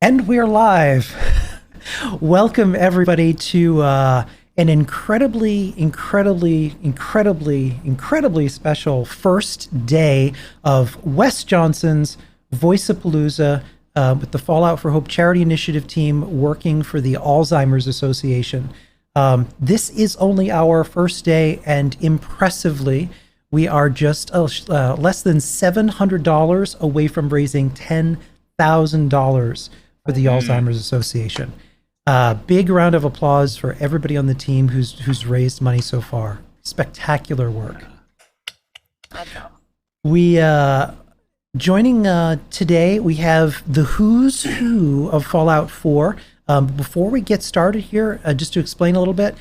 And we're live. Welcome everybody to an incredibly special first day of Wes Johnson's Voiceapalooza with the Fallout for Hope charity initiative team working for the Alzheimer's Association. This is only our first day, and impressively, we are just less than $700 away from raising $10,000 for the Alzheimer's Association. Big round of applause for everybody on the team who's raised money so far. Spectacular work. We joining today, we have the who's who of Fallout 4. Before we get started here, just to explain a little bit,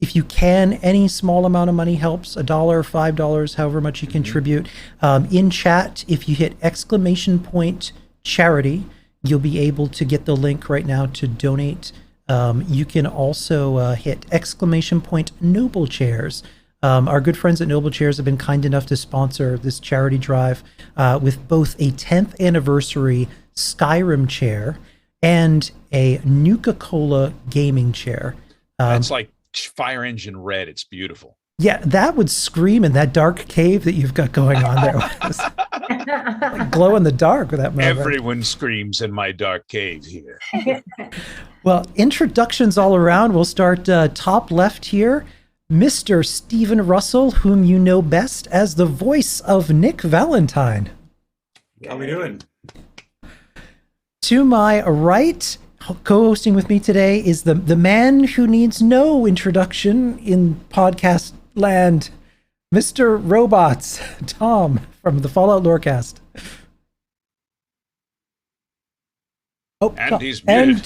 if you can, any small amount of money helps. $1, $5, however much you contribute. In chat, if you hit !charity, you'll be able to get the link right now to donate. You can also hit !Noble Chairs. Our good friends at Noble Chairs have been kind enough to sponsor this charity drive with both a 10th anniversary Skyrim chair and a Nuka-Cola gaming chair. That's like Fire Engine Red. It's beautiful. Yeah, that would scream in that dark cave that you've got going on there. Like glow in the dark with that moment. Everyone screams in my dark cave here. Well, introductions all around. We'll start top left here. Mr. Stephen Russell, whom you know best as the voice of Nick Valentine. How we doing? To my right, co-hosting with me today is the man who needs no introduction in podcast land, Mr. Robots, Tom from the Fallout Lorecast. Oh, and he's muted. And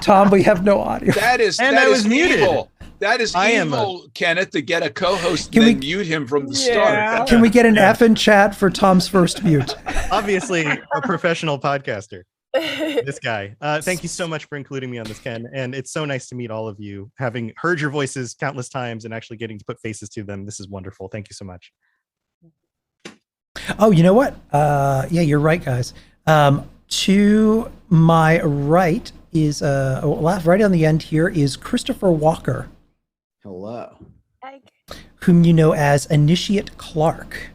Tom, we have no audio. That is muted. Evil. That is evil, Kenneth, to get a co-host and then mute him from the start. Can we get an F in chat for Tom's first mute? Obviously, a professional podcaster. This guy. Thank you so much for including me on this, Ken. And it's so nice to meet all of you, having heard your voices countless times and actually getting to put faces to them. This is wonderful. Thank you so much. Oh, you know what? Yeah, you're right, guys. To my right is, right on the end here is Christopher Walker. Hello. Whom you know as Initiate Clark.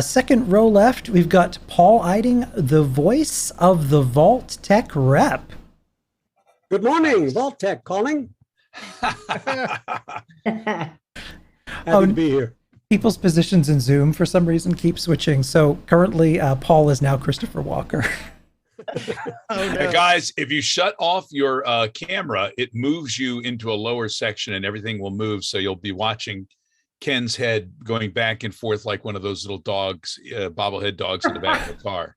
Second row left, we've got Paul Eiding, the voice of the Vault Tech rep. Good morning, Vault Tech calling. Happy to be here. People's positions in Zoom for some reason keep switching. So currently, Paul is now Christopher Walker. Oh, no. Hey guys, if you shut off your camera, it moves you into a lower section and everything will move. So you'll be watching Ken's head going back and forth like one of those little dogs, bobblehead dogs in the back of the car.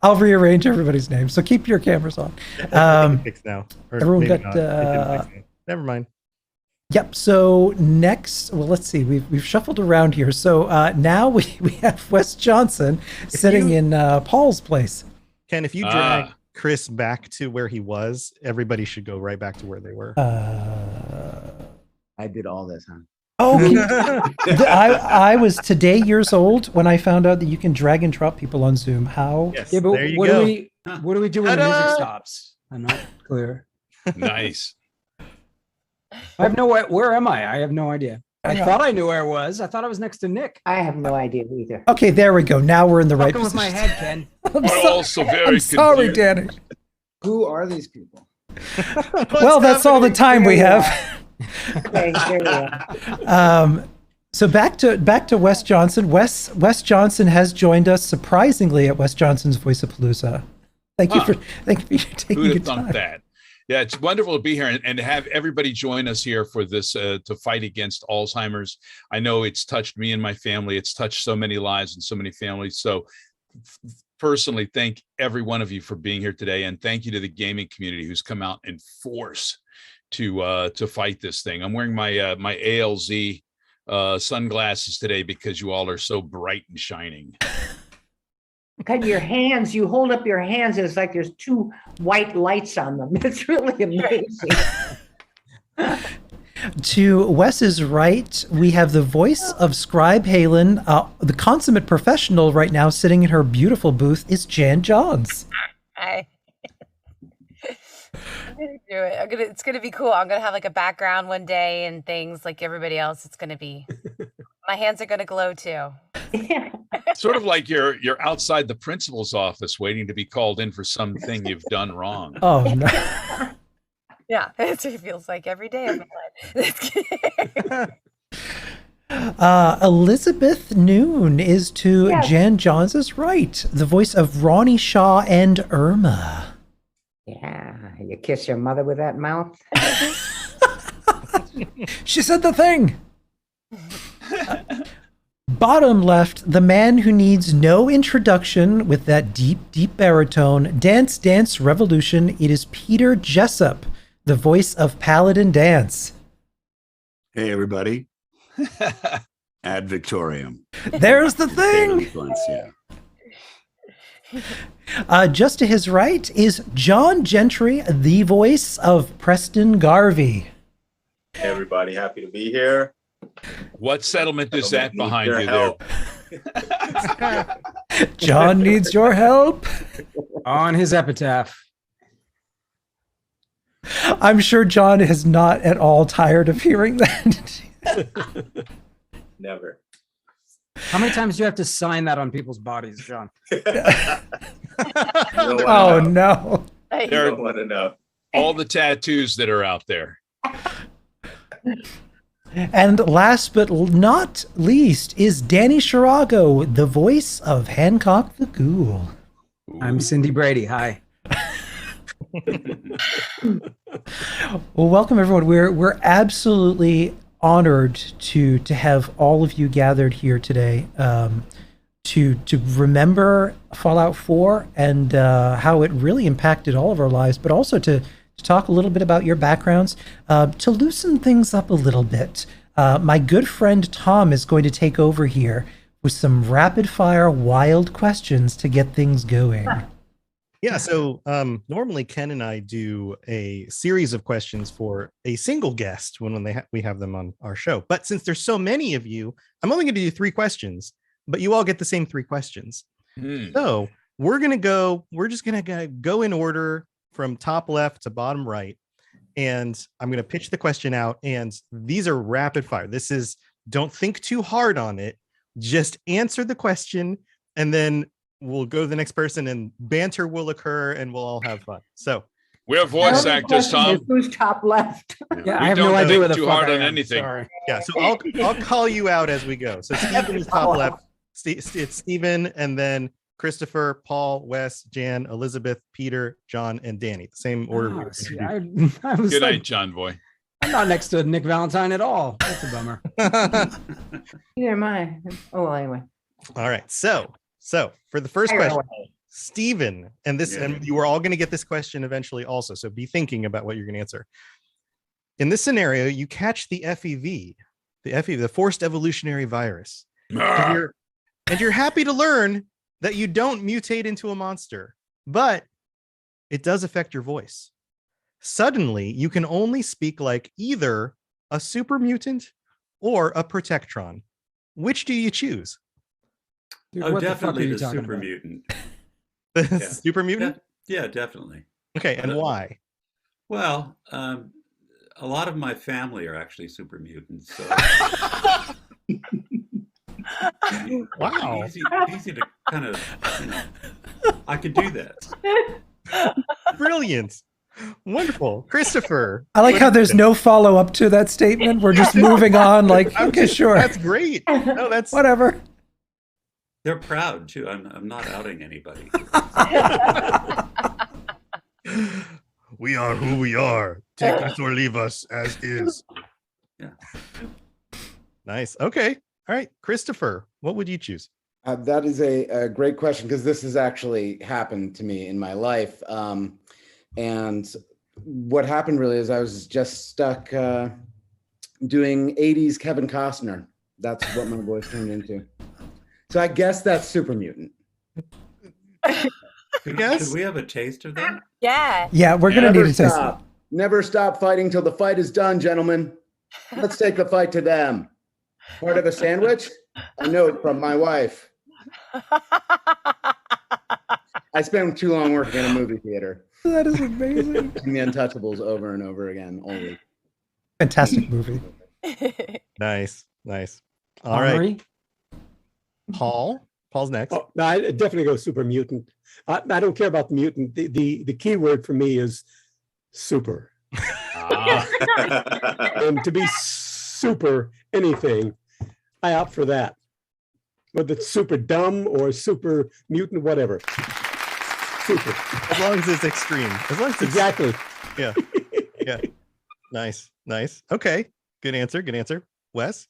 I'll rearrange everybody's names. So keep your cameras on. Now. Everyone got. Never mind. Yep. So next, well, let's see. We've shuffled around here. So now we have Wes Johnson sitting in Paul's place. Ken, if you drag Chris back to where he was, everybody should go right back to where they were. I did all this, huh? Oh, I was today years old when I found out that you can drag and drop people on Zoom. How? Yes, Yeah, but there you what go. do we do when the music stops? I'm not clear. Nice. I have no way. Where am I? I have no idea. I thought I knew where I was. I thought I was next to Nick. I have no idea either. Okay, there we go. Now we're in the right Fucking with position. my head, Ken. I'm Also very I'm sorry, confused. Danny. Who are these people? Well, that's all the time we have. Okay, there we are. So back to Wes Johnson. Wes Johnson has joined us surprisingly at Wes Johnson's Voiceapalooza. Thank you for taking Who'd your have thunk time. that? Yeah, it's wonderful to be here and to have everybody join us here for this to fight against Alzheimer's. I know it's touched me and my family. It's touched so many lives and so many families. So personally, thank every one of you for being here today, and thank you to the gaming community who's come out in force to fight this thing. I'm wearing my my ALZ sunglasses today because you all are so bright and shining. Because your hands, you hold up your hands, and it's like there's two white lights on them. It's really amazing. To Wes's right, we have the voice of Scribe Halen. The consummate professional right now sitting in her beautiful booth is Jan Johns. I'm gonna do it. It's gonna be cool. I'm gonna have like a background one day and things like everybody else. It's gonna be. My hands are gonna glow too. Sort of like you're outside the principal's office waiting to be called in for something you've done wrong. Oh no. Yeah, that's what it feels like every day of my life. Elizabeth Noon is to Yes. Jan Johns' right, the voice of Ronnie Shaw and Irma. Yeah, you kiss your mother with that mouth? She said the thing. Bottom left, the man who needs no introduction with that deep, deep baritone. Dance, Dance Revolution. It is Peter Jessup, the voice of Paladin Dance. Hey, everybody. Ad Victoriam. There's the thing. Influence, yeah. Just to his right is John Gentry, the voice of Preston Garvey. Hey everybody, happy to be here. What settlement is that Need behind your you help. there? John needs your help. On his epitaph. I'm sure John is not at all tired of hearing that. Never. How many times do you have to sign that on people's bodies, John? Oh no. I don't want to know. All the tattoos that are out there. And last but not least is Danny Shirago, the voice of Hancock the Ghoul. I'm Cindy Brady. Hi. Well, welcome everyone. We're absolutely honored to have all of you gathered here today to remember Fallout 4 and how it really impacted all of our lives, but also to talk a little bit about your backgrounds, to loosen things up a little bit. My good friend Tom is going to take over here with some rapid fire wild questions to get things going. Yeah, so normally Ken and I do a series of questions for a single guest when we have them on our show. But since there's so many of you, I'm only going to do 3 questions, but you all get the same 3 questions. So we're just going to go in order from top left to bottom right. And I'm going to pitch the question out. And these are rapid fire. Don't think too hard on it. Just answer the question and then we'll go to the next person and banter will occur and we'll all have fun. So we're voice actors, Tom. Who's top left? Yeah, We I have don't no idea think what the too fuck hard I on am. anything. Sorry. yeah, so I'll call you out as we go. So Stephen is top left. It's Stephen, and then Christopher, Paul, Wes, Jan, Elizabeth, Peter, John, and Danny. The same order. we Oh, were see, introduced. I was Good like, night, John Boy. I'm not next to Nick Valentine at all. That's a bummer. Neither am I. Oh, well, anyway. All right. So for the first Fire question, away. Stephen, and you are all going to get this question eventually also. So be thinking about what you're going to answer. In this scenario, you catch the FEV, the forced evolutionary virus. And you're happy to learn that you don't mutate into a monster, but it does affect your voice. Suddenly, you can only speak like either a super mutant or a protectron. Which do you choose? Dude, Oh, what the fuck are definitely you the talking super about? mutant. The Yeah. super mutant? Yeah, definitely. Okay, and why? Well, a lot of my family are actually super mutants. So Wow. easy to kind of, I could do that. Brilliant. Wonderful. Christopher. I like how there's no follow up to that statement. We're just moving on like, okay, sure. That's great. No, that's Whatever. They're proud too. I'm not outing anybody. we are who we are. Take us or leave us as is. Yeah. Nice. Okay. All right. Christopher, what would you choose? That is a great question because this has actually happened to me in my life. And what happened really is I was just stuck doing 80s Kevin Costner. That's what my voice turned into. So I guess that's super mutant. Should we have a taste of that? Yeah. Yeah, we're going to need to taste it. stop. Never stop fighting till the fight is done, gentlemen. Let's take the fight to them. Part of a sandwich? A note from my wife. I spent too long working in a movie theater. That is amazing. The Untouchables over and over again, always. Fantastic movie. Nice. All right, Henri? Paul's next. Oh, no, I definitely go super mutant. I don't care about the mutant. The key word for me is super. And to be super anything, I opt for that. Whether it's super dumb or super mutant, whatever. Super. As long as it's extreme. As long as it's Exactly. Yeah. Nice. Okay. Good answer. Wes?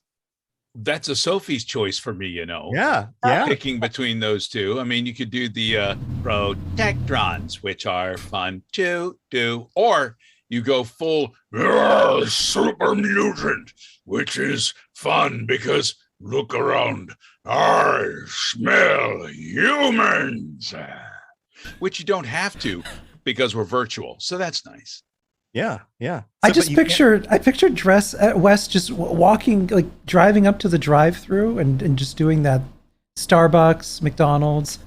That's a Sophie's choice for me, Yeah. Picking between those two. I mean, you could do the protectrons, which are fun to do, or you go full super mutant, which is fun because look around, I smell humans, which you don't have to because we're virtual. So that's nice. Yeah. I pictured Wes just walking, like driving up to the drive-through and just doing that. Starbucks, McDonald's.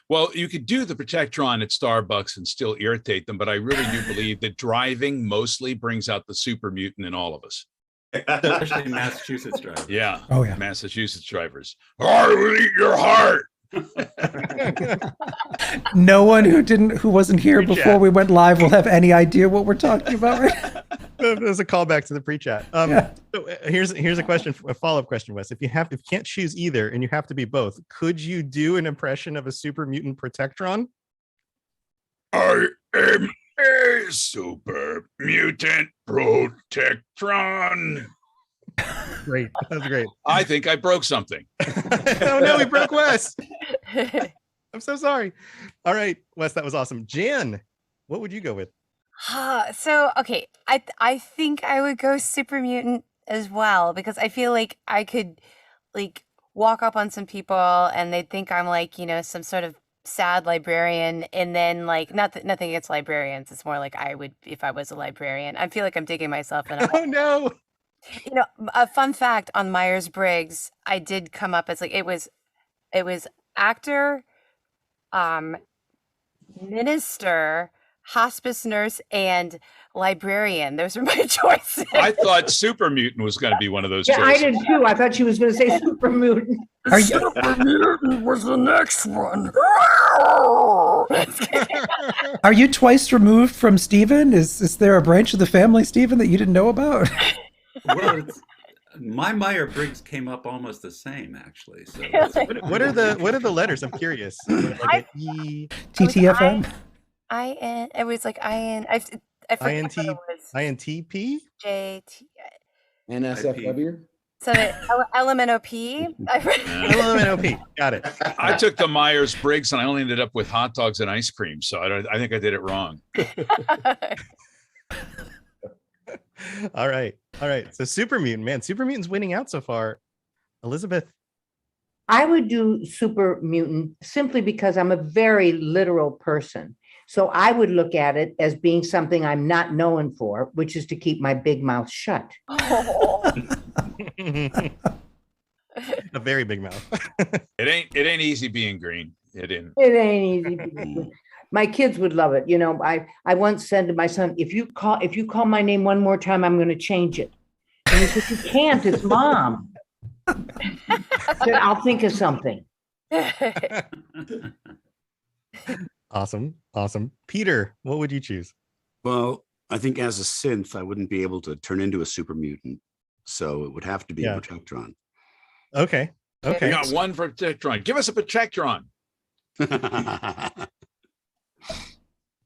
Well, you could do the Protectron at Starbucks and still irritate them, but I really do believe that driving mostly brings out the super mutant in all of us. Especially Massachusetts drivers. Yeah. Oh yeah. Massachusetts drivers. I will eat your heart. No one who wasn't here before we went live will have any idea what we're talking about right now. There's a callback to the pre-chat. Yeah. So here's a question, a follow-up question, Wes. If you can't choose either and you have to be both, could you do an impression of a super mutant Protectron? I am a super mutant Protectron. Great. That was great. I think I broke something. Oh no, we broke Wes. I'm so sorry. All right, Wes, that was awesome. Jan, what would you go with? So okay, I think I would go super mutant as well because I feel like I could like walk up on some people and they'd think I'm like, some sort of sad librarian, and then like nothing against librarians. It's more like I would if I was a librarian. I feel like I'm digging myself in a Oh no. A fun fact on Myers-Briggs, I did come up as like it was actor, minister, hospice nurse, and librarian. Those were my choices. I thought super mutant was going to be one of those Yeah, I choices. did too. I thought she was going to say super mutant. Super mutant was the next one. Are you twice removed from Stephen? Is there a branch of the family, Stephen, that you didn't know about? Well, my Meyer-Briggs came up almost the same, actually. So What are the letters? I'm curious. Like an E, TTFN? It was like IN. I forget what it was. INTP? JT. NSFW? So LMNOP. LMNOP. Got it. I took the Myers-Briggs and I only ended up with hot dogs and ice cream. So I think I did it wrong. All right. So super mutant, man. Super mutant's winning out so far. Elizabeth. I would do super mutant simply because I'm a very literal person. So I would look at it as being something I'm not known for, which is to keep my big mouth shut. A very big mouth. It ain't easy being green. It ain't. It ain't easy. My kids would love it. I once said to my son, if you call my name one more time, I'm going to change it. And he said, you can't, it's mom. I said, I'll think of something. Awesome. Peter, what would you choose? Well, I think as a synth, I wouldn't be able to turn into a super mutant. So it would have to be a Protectron. Okay. We got one Protectron. Give us a Protectron.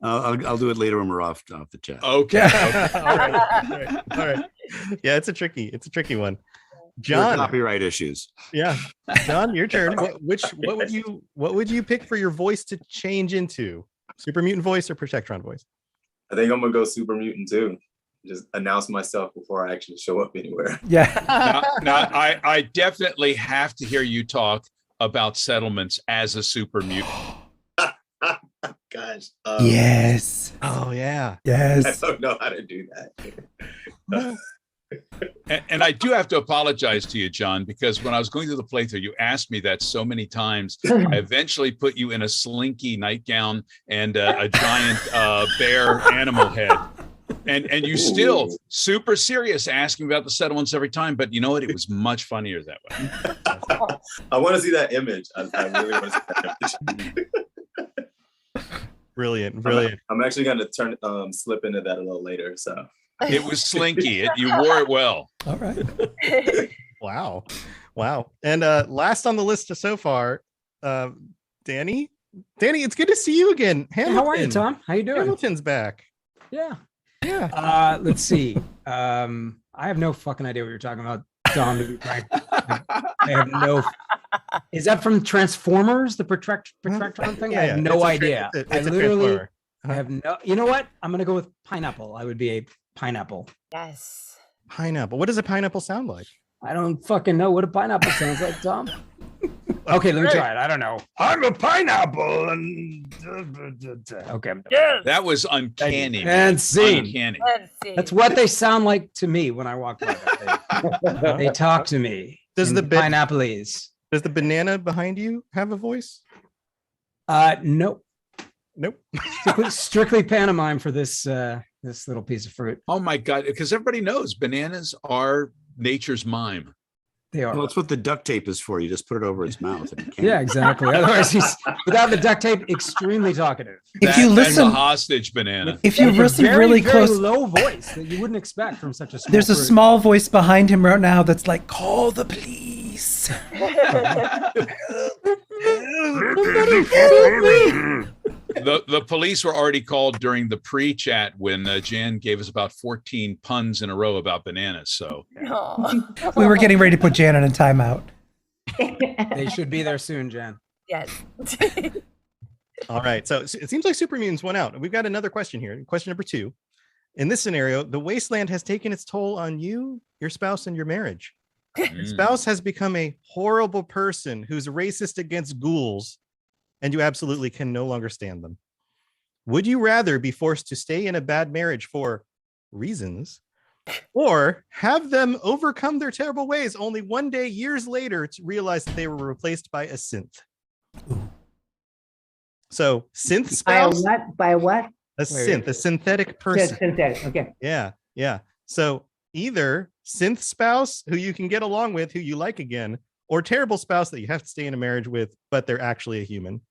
I'll do it later when we're off the chat. Okay. All right. Yeah, it's a tricky one. John, copyright issues. Yeah, John, your turn. What would you pick for your voice to change into? Super mutant voice or Protectron voice? I think I'm gonna go super mutant too. Just announce myself before I actually show up anywhere. Yeah. Now, I definitely have to hear you talk about settlements as a super mutant. Gosh. Yes. Oh yeah. I Yes. don't know how to do that. And I do have to apologize to you, John, because when I was going through the playthrough, you asked me that so many times. I eventually put you in a slinky nightgown and a giant bear animal head. And you still super serious asking about the set once every time. But you know what? It was much funnier that way. I want to see that image. I really want to see that image. Brilliant. I'm actually going to slip into that a little later. So it was slinky. You wore it well. All right. Wow. And last on the list so far, Danny, it's good to see you again. Hamilton. How are you, Tom? How you doing? Hamilton's back. Yeah. Yeah. Let's see. I have no fucking idea what you're talking about, Tom, to be frank. I have no. Is that from Transformers, the Protractron thing? Yeah, I have no idea. It's I a literally Transformer. have no. You know what? I'm gonna go with pineapple. I would be a pineapple. Yes. Pineapple. What does a pineapple sound like? I don't fucking know what a pineapple sounds like, Tom. Okay, let me try it. I don't know. I'm a pineapple, and okay. Yes. That was uncanny. And scene. Uncanny. That's what they sound like to me when I walk by. They talk to me. Does the pineapple-ese. Does the banana behind you have a voice? Nope. Nope. Strictly pantomime for this this little piece of fruit. Oh my God! Because everybody knows bananas are nature's mime. They are. Well, that's what the duct tape is for. You just put it over its mouth. And it can't. Yeah, exactly. Otherwise, he's without the duct tape, extremely talkative. If you That's listen, a hostage banana. if you With a listen very, really very close, low voice that you wouldn't expect from such a small there's a fruit. small voice behind him right now that's like, "Call the police." The police were already called during the pre-chat when Jan gave us about 14 puns in a row about bananas. So We were getting ready to put Jan in a timeout. They should be there soon, Jan. Yes. All right. So it seems like Super Mutants went out. We've got another question here. Question number 2. In this scenario, the wasteland has taken its toll on you, your spouse, and your marriage. Your spouse has become a horrible person who's racist against ghouls, and you absolutely can no longer stand them. Would you rather be forced to stay in a bad marriage for reasons, or have them overcome their terrible ways only one day, years later, to realize that they were replaced by a synth? So, synth spouse? By what? A synth, a synthetic person. Synthetic. Okay. Yeah. So either synth spouse who you can get along with, who you like again, or terrible spouse that you have to stay in a marriage with, but they're actually a human.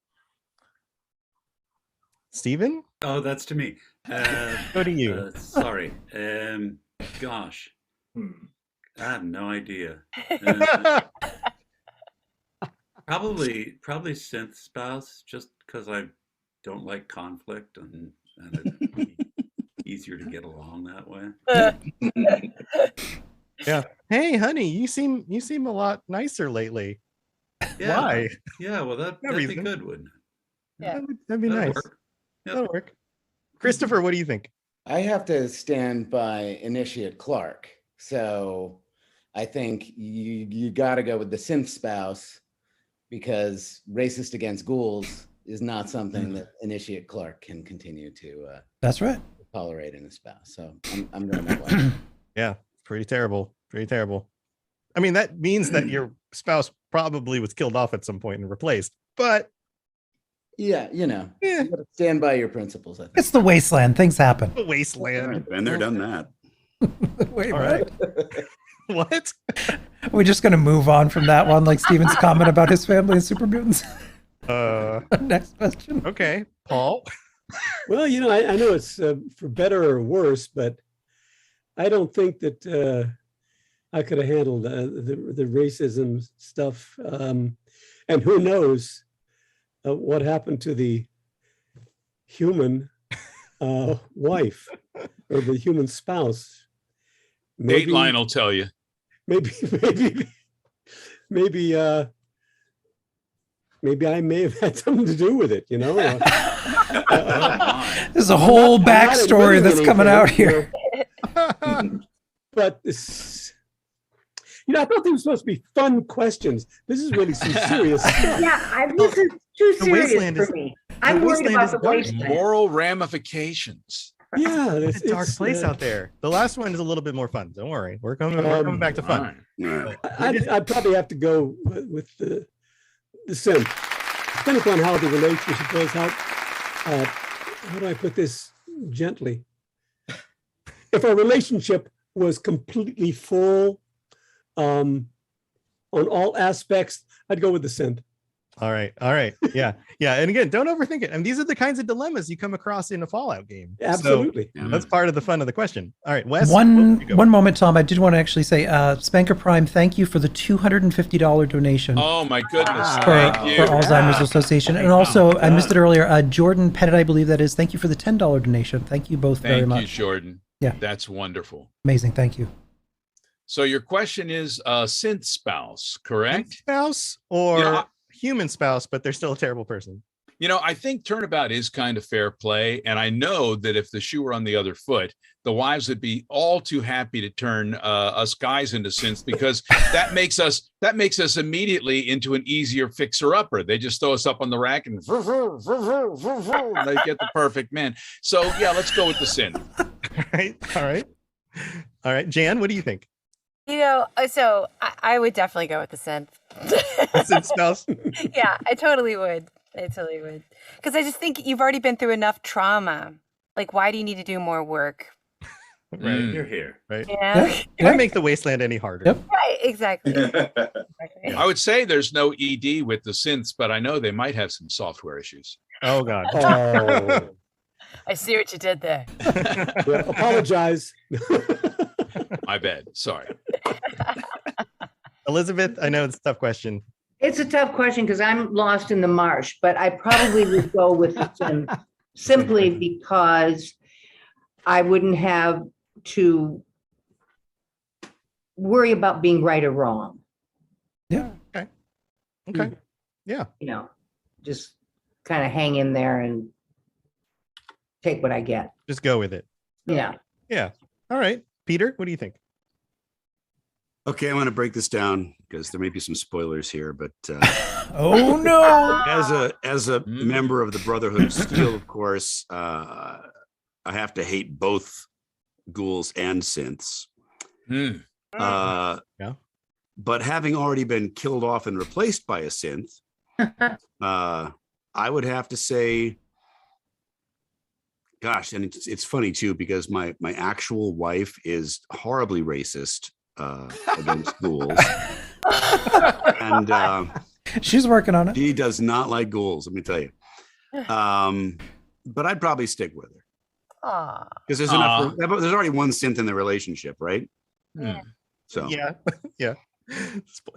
Steven? Oh, that's to me. Go to you. Sorry. Gosh, I have no idea. Probably synth spouse, just because I don't like conflict and it'd be easier to get along that way. Yeah. Hey, honey, you seem a lot nicer lately. Yeah. Why? Yeah, well, that'd be good, wouldn't it? Yeah. That'd be nice. Work. Yep. That'll work. Christopher, what do you think? I have to stand by Initiate Clark. So I think you got to go with the synth spouse, because racist against ghouls is not something that Initiate Clark can continue to That's right. tolerate in a spouse. So I'm going that way. Yeah, pretty terrible. I mean, that means that your spouse probably was killed off at some point and replaced, but Yeah, you gotta stand by your principles, I think. It's the wasteland. Things happen. the wasteland. Been there, done that. Wait, All right. What? We're just going to move on from that one, like Steven's comment about his family and super mutants. Next question. Okay, Paul. Well, I know it's for better or worse, but I don't think that I could have handled the racism stuff. And who knows what happened to the human wife or the human spouse. Dateline will tell you. Maybe I may have had something to do with it, There's a whole backstory that's coming out here. But this, I thought these were supposed to be fun questions. This is really some serious stuff. Yeah, this is too serious for me. I'm worried about the wasteland. Moral ramifications. Yeah, It's a dark place uh, out there. The last one is a little bit more fun. Don't worry. We're coming back to All fun. right. I'd probably have to go with the synth. Depending upon how the relationship was, how do I put this gently? If our relationship was completely full on all aspects, I'd go with the synth. All right. Yeah. And again, don't overthink it. And these are the kinds of dilemmas you come across in a Fallout game. Absolutely. So that's part of the fun of the question. All right, Wes. One moment, Tom. I did want to actually say, Spanker Prime, thank you for the $250 donation. Oh my goodness! For Thank you. Alzheimer's Association. And also, I missed it earlier, Jordan Pettit, I believe that is. Thank you for the $10 donation. Thank you both very Thank much. you, Jordan. Yeah. That's wonderful. Amazing. Thank you. So your question is synth spouse, correct? Spouse or Yeah. human spouse, but they're still a terrible person. You know, I think turnabout is kind of fair play. And I know that if the shoe were on the other foot, the wives would be all too happy to turn us guys into synths, because that makes us immediately into an easier fixer-upper. They just throw us up on the rack and they get the perfect man. So yeah, let's go with the synth. All right. Jan, what do you think? You know, so I would definitely go with the synth. Synth spouse? Yeah, I totally would. Because I just think you've already been through enough trauma. Like, why do you need to do more work? Right. You're here. Right. Yeah. Why make the wasteland any harder? Yep. Right, exactly. I would say there's no ED with the synths, but I know they might have some software issues. Oh God. Oh. I see what you did there. Well, apologize. My bad. Sorry. Elizabeth, I know it's a tough question. It's a tough question because I'm lost in the marsh, but I probably would go with the synth simply because I wouldn't have to worry about being right or wrong. Yeah. Okay. Yeah. You know, just kind of hang in there and take what I get. Just go with it. Yeah. Yeah. All right. Peter, what do you think? Okay, I'm going to break this down because there may be some spoilers here, but Oh no! as a member of the Brotherhood of Steel, of course, I have to hate both ghouls and synths. Yeah. But having already been killed off and replaced by a synth, I would have to say, gosh, and it's funny too, because my actual wife is horribly racist against ghouls. And she's working on it. She does not like ghouls, let me tell you. But I'd probably stick with her. Because there's enough. There's already one synth in the relationship, right? So yeah.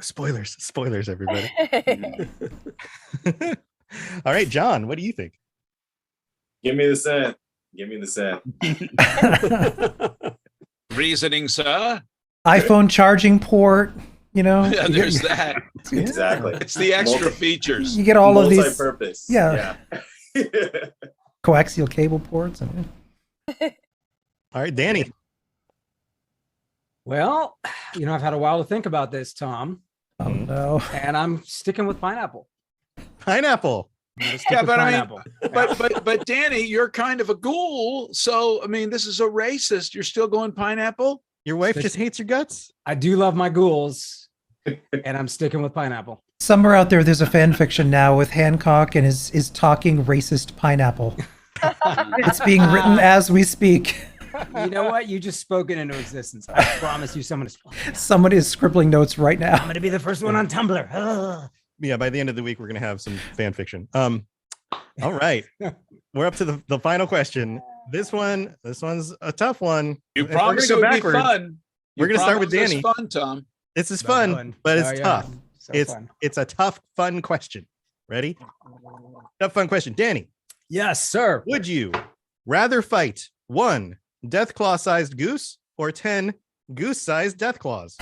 Spoilers, everybody. All right, John, what do you think? Give me the synth. Reasoning, sir. iPhone charging port, you know. Yeah, there's that. Exactly. It's the extra features. You get all of these multi-purpose. Yeah. Coaxial cable ports. All right, Danny. Well, I've had a while to think about this, Tom. Oh no. And I'm sticking with pineapple. Pineapple. Yeah, but pineapple. But Danny, you're kind of a ghoul. So I mean, this is a racist. You're still going pineapple? Your wife just hates your guts? I do love my ghouls, and I'm sticking with pineapple. Somewhere out there's a fan fiction now with Hancock and is talking racist pineapple. It's being written as we speak. You know what? You just spoke it into existence. I promise you somebody is scribbling notes right now. I'm going to be the first one on Tumblr. Yeah, by the end of the week, we're going to have some fan fiction. All right. We're up to the final question. This one's a tough one. You promised it would be fun. We're going to start with Danny. Fun, Tom. This is fun, but it's tough. So it's a tough, fun question. Ready? Tough, fun question. Danny. Yes, sir. Would you rather fight 1 Deathclaw-sized goose or 10 goose-sized Deathclaws?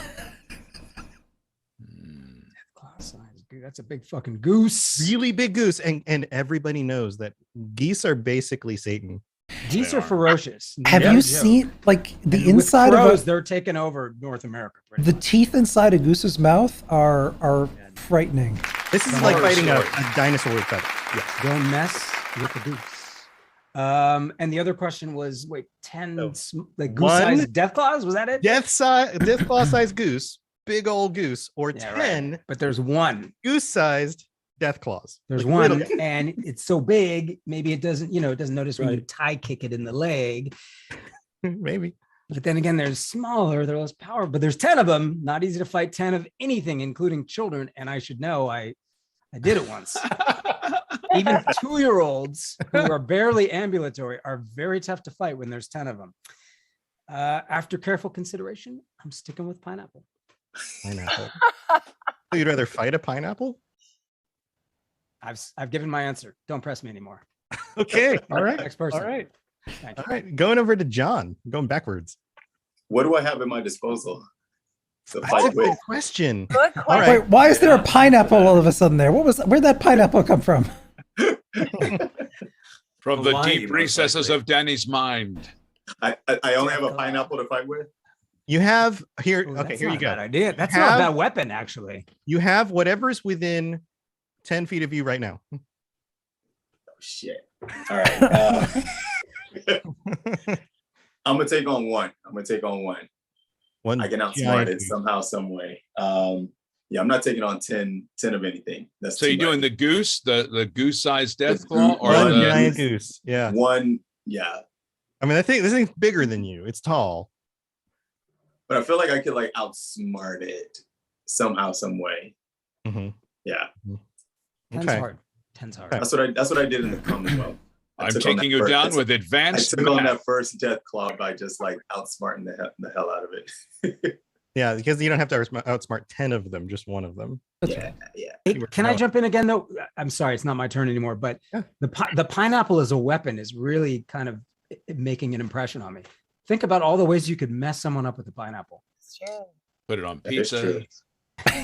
Deathclaw-sized goose. That's a big fucking goose. Really big goose. And everybody knows that geese are basically Satan. Geese are ferocious. Have you seen the inside crows, of they're taking over North America. The teeth inside a goose's mouth are frightening. This is like fighting a dinosaur with feathers. Yeah. Don't mess with the goose. And the other question was, wait, 10 Oh, like one- goose-sized death claws? Was that it? Death claw sized goose, big old goose, or Yeah, 10 right. But there's one. goose sized death claws. There's Like, one, little- and it's so big, maybe it doesn't, it doesn't notice when you Right. tie kick it in the leg. Maybe. But then again, there's smaller, they're less power, but there's 10 of them. Not easy to fight 10 of anything, including children. And I should know, I did it once. Even 2-year-olds who are barely ambulatory are very tough to fight when there's 10 of them. After careful consideration, I'm sticking with pineapple. Pineapple. So you'd rather fight a pineapple? I've given my answer. Don't press me anymore. Okay. All right. Next person. All right. Thank All you. right. Going over to John. Going backwards. What do I have at my disposal to That's a fight good with? question. Good All question. right. Wait, why is there a pineapple all of a sudden there? Where'd that pineapple come from? From the Hawaii, deep most recesses likely. of Danny's mind. I only have a pineapple to fight with. You have here. Ooh, Okay, that's here you not a go. bad idea. That's Have- not a bad weapon, actually. You have whatever's within 10 feet of you right now. Oh shit! All right. I'm gonna take on one. One I can outsmart giant it goose. somehow, some way. Yeah, I'm not taking on 10 of anything. That's So too you're doing much. the goose, the goose-sized death The claw, goose- or One the giant goose. Yeah. one. Yeah, I mean, I think this thing's bigger than you. It's tall. but I feel like I could like outsmart it somehow, some way. Mhm. Yeah, 10's Okay. hard. 10's hard. Okay. that's what I did in the Commonwealth. I I'm took on taking that you first- down with I advanced took on math. that first death claw by just like outsmarting the hell out of it. Yeah, because you don't have to outsmart 10 of them, just one of them. Yeah. Hey, You were can I out. jump in again though? I'm sorry, it's not my turn anymore. But Yeah. the pineapple as a weapon is really kind of making an impression on me. Think about all the ways you could mess someone up with a pineapple. It's true. Put it on That is pizza. true.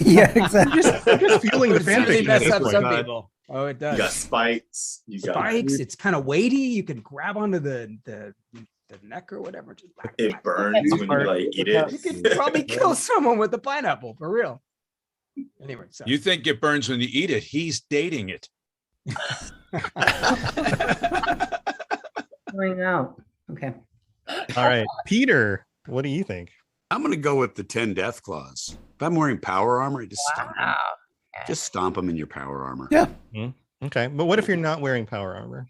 Yeah, exactly. I'm just feeling the It really fanfiction at mess this up point. some God. people. Oh, it You got does. spikes. You got Spikes. It's kind of weighty. You can grab onto the neck or whatever. Just whack, it whack. burns when you like eat You it. could probably kill someone with the pineapple for real. Anyway, so You think it burns when you eat it? He's dating it. Going out. Okay. All right. Peter, what do you think? I'm going to go with the 10 death claws. If I'm wearing power armor, Wow. just stomp them in your power armor. Yeah. Okay. But what if you're not wearing power armor?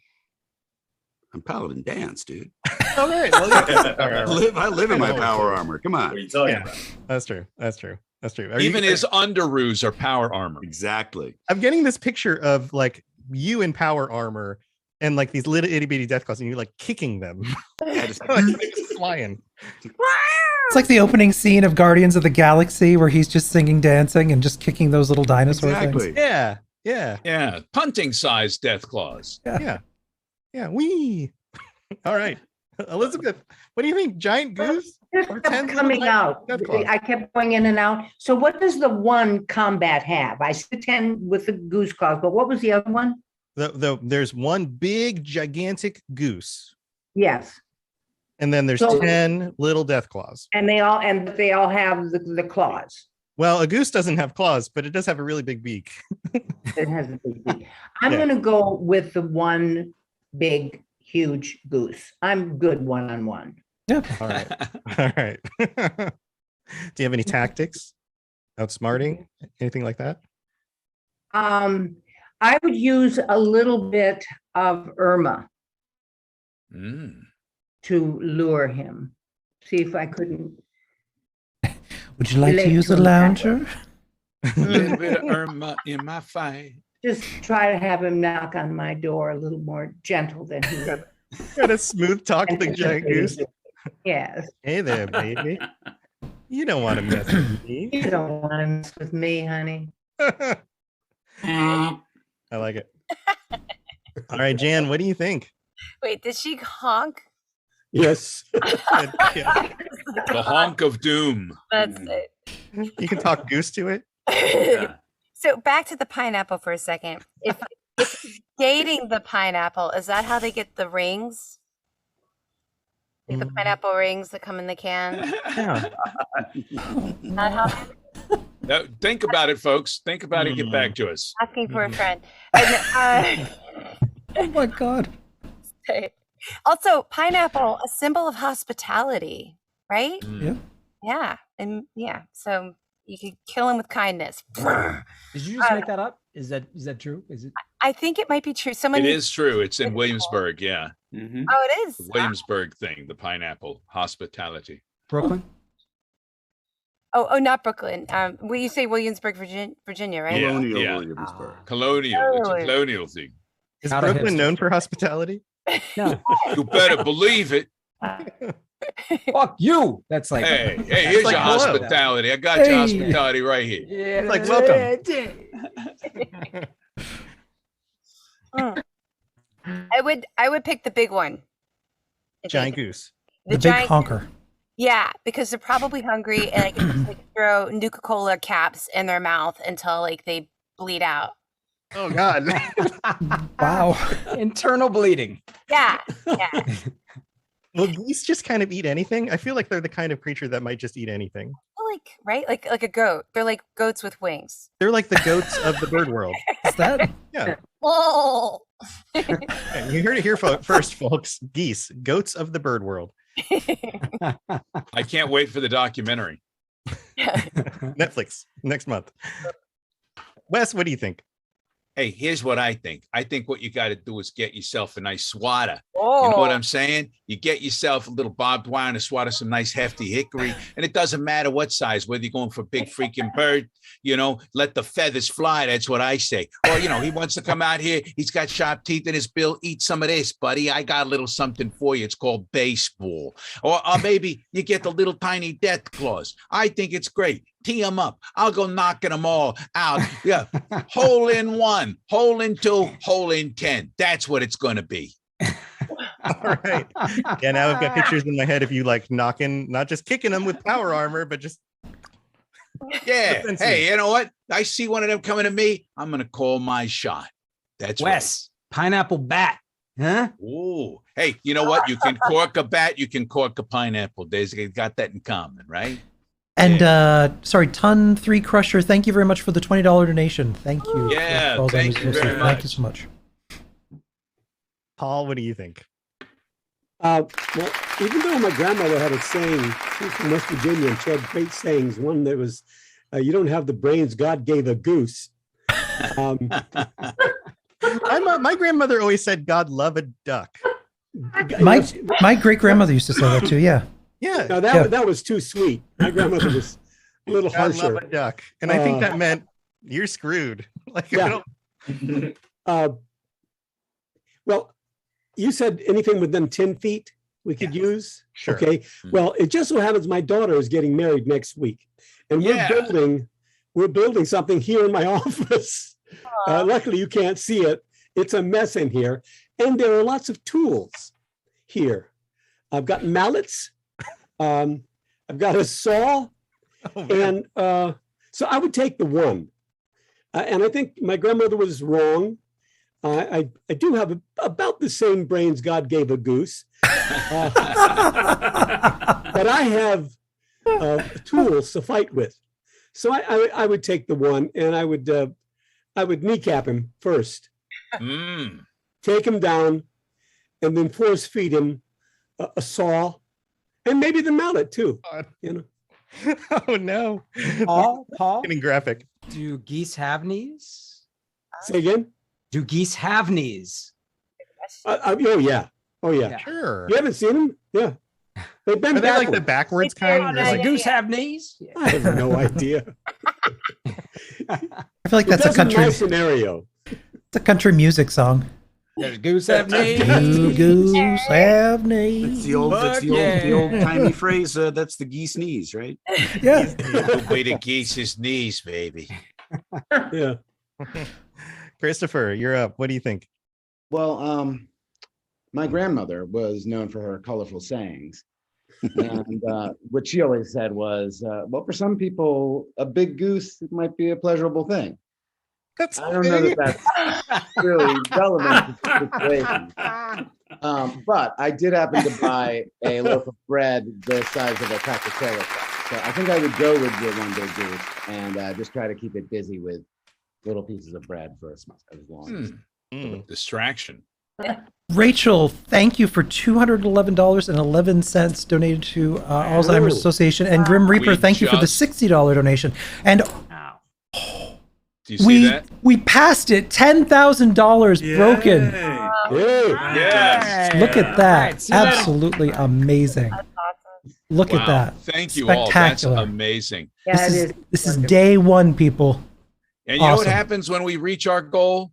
I'm Paladin Dance, dude. All right. Well, yeah. I live in my power armor. Come What are on. you talking Yeah. about? That's true. That's true. That's true. Are you- Even his underoos are power armor. Exactly. I'm getting this picture of like you in power armor and like these little itty bitty death claws, and you're like kicking them. I just- Like, they're just flying. It's like the opening scene of Guardians of the Galaxy where he's just singing, dancing, and just kicking those little dinosaur exactly. Yeah. Yeah. Yeah, punting-sized death claws. Yeah. Yeah. Wee. All right. Elizabeth, what do you think? Giant goose? Just Or kept 10 coming little out. death claws. I kept going in and out. So what does the one combat have? I said 10 with the goose claws, but what was the other one? There's one big gigantic goose, Yes. and then there's So- 10 little death claws. And they all have the claws. Well, a goose doesn't have claws, but it does have a really big beak. It has a big beak. I'm Yeah. gonna go with the one big, huge goose. I'm good one-on-one. All right. All right. Do you have any tactics? Outsmarting? Anything like that? I would use a little bit of Irma Mm. to lure him. See if I couldn't. Would you like to Relate use to a him that lounger? A little bit of Irma in my fight. Just try to have him knock on my door a little more gentle than he would. Got a smooth talk to the giant goose. Yes. Hey there, baby. You don't want to mess with me. You don't want to mess with me, honey. I like it. All right, Jan, what do you think? Wait, did she honk? Yes. Yeah. The honk of doom. That's it. You can talk goose to it. Yeah. So back to the pineapple for a second. If dating the pineapple, is that how they get the rings? Like the pineapple rings that come in the can? Yeah. Not how Now, think about it, folks. Think about it. Get back to us. asking for a friend. And, Oh my God. Also, pineapple, a symbol of hospitality, right? Yeah. Yeah. And yeah, so you could kill him with kindness. Did you just make that up? Is that true? Is it? I think it might be true. Someone It needs is true. It's in Williamsburg. Yeah. Oh, it is. The Williamsburg thing, the pineapple hospitality. Brooklyn? Oh, not Brooklyn. Will you say Williamsburg, Virginia, right? Yeah, Colonial yeah. Williamsburg. Colonial. It's a Oh. colonial thing. Is Not a Brooklyn hipster. known for hospitality? No. You better believe it. Fuck you. That's like. Hey, that's here's like your hello. hospitality. I got Hey. your hospitality right here. Yeah, It's like, welcome. I would pick the big one. I Giant think. goose. The big giant, honker. yeah, because they're probably hungry and I can just like throw Nuka-Cola caps in their mouth until like they bleed out. Oh God. Wow. Internal bleeding. Yeah, yeah. Will geese just kind of eat anything? I feel like they're the kind of creature that might just eat anything. Well, like right, like a goat. They're like goats with wings. They're like the goats of the bird world. Is that? Yeah. Oh. Yeah, you heard it here first, folks. Geese, goats of the bird world. I can't wait for the documentary. Netflix next month. Wes, what do you think? Hey, here's what I think. I think what you got to do is get yourself a nice swatter. Oh. You know what I'm saying? You get yourself a little barbed wire and a swatter, some nice hefty hickory, and it doesn't matter what size, whether you're going for a big freaking bird, let the feathers fly. That's what I say. Or, he wants to come out here. He's got sharp teeth in his bill. Eat some of this, buddy. I got a little something for you. It's called baseball. Or maybe you get the little tiny death claws. I think it's great. Tee them up. I'll go knocking them all out. Yeah. Hole in 1, hole in 2, hole in 10. That's what it's going to be. All right. Yeah, now I've got pictures in my head of you like knocking, not just kicking them with power armor, but just. Yeah. Defensive. Hey, you know what? I see one of them coming to me. I'm going to call my shot. That's Wes, pineapple bat. Huh? right. Ooh. Hey, you know what? You can cork a bat. You can cork a pineapple. They got that in common, right? And sorry, Ton 3 Crusher, thank you very much for the $20 donation. Thank you. Yeah, for all thank those you very listeners. much. Thank you so much. Paul, what do you think? Well, even though my grandmother had a saying, she's from West Virginia, and she had great sayings. One that was, "You don't have the brains God gave a goose." My grandmother always said, "God love a duck." My great grandmother used to say that too. Yeah. Yeah. No, that was too sweet. My grandmother was a little God harsher. love a duck, and I think that meant you're screwed. Like, Yeah. Well, you said anything within 10 feet we could use. Sure. Okay. Well, it just so happens my daughter is getting married next week, and Yeah. we're building something here in my office. Luckily, you can't see it. It's a mess in here, and there are lots of tools here. I've got mallets. I've got a saw, and so I would take the one. And I think my grandmother was wrong. I do have about the same brains God gave a goose, but I have tools to fight with. So I would take the one, and I would kneecap him first, take him down, and then force feed him a saw, and maybe the mallet too. Oh no, Paul, getting graphic. do geese have knees? Say again. Do geese have knees? Oh yeah. Sure. You haven't seen them? Yeah. They've been Are they like the backwards. backwards kind? Does Or a goose have knees? I have no idea. I feel like that's a country. My scenario. It's a country music song. Does a goose have knees? Do goose have knees? It's the old timey phrase. That's the geese knees, right? Yeah. The way to geese his knees, baby. Yeah. Christopher, you're up. What do you think? Well, my grandmother was known for her colorful sayings. And what she always said was, well, for some people, a big goose might be a pleasurable thing. I don't know that that's really relevant to the situation. But I did happen to buy a loaf of bread the size of a tractor trailer truck. So I think I would go with your one big goose and just try to keep it busy with little pieces of bread for as long as Distraction. Rachel, thank you for $211.11 donated to Alzheimer's Ooh. Association. And Grim Reaper, We thank you for the just- $60 donation. And Wow. Do you see that? we passed it. $10,000 broken. Yay. Yay. Yes. Look at that. Right, see you later. Absolutely amazing. That's awesome. Look Wow. at that. Thank you all. That's Spectacular. amazing. Yeah, This is day one, people. And you know what Awesome. happens when we reach our goal?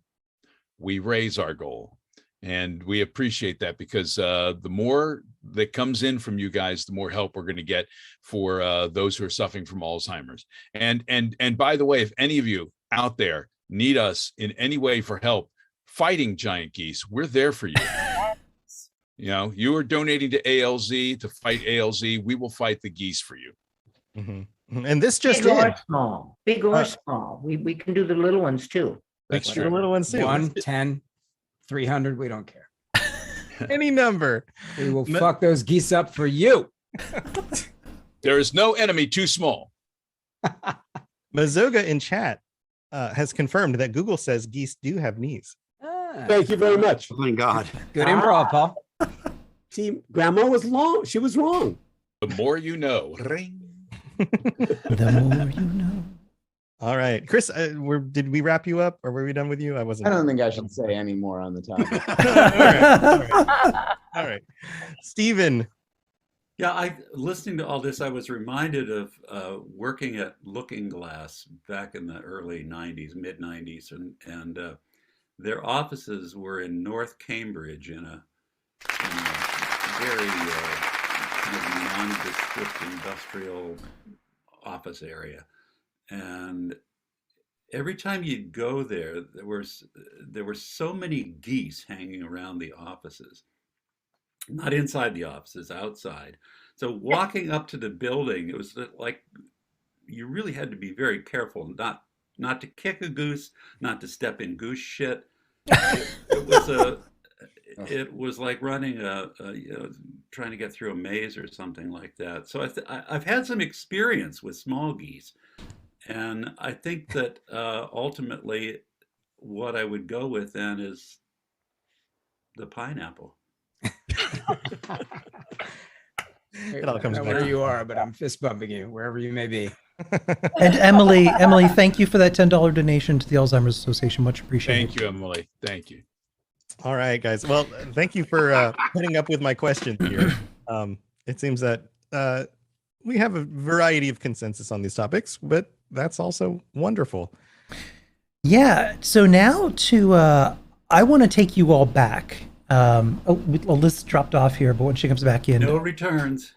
We raise our goal. And we appreciate that because the more that comes in from you guys, the more help we're going to get for those who are suffering from Alzheimer's. And by the way, if any of you out there need us in any way for help fighting giant geese, we're there for you. You know, you are donating to ALZ to fight ALZ. We will fight the geese for you. Mm-hmm. And this just big in. or small, big or small. We can do the little ones too. That's The true. little ones too. 1, 10, 300. We don't care. Any number. We will fuck those geese up for you. There is no enemy too small. Mazoga in chat has confirmed that Google says geese do have knees. Thank you very much. Thank God. Good improv, Paul. See, Grandma was long. She was wrong. The more you know. Ring. The more you know. All right, Chris, did we wrap you up, or were we done with you? I wasn't. I don't think I should say any more on the topic. All right. Stephen. Yeah, listening to all this, I was reminded of working at Looking Glass back in the early '90s, mid '90s, and their offices were in North Cambridge in a very kind of nondescript industrial office area. And every time you'd go there, there were so many geese hanging around the offices, not inside the offices, outside. So walking up to the building, it was like you really had to be very careful not to kick a goose, not to step in goose shit. It was like running trying to get through a maze or something like that. So I've had some experience with small geese. And I think that ultimately what I would go with then is the pineapple. It all comes I don't know back. where you are, but I'm fist bumping you wherever you may be. And Emily, thank you for that $10 donation to the Alzheimer's Association. Much appreciated. Thank you, Emily. Thank you. All right, guys. Well, thank you for putting up with my questions here. It seems that we have a variety of consensus on these topics, but that's also wonderful. Yeah. So now I want to take you all back. Liz dropped off here, but when she comes back in, No returns.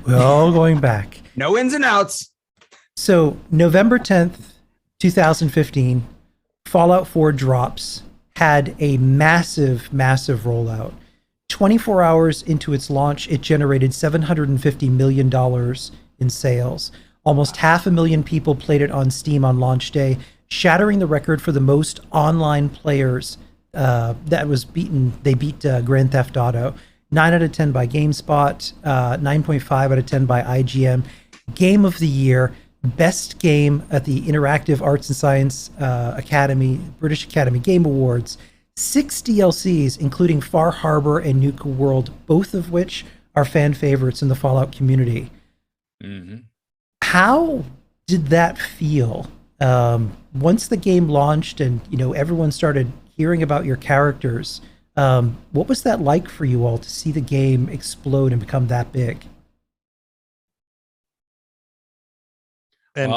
we're all going back. No ins and outs. So November 10th, 2015, Fallout 4 drops, had a massive rollout. 24 hours into its launch, it generated $750 million in sales. Almost 500,000 people played it on Steam on launch day, shattering the record for the most online players. That was beaten. They beat Grand Theft Auto. 9 out of 10 by GameSpot, 9.5 out of 10 by IGN. Game of the year, best game at the Interactive Arts and Science Academy, British Academy Game Awards. 6 DLCs, including Far Harbor and Nuka World, both of which are fan favorites in the Fallout community. Mm-hmm. How did that feel once the game launched and everyone started hearing about your characters? What was that like for you all to see the game explode and become that big? And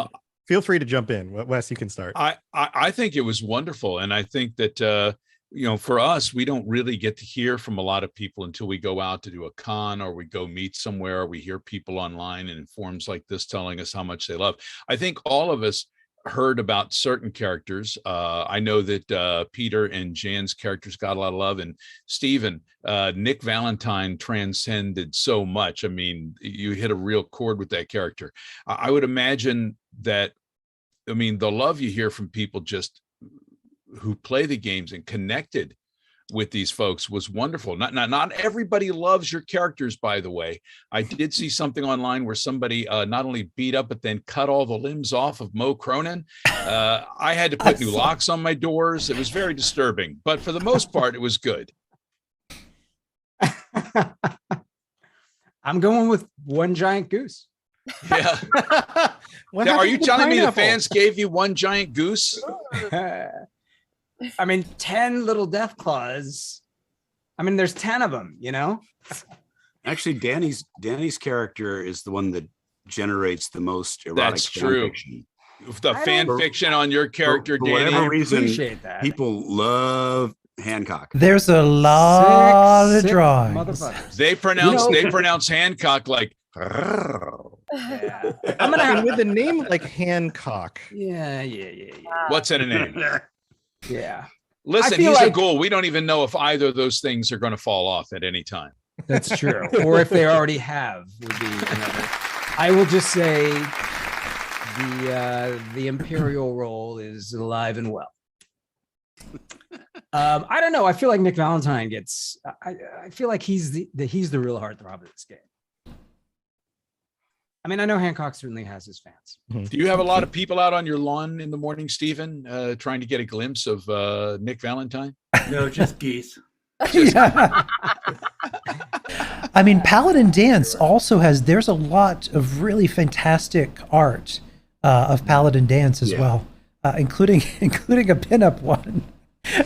feel free to jump in. Wes, you can start. I think it was wonderful. And I think that, for us, we don't really get to hear from a lot of people until we go out to do a con or we go meet somewhere, or we hear people online and in forums like this telling us how much they love. I think all of us heard about certain characters. I know that Peter and Jan's characters got a lot of love, and Stephen, Nick Valentine transcended so much. I mean, you hit a real chord with that character. I would imagine that, the love you hear from people just who play the games and connected with these folks was wonderful. Not everybody loves your characters, by the way. I did see something online where somebody not only beat up but then cut all the limbs off of Mo Cronin. I had to put new locks on my doors. It was very disturbing, but for the most part, it was good. I'm going with One Giant Goose. Yeah. Now, are you telling me the fans gave you One Giant Goose? I mean, 10 little death claws. I mean, there's 10 of them, you know? Actually, Danny's character is the one that generates the most erotic That's true. fiction. The fan fiction on your character, For Danny. whatever reason, appreciate that. people love Hancock. There's a lot of Sick drawings. motherfuckers. They pronounce Hancock like. Yeah. I'm gonna have with a name like Hancock. Yeah. What's in a name? Yeah. Listen, feel he's a like- ghoul. We don't even know if either of those things are going to fall off at any time. That's true. Or if they already have, would be another. I will just say the Imperial role is alive and well. I don't know. I feel like Nick Valentine gets. I feel like he's the real heartthrob of this game. I mean, I know Hancock certainly has his fans. Do you have a lot of people out on your lawn in the morning, Stephen, trying to get a glimpse of Nick Valentine? No, just geese. Yeah. I mean, Paladin Dance also there's a lot of really fantastic art of Paladin Dance as well, including a pinup one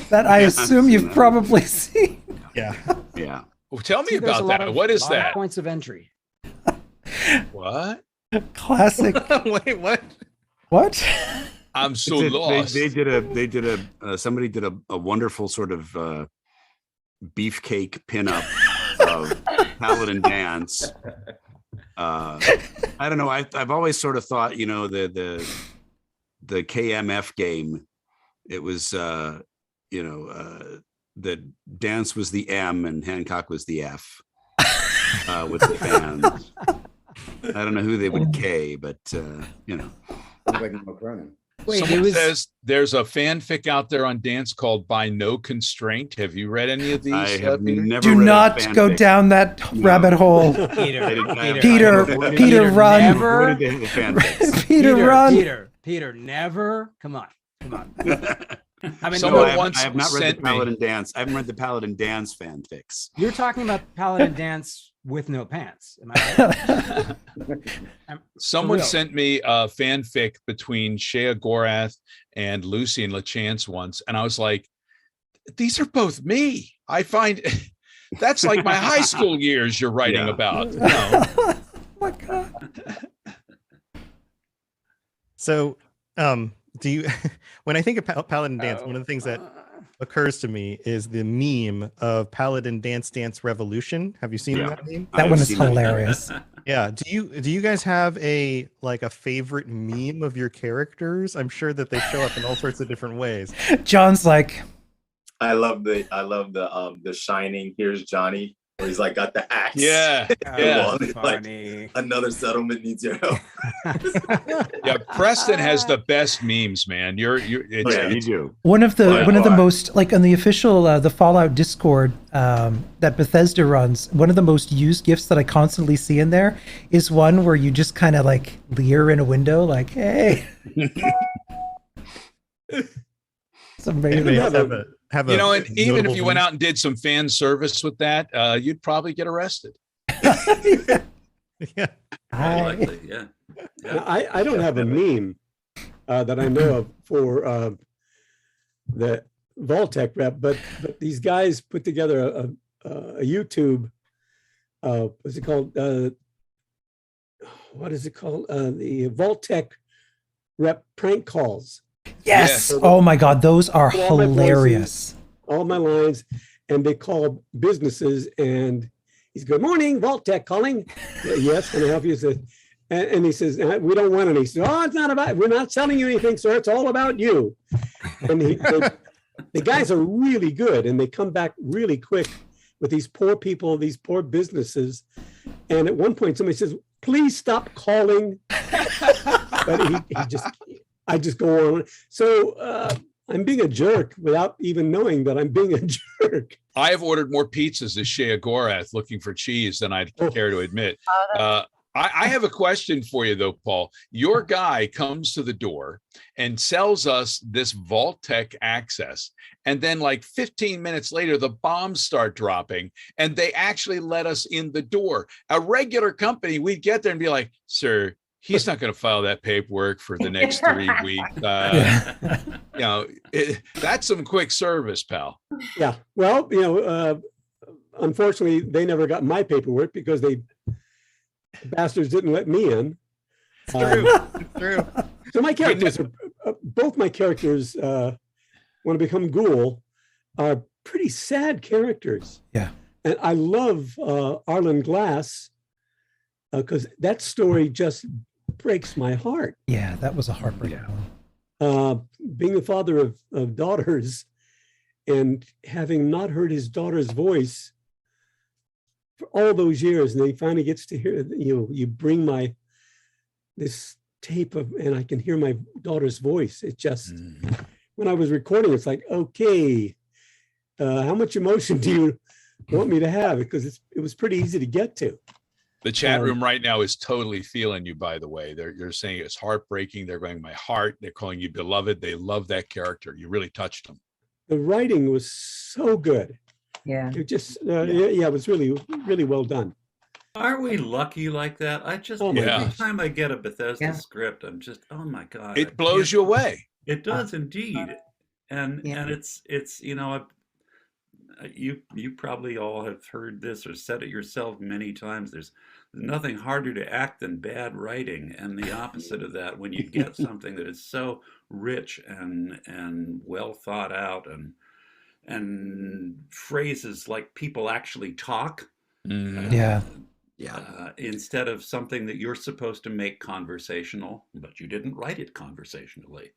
that I assume you've probably seen. Yeah. Yeah. Well, tell me See, there's about a lot that. of- What is lot of that? points of entry. What? Classic. Wait, what? What? I'm so lost. Somebody did a wonderful sort of beefcake pinup of Paladin Dance. I don't know. I've always sort of thought, you know, the KMF game. It was, that Dance was the M and Hancock was the F with the fans. I don't know who they would K, but you know. Like Mo Cronin. Wait, Someone says there's a fanfic out there on Dance called By No Constraint. Have you read any of these? I have Peter? never Do read a not go fanfic. down that rabbit hole. Peter, Peter, run. never. Where did they have the fanfics? Peter, run. Peter, never. Come on. I mean, Someone I once have not read sent the me- Paladin Dance. I haven't read the Paladin Dance fanfics. you're talking about Paladin Dance with no pants. Am I right? Someone real. sent me a fanfic between Shea Gorath and Lucy and LaChance once, and I was like, "These are both me." I find that's like my high school years you're writing Yeah. about. You know? Oh my God. So, do you? When I think of Paladin Dance, one of the things that occurs to me is the meme of Paladin Dance Revolution. Have you seen Yeah. that meme? That I've one is seen that. hilarious. Yeah. Do you guys have a favorite meme of your characters? I'm sure that they show up in all sorts of different ways. John's like, I love the Shining. Here's Johnny, where he's like got the axe. Yeah, Yeah. yeah, It's like another settlement needs your help. yeah. Preston has the best memes, man. Yeah, you do. one of the Right. most, like, on the official the Fallout Discord that Bethesda runs, one of the most used gifs that I constantly see in there is one where you just kind of like leer in a window like, hey. It's amazing. Anybody else have a You know, and even if notable you went meme? out and did some fan service with that, you'd probably get arrested. Yeah. Likely, yeah. I don't have a meme that I know of for the Vaultec rep, but these guys put together a YouTube. What's it called? What is it called? The Vaultec rep prank calls. Yes. Yeah. Oh my God, those are All my hilarious. All my lines, and they call businesses, and he's good morning, Vaultec calling. Yes, can I help you? He says, and he says, we don't want any. He says, oh, it's not about. We're not selling you anything, sir. It's all about you. And the guys are really good, and they come back really quick with these poor people, these poor businesses. And at one point, somebody says, "Please stop calling." But I just go on. So I'm being a jerk without even knowing that I'm being a jerk. I have ordered more pizzas this Shea Gorath looking for cheese than I'd care to admit. I have a question for you, though, Paul. Your guy comes to the door and sells us this Vault-Tec access. And then like 15 minutes later, the bombs start dropping and they actually let us in the door. A regular company, we'd get there and be like, sir, he's not going to file that paperwork for the next 3 weeks. That's some quick service, pal. Yeah. Well, unfortunately, they never got my paperwork because the bastards didn't let me in. It's true. It's true. So my characters are, both my characters, when I become Ghoul, are pretty sad characters. Yeah. And I love Arlen Glass because that story just breaks my heart. Yeah, that was a heartbreaking one. Being the father of daughters and having not heard his daughter's voice for all those years, and then he finally gets to hear, you bring this tape of, and I can hear my daughter's voice. It just, when I was recording, it's like, okay, how much emotion do you want me to have? Because it was pretty easy to get to. The chat room right now is totally feeling you, by the way. They're saying it's heartbreaking. They're going, my heart. They're calling you beloved. They love that character. You really touched them. The writing was so good. Yeah. It just, it was really, really well done. Aren't we lucky like that? Every time I get a Bethesda script, I'm just, oh my God. It blows you away. It does indeed. And it's you probably all have heard this or said it yourself many times. There's nothing harder to act than bad writing, and the opposite of that, when you get something that is so rich and well thought out, and phrases like people actually talk. Instead of something that you're supposed to make conversational, but you didn't write it conversationally.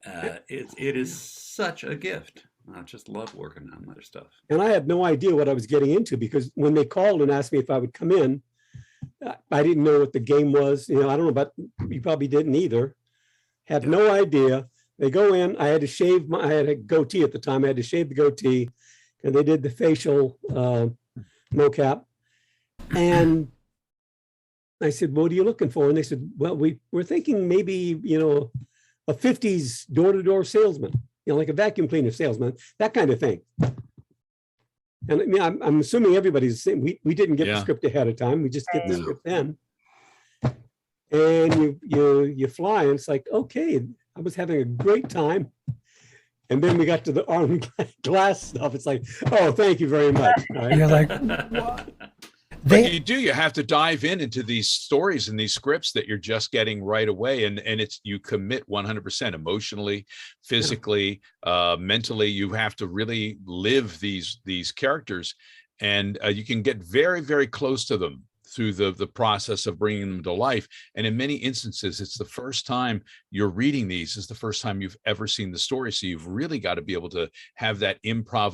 It is such a gift. I just love working on that stuff. And I had no idea what I was getting into, because when they called and asked me if I would come in, I didn't know what the game was. I don't know about, you probably didn't either. Had no idea. They go in, I had to shave I had a goatee at the time. I had to shave the goatee, and they did the facial mocap. And I said, what are you looking for? And they said, well, we're thinking maybe, a 50s door-to-door salesman, like a vacuum cleaner salesman, that kind of thing. And I mean, I'm assuming everybody's the same. We didn't get the script ahead of time. We just get the script then. And you fly, and it's like, okay, I was having a great time. And then we got to the Arlen Glass stuff. It's like, oh, thank you very much. Right? You're like, what? But you have to dive into these stories and these scripts that you're just getting right away. And you commit 100% emotionally, physically, mentally. You have to really live these characters, and you can get very, very close to them through the process of bringing them to life. And in many instances, it's the first time you're reading these, is the first time you've ever seen the story. So you've really got to be able to have that improv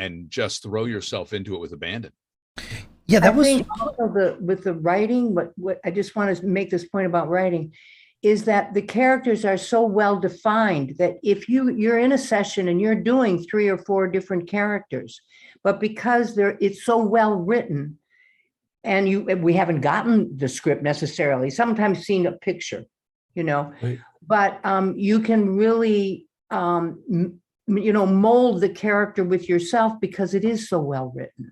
and just throw yourself into it with abandon. Yeah, that was also with the writing. What I just want to make this point about writing is that the characters are so well defined that if you're in a session and you're doing 3 or 4 different characters, but because it's so well written, and we haven't gotten the script necessarily, sometimes seen a picture, right. But you can really mold the character with yourself because it is so well written.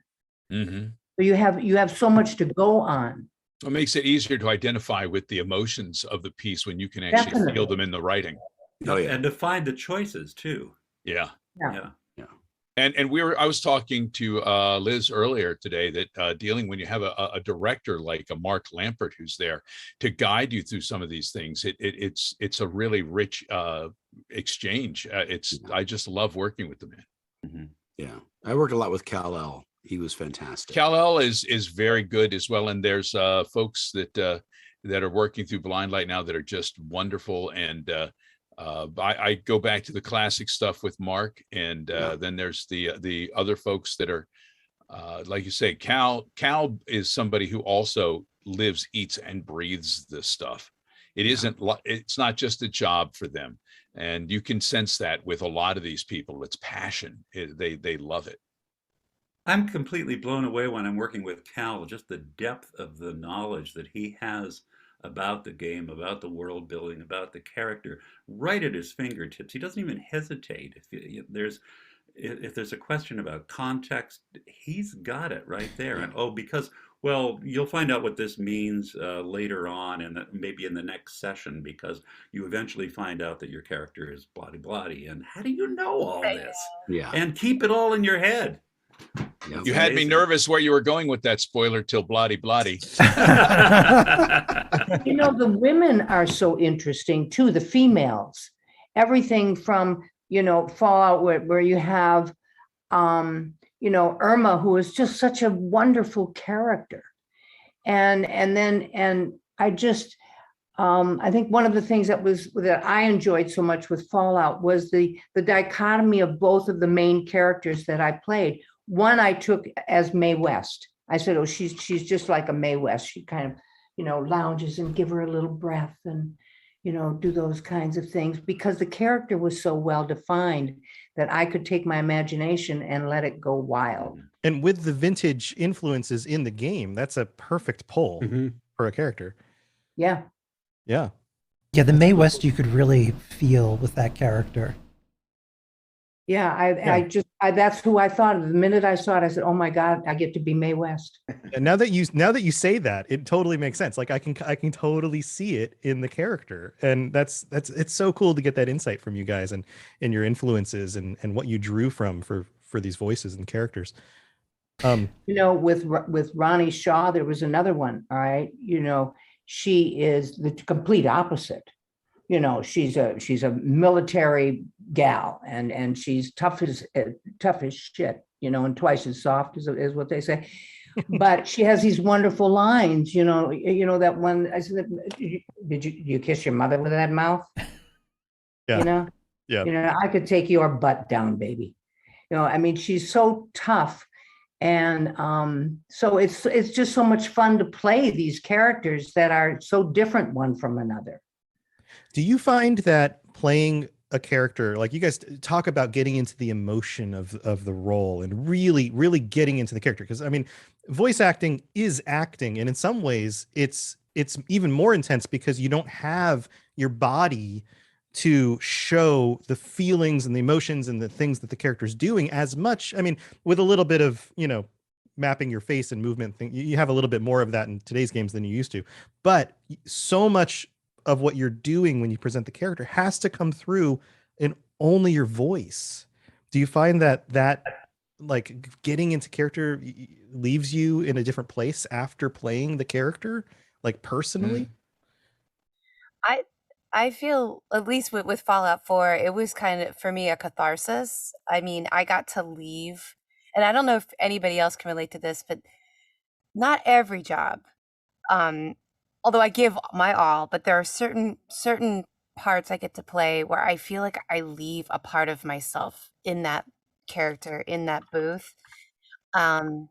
Mm-hmm. So you have so much to go on. It makes it easier to identify with the emotions of the piece when you can actually feel them in the writing. Oh yeah, and to find the choices too. Yeah. Yeah. And I was talking to Liz earlier today that dealing when you have a director like a Mark Lampert who's there to guide you through some of these things, it's a really rich exchange. I just love working with the man. Mm-hmm. Yeah, I worked a lot with Kal-El. He was fantastic. Kal-El is very good as well, and there's folks that are working through Blind Light now that are just wonderful. And I go back to the classic stuff with Mark, and then there's the other folks that are like you say. Cal is somebody who also lives, eats, and breathes this stuff. It's not just a job for them. And you can sense that with a lot of these people. It's passion. They love it. I'm completely blown away when I'm working with Cal, just the depth of the knowledge that he has about the game, about the world building, about the character, right at his fingertips. He doesn't even hesitate. If there's a question about context, he's got it right there. And because, well, you'll find out what this means later on, and maybe in the next session, because you eventually find out that your character is bloody bloody. And how do you know all this? Yeah. And keep it all in your head. Yep. You had me nervous where you were going with that spoiler till bloody bloody. You know, the women are so interesting too, the females. Everything from, Fallout where you have, Irma, who is just such a wonderful character. And I just, I think one of the things that I enjoyed so much with Fallout was the dichotomy of both of the main characters that I played. One I took as Mae West. I said, oh, she's just like a Mae West. She kind of, lounges and give her a little breath and, do those kinds of things, because the character was so well defined that I could take my imagination and let it go wild. And with the vintage influences in the game, that's a perfect pull for a character. Yeah. Yeah. Yeah, the Mae West you could really feel with that character. Yeah, I that's who I thought of. The minute I saw it, I said, "Oh my God, I get to be Mae West." And now that you say that, it totally makes sense. Like I can totally see it in the character, and it's so cool to get that insight from you guys and your influences and what you drew from for these voices and characters. With Ronnie Shaw, there was another one. All right, she is the complete opposite. She's a military gal, and she's tough as shit, and twice as soft is what they say. But she has these wonderful lines, that one. I said, did you kiss your mother with that mouth? Yeah. Yeah. I could take your butt down, baby. I mean, she's so tough. And so it's just so much fun to play these characters that are so different one from another. Do you find that playing a character, like you guys talk about getting into the emotion of the role and really, really getting into the character? Because I mean, voice acting is acting, and in some ways it's even more intense because you don't have your body to show the feelings and the emotions and the things that the character's doing as much. I mean, with a little bit of, mapping your face and movement thing, you have a little bit more of that in today's games than you used to. But so much of what you're doing when you present the character has to come through in only your voice. Do you find that like getting into character leaves you in a different place after playing the character, like personally? I feel, at least with Fallout 4, it was kind of, for me, a catharsis. I mean, I got to leave, and I don't know if anybody else can relate to this, but not every job, although I give my all, but there are certain parts I get to play where I feel like I leave a part of myself in that character, in that booth. And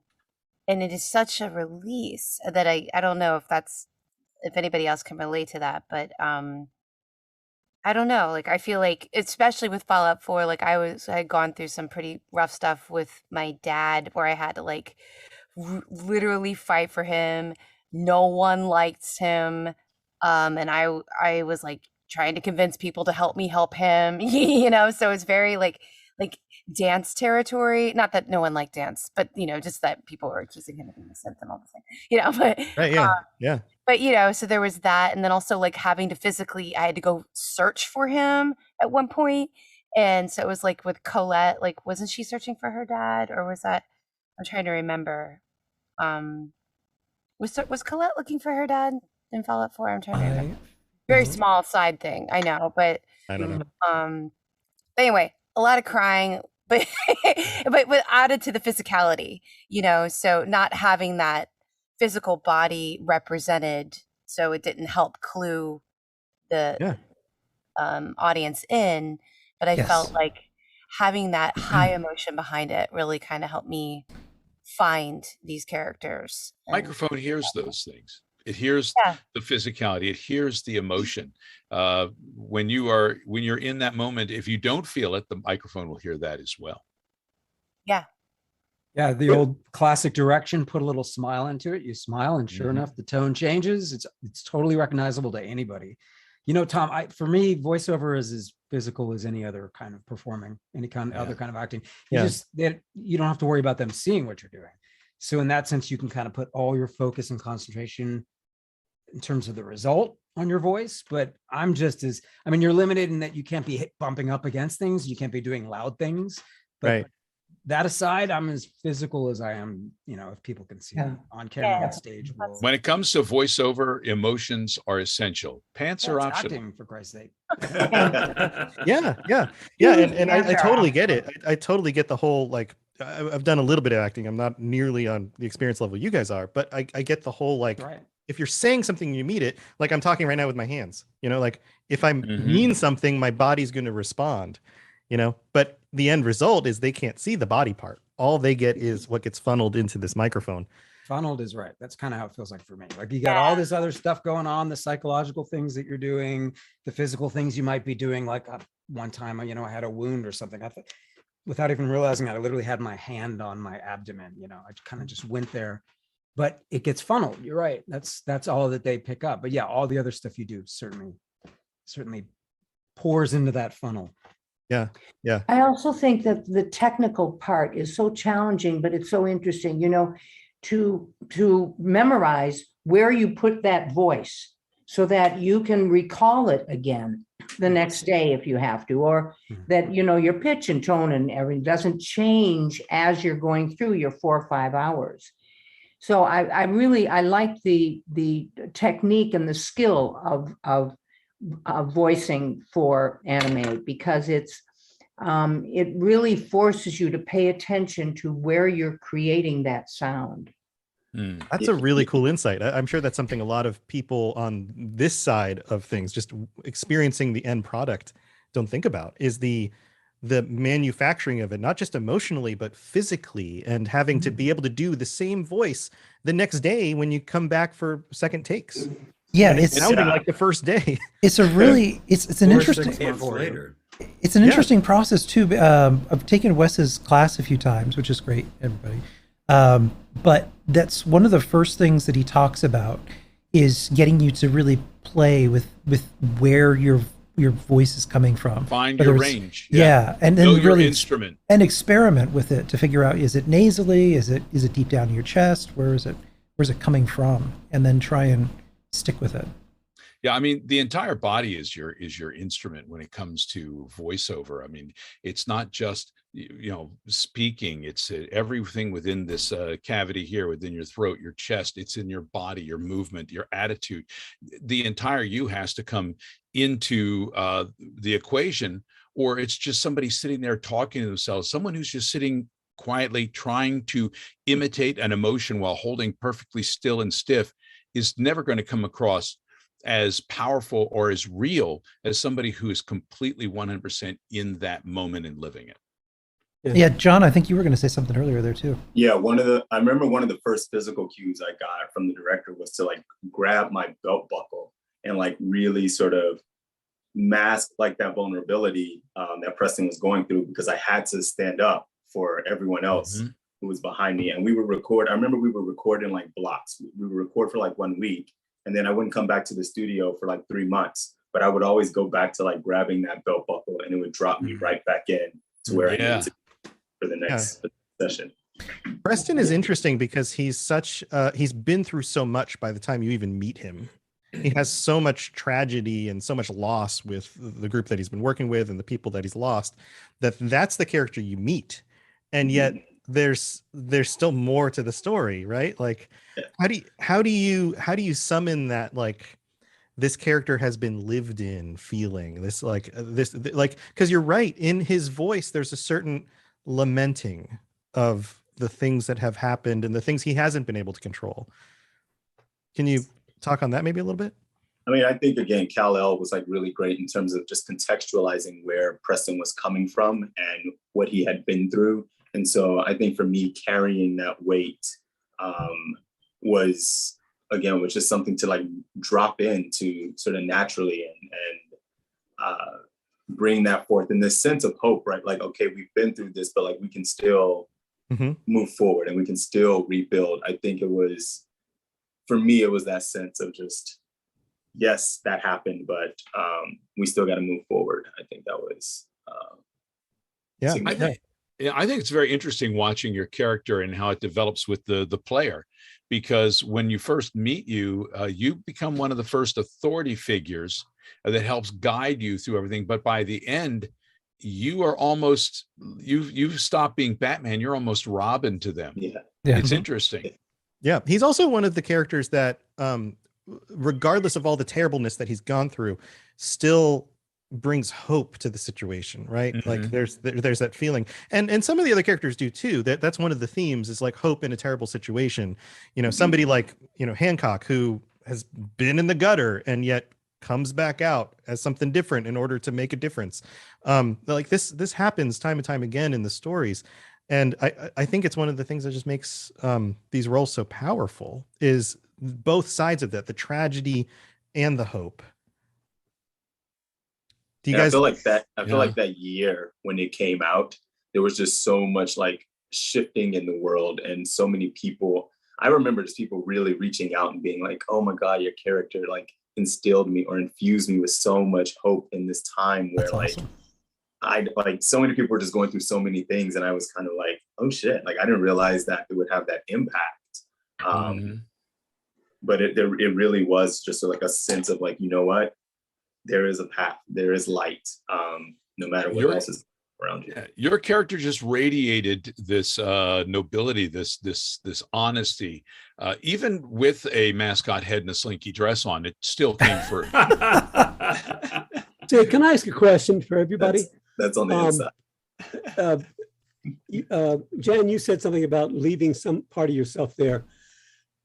it is such a release that I don't know if anybody else can relate to that, but I don't know. Like, I feel like, especially with Fallout 4, like I had gone through some pretty rough stuff with my dad where I had to like literally fight for him. No one liked him. And I was like trying to convince people to help me help him, so it's very like dance territory. Not that no one liked dance, but just that people were accusing him of being a synth and all this thing, but Right, yeah. But so there was that, and then also like having to physically, I had to go search for him at one point, and so it was like with Colette, like wasn't she searching for her dad, or was that? I'm trying to remember. Was Colette looking for her dad in Fallout 4? I'm trying to remember. Very small side thing, I know, but I don't know. But anyway, a lot of crying, but but added to the physicality, so not having that physical body represented, so it didn't help clue the audience in, but I felt like having that high emotion behind it really kind of helped me find these characters. Microphone hears those things. It hears Yeah. the physicality. It hears the emotion. When you're in that moment, if you don't feel it, the microphone will hear that as well. Yeah. Yeah, the old classic direction, put a little smile into it. You smile, and sure enough, the tone changes. It's totally recognizable to anybody. You know, Tom, for me, voiceover is as physical as any other kind of performing, any kind of other kind of acting. You don't have to worry about them seeing what you're doing. So in that sense, you can kind of put all your focus and concentration in terms of the result on your voice. But you're limited in that you can't be bumping up against things. You can't be doing loud things. But Right. That aside, I'm as physical as I am, if people can see me on camera, on stage. When it comes to voiceover, emotions are essential. Pants are optional. Acting, for Christ's sake. Yeah. And I totally get it. I totally get the whole, like, I've done a little bit of acting. I'm not nearly on the experience level you guys are, but I get the whole, like, if you're saying something, you mean it. Like I'm talking right now with my hands, like if I mean something, my body's going to respond, but the end result is they can't see the body part. All they get is what gets funneled into this microphone. Funneled is right. That's kind of how it feels like for me. Like you got all this other stuff going on, the psychological things that you're doing, the physical things you might be doing. Like one time, I had a wound or something. Without even realizing it, I literally had my hand on my abdomen. I kind of just went there, but it gets funneled. You're right. That's all that they pick up. But yeah, all the other stuff you do certainly pours into that funnel. Yeah. I also think that the technical part is so challenging, but it's so interesting, to memorize where you put that voice so that you can recall it again the next day if you have to, or that, your pitch and tone and everything doesn't change as you're going through your 4 or 5 hours. So I like the technique and the skill of voicing for anime, because it really forces you to pay attention to where you're creating that sound. That's a really cool insight. I'm sure that's something a lot of people on this side of things, just experiencing the end product, don't think about, is the manufacturing of it, not just emotionally, but physically, and having to be able to do the same voice the next day when you come back for second takes. Yeah, it's sounding like the first day. It's a really it's an interesting later. It's an interesting process too. I've taken Wes's class a few times, which is great, everybody. But that's one of the first things that he talks about, is getting you to really play with where your voice is coming from. Find your range. Yeah, and then know your really instrument and experiment with it to figure out, is it nasally? Is it deep down in your chest? Where's it coming from? And then try and stick with it. Yeah, I mean, the entire body is your instrument when it comes to voiceover. I mean, it's not just speaking. It's everything within this cavity here, within your throat, your chest. It's in your body, your movement, your attitude. The entire you has to come into the equation, or it's just somebody sitting there talking to themselves. Someone who's just sitting quietly trying to imitate an emotion while holding perfectly still and stiff is never going to come across as powerful or as real as somebody who is completely 100% in that moment and living it. Yeah, John, I think you were going to say something earlier there too. Yeah, I remember one of the first physical cues I got from the director was to like grab my belt buckle and like really sort of mask like that vulnerability that Preston was going through, because I had to stand up for everyone else who was behind me. And I remember we were recording like blocks. We would record for like 1 week, and then I wouldn't come back to the studio for like 3 months, but I would always go back to like grabbing that belt buckle, and it would drop me right back in to where I needed to be for the next session. Preston is interesting because he's been through so much by the time you even meet him. He has so much tragedy and so much loss with the group that he's been working with and the people that he's lost, that's the character you meet. And yet there's still more to the story, right? Like how do you summon that, like, this character has been lived in feeling this, because you're right, in his voice there's a certain lamenting of the things that have happened and the things he hasn't been able to control. Can you talk on that maybe a little bit? I mean, I think again, Kal-El was like really great in terms of just contextualizing where Preston was coming from and what he had been through. And so I think for me, carrying that weight was again, was just something to like drop into sort of naturally and bring that forth in this sense of hope, right? Like, okay, we've been through this, but like we can still move forward and we can still rebuild. I think it was, for me, it was that sense of just, yes, that happened, but we still got to move forward. I think that was significant. I think it's very interesting watching your character and how it develops with the player, because when you first meet you, you become one of the first authority figures that helps guide you through everything. But by the end, you are almost, you've stopped being Batman. You're almost Robin to them. Yeah. It's interesting. Yeah, he's also one of the characters that, regardless of all the terribleness that he's gone through, still brings hope to the situation, right? Like there's that feeling, and some of the other characters do too. That's one of the themes, is like hope in a terrible situation. You know, somebody like, you know, Hancock, who has been in the gutter and yet comes back out as something different in order to make a difference. Like this happens time and time again in the stories. And I think it's one of the things that just makes these roles so powerful, is both sides of that, the tragedy and the hope. Do you guys? I feel like that year when it came out, there was just so much like shifting in the world, and so many people. I remember just people really reaching out and being like, "Oh my God, your character like instilled me or infused me with so much hope in this time where I like so many people were just going through so many things, and I was kind of like, oh shit, like I didn't realize that it would have that impact." But it really was just like a sense of like, you know what, there is a path, there is light, no matter what else is around you. Yeah, your character just radiated this nobility, this honesty. Even with a mascot head and a slinky dress on, it still came through. So can I ask a question for everybody? That's on the inside. Jan, you said something about leaving some part of yourself there.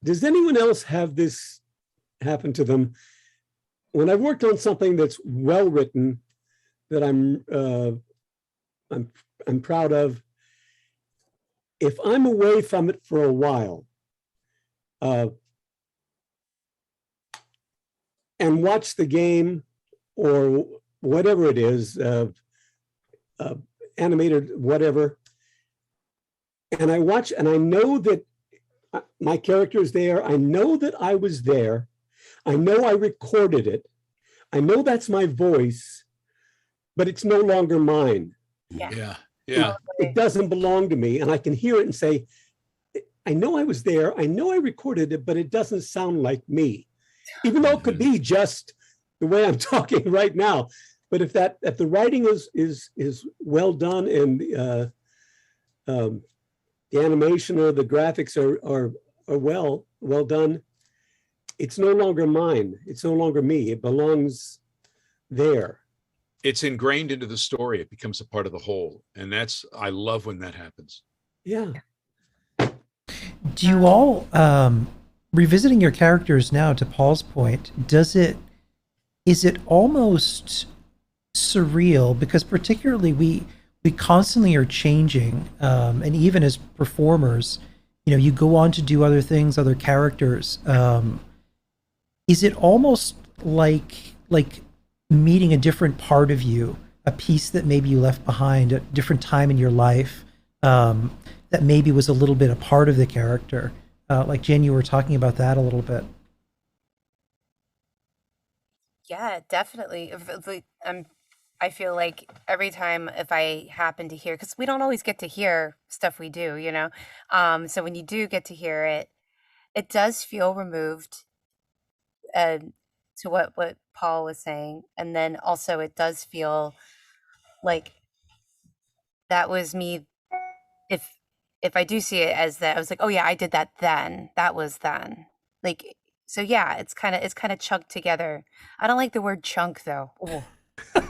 Does anyone else have this happen to them? When I've worked on something that's well written, that I'm proud of, if I'm away from it for a while, and watch the game or whatever it is, animated, whatever, and I watch and I know that my character is there. I know that I was there. I know I recorded it. I know that's my voice, but it's no longer mine. Yeah. It doesn't belong to me. And I can hear it and say, I know I was there. I know I recorded it, but it doesn't sound like me. Even though it could be just the way I'm talking right now. But if the writing is well done, and the animation or the graphics are well done, it's no longer mine. It's no longer me. It belongs there. It's ingrained into the story. It becomes a part of the whole. And I love when that happens. Yeah. Do you all, revisiting your characters now, to Paul's point, is it almost surreal? Because particularly we constantly are changing, and even as performers, you know, you go on to do other things, other characters. Is it almost like meeting a different part of you, a piece that maybe you left behind at a different time in your life, that maybe was a little bit a part of the character? Like Jen, you were talking about that a little bit. Yeah, definitely. I feel like every time if I happen to hear, because we don't always get to hear stuff we do, you know? So when you do get to hear it, it does feel removed to what Paul was saying. And then also it does feel like that was me. If I do see it as that, I was like, oh yeah, I did that then. That was then. Like, so yeah, it's kind of chunked together. I don't like the word chunk though. Ooh.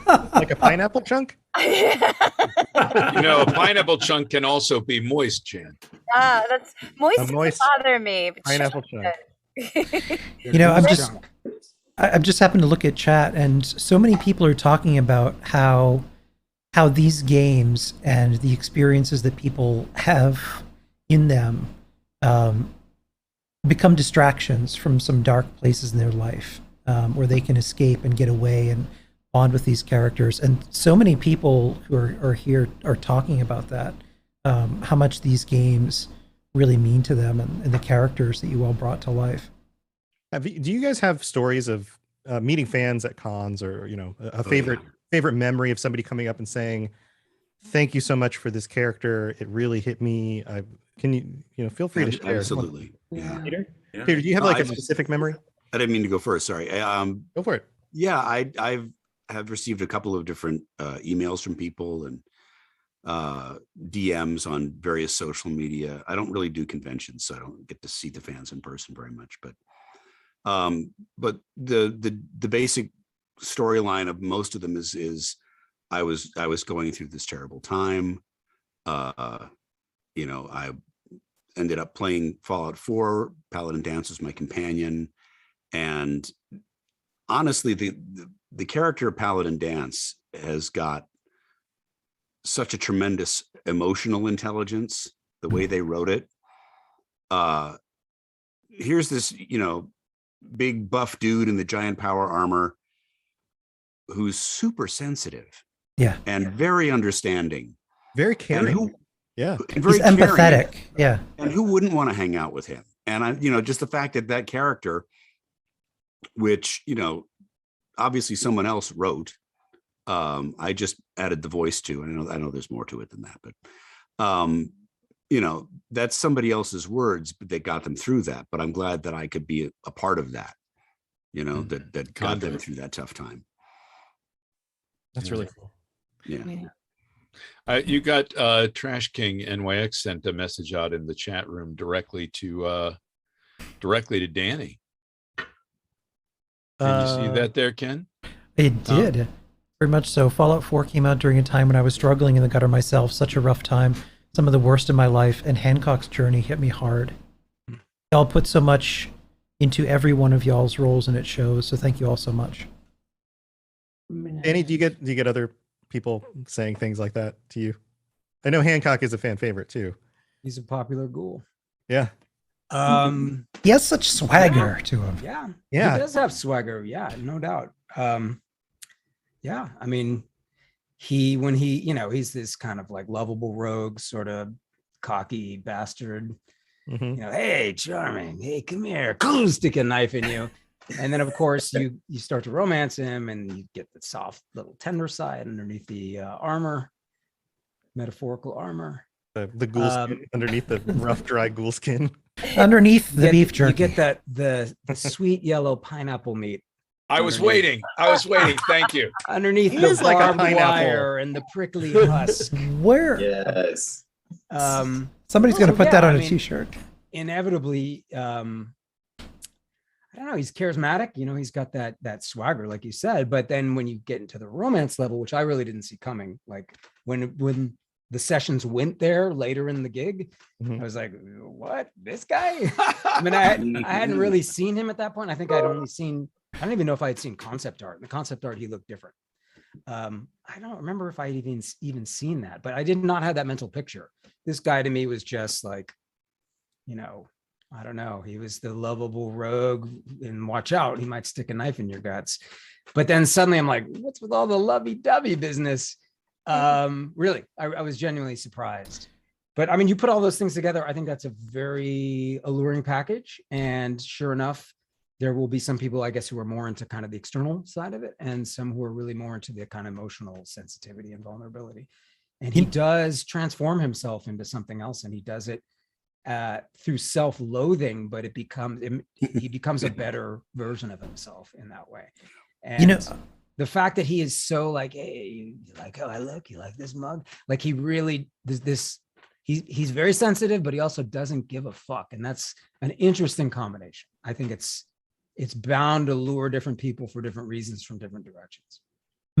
Like a pineapple chunk? You know, a pineapple chunk can also be moist, Jan. That's moist. Moist doesn't bother me. But pineapple chunk. You know, I'm just happened to look at chat, and so many people are talking about how these games and the experiences that people have in them become distractions from some dark places in their life, where they can escape and get away and bond with these characters. And so many people who are here are talking about that, how much these games really mean to them, and the characters that you all brought to life. Do you guys have stories of meeting fans at cons, or a favorite memory of somebody coming up and saying, "Thank you so much for this character. It really hit me." Can you feel free to share? Absolutely. Yeah. Peter, Yeah. Peter, do you have like a specific memory? I didn't mean to go first. Sorry. Go for it. Yeah, I have received a couple of different emails from people and DMs on various social media. I don't really do conventions, so I don't get to see the fans in person very much. But the basic storyline of most of them is I was going through this terrible time. I ended up playing Fallout 4. Paladin Dance was my companion, and honestly, the character of Paladin Dance has got such a tremendous emotional intelligence. The way they wrote it. Here's this, big buff dude in the giant power armor who's super sensitive, and very understanding, very caring, and He's very empathetic, caring, and who wouldn't want to hang out with him? And just the fact that character, which obviously someone else wrote, I just added the voice to, and I know there's more to it than that, but that's somebody else's words that got them through that. But I'm glad that I could be a part of that, that got them through that tough time. That's really cool. Yeah. You got Trash King NYX sent a message out in the chat room directly to Danny. Can you see that there, Ken? It did. Very much so. Fallout 4 came out during a time when I was struggling in the gutter myself, such a rough time, some of the worst in my life, and Hancock's journey hit me hard. Y'all put so much into every one of y'all's roles, and it shows. So thank you all so much. Danny, do you get other people saying things like that to you? I know Hancock is a fan favorite too. He's a popular ghoul. Yeah. He has such swagger to him. Yeah. Yeah. He does have swagger. Yeah, no doubt. Yeah. I mean, when he's this kind of like lovable rogue, sort of cocky bastard. Mm-hmm. Hey, charming. Hey, come here. Stick a knife in you. And then, of course, you start to romance him, and you get the soft little tender side underneath the armor, metaphorical armor. The ghoul skin underneath the rough, dry ghoul skin. Underneath the beef jerky. You get the sweet yellow pineapple meat. I was waiting. Thank you. Underneath the barbed wire and the prickly husk. Where? Yes. Somebody's going to put that on a t-shirt. Inevitably, I don't know. He's charismatic. He's got that swagger, like you said. But then when you get into the romance level, which I really didn't see coming, like when the sessions went there later in the gig, I was like, "What? This guy?" I mean, I hadn't really seen him at that point. I think I'd only seen. I don't even know if I had seen concept art. In the concept art, he looked different. I don't remember if I even seen that, but I did not have that mental picture. This guy to me was just like, I don't know. He was the lovable rogue, and watch out, he might stick a knife in your guts. But then suddenly I'm like, what's with all the lovey-dovey business? Really, I was genuinely surprised. But I mean, you put all those things together, I think that's a very alluring package. And sure enough, there will be some people, I guess, who are more into kind of the external side of it, and some who are really more into the kind of emotional sensitivity and vulnerability. And he does transform himself into something else, and he does it through self-loathing, but he becomes a better version of himself in that way. And the fact that he is so like, hey, like, oh, I look, you like this mug? Like, he really he's very sensitive, but he also doesn't give a fuck. And that's an interesting combination. I think it's bound to lure different people for different reasons from different directions.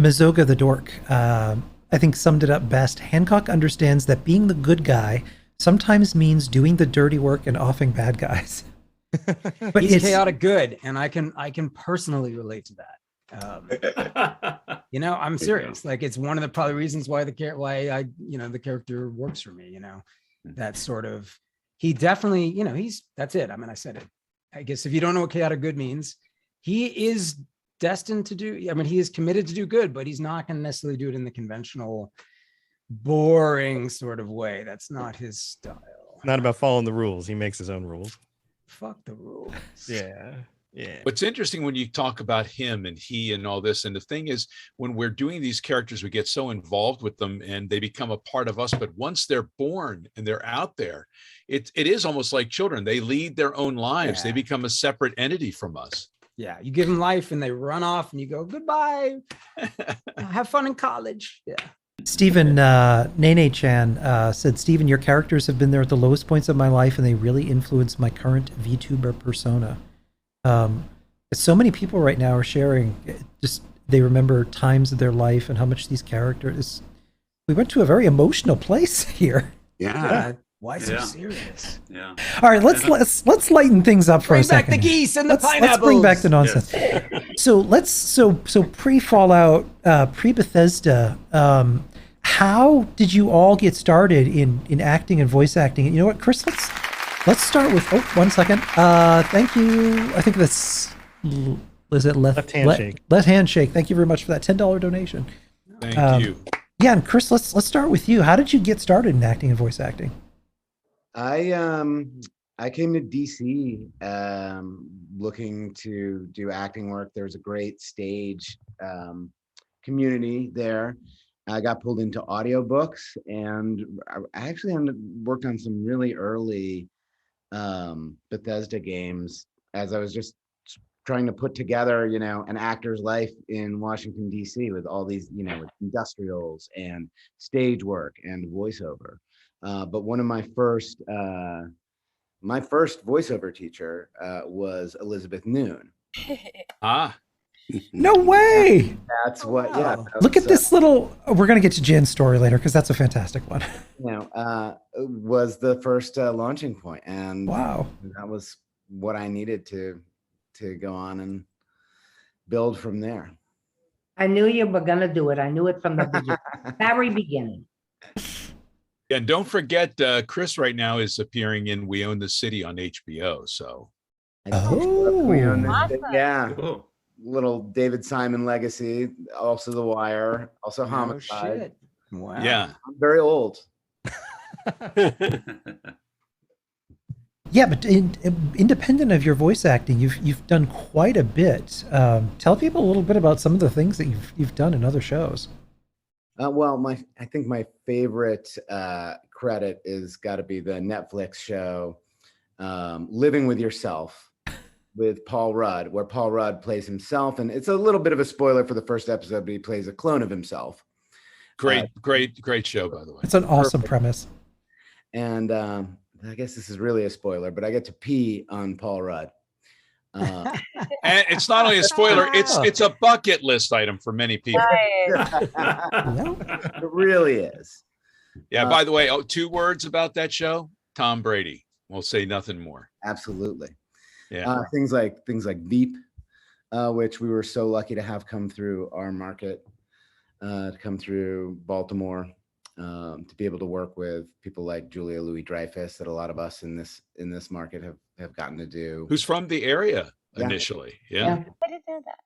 Mizoga the Dork, I think, summed it up best. Hancock understands that being the good guy sometimes means doing the dirty work and offing bad guys. But he's chaotic good, and I can personally relate to that. I'm serious. Like, it's one of the probably reasons why the character works for me. That sort of, he definitely, that's it. I mean, I said it. I guess if you don't know what chaotic good means, he is destined to do, I mean, he is committed to do good, but he's not going to necessarily do it in the conventional, boring sort of way. That's not his style. Not about following the rules. He makes his own rules. Fuck the rules. Yeah. Yeah. What's interesting when you talk about him and he and all this, and the thing is, when we're doing these characters, we get so involved with them and they become a part of us. But once they're born and they're out there, it is almost like children. They lead their own lives. They become a separate entity from us. Yeah, you give them life and they run off and you go, goodbye. Have fun in college. Yeah. Stephen, Nene Chan said, Stephen, your characters have been there at the lowest points of my life and they really influenced my current VTuber persona. So many people right now are sharing just, they remember times of their life and how much these characters, we went to a very emotional place here. Yeah. Why so serious? Yeah. All right, let's lighten things up for a second. Bring back the geese and the pineapples. Let's bring back the nonsense. Yes. So pre Fallout, pre Bethesda, how did you all get started in acting and voice acting? You know what, Chris? Let's start with. Oh, 1 second. Thank you. I think that's. Is it left handshake? Left handshake. Thank you very much for that $10 donation. Thank you. Yeah, and Chris, let's start with you. How did you get started in acting and voice acting? I came to DC looking to do acting work. There's a great stage community there. I got pulled into audiobooks, and I actually worked on some really early Bethesda games as I was just trying to put together, an actor's life in Washington, D.C. with all these, with industrials and stage work and voiceover. But one of my first voiceover teacher was Elizabeth Noon. No way! That's what. Yeah. Look at this little. We're gonna get to Jan's story later because that's a fantastic one. Was the first launching point, and wow, that was what I needed to go on and build from there. I knew you were gonna do it. I knew it from the very beginning. And don't forget, Chris right now is appearing in We Own the City on HBO. So, We Own the Awesome. City. Yeah. Cool. Little David Simon legacy, also The Wire, also Homicide. Shit. Wow. yeah. I'm very old. Yeah, but independent of your voice acting, you've done quite a bit. Tell people a little bit about some of the things that you've done in other shows. Well, I think my favorite credit is got to be the Netflix show Living with Yourself with Paul Rudd, where Paul Rudd plays himself, and it's a little bit of a spoiler for the first episode, but he plays a clone of himself. Great show, by the way. It's an awesome premise. And I guess this is really a spoiler, but I get to pee on Paul Rudd. And it's not only a spoiler; it's a bucket list item for many people. Right. It really is. Yeah. By the way, 2 words about that show: Tom Brady. We'll say nothing more. Absolutely. Yeah. Things like Veep, which we were so lucky to have come through our market, to come through Baltimore, to be able to work with people like Julia Louis-Dreyfus that a lot of us in this market have gotten to do. Who's from the area initially? Yeah. I didn't know that.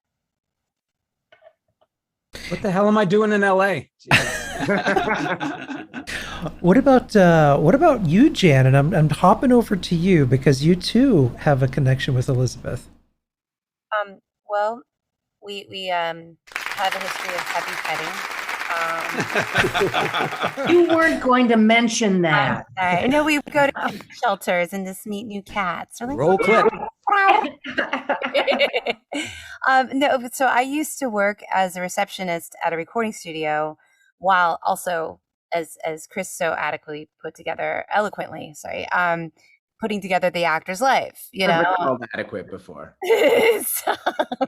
What the hell am I doing in LA? What about you, Jan? And I'm hopping over to you because you too have a connection with Elizabeth. Well, we have a history of heavy petting. You weren't going to mention that. I know we would go to shelters and just meet new cats. We're like, Roll clip. No, so I used to work as a receptionist at a recording studio while also, as Chris so adequately eloquently, putting together the actor's life, I've been called adequate before. So,